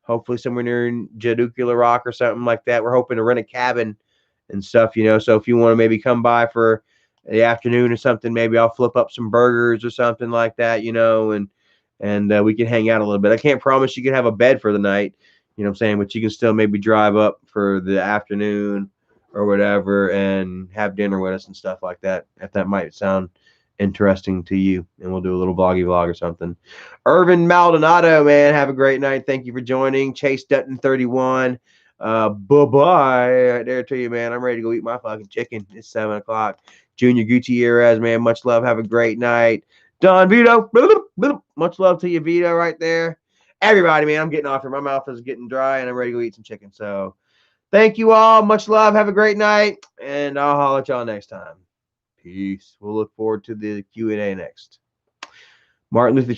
hopefully somewhere near Jadukula Rock or something like that. We're hoping to rent a cabin and stuff. So if you want to maybe come by for the afternoon or something, maybe I'll flip up some burgers or something like that. And we can hang out a little bit. I can't promise you can have a bed for the night, what I'm saying, but you can still maybe drive up for the afternoon or whatever and have dinner with us and stuff like that, if that might sound interesting to you. And we'll do a little vloggy vlog or something. Irvin Maldonado, man, have a great night. Thank you for joining. Chase Dutton 31. Bye-bye right there to you, man. I'm ready to go eat my fucking chicken. It's 7 o'clock. Junior Gutierrez, man, much love. Have a great night. Don Vito, much love to you, Vito, right there. Everybody, man, I'm getting off here. My mouth is getting dry, and I'm ready to go eat some chicken. So thank you all. Much love. Have a great night, and I'll holler at y'all next time. Peace. We'll look forward to the Q&A next. Martin Luther King.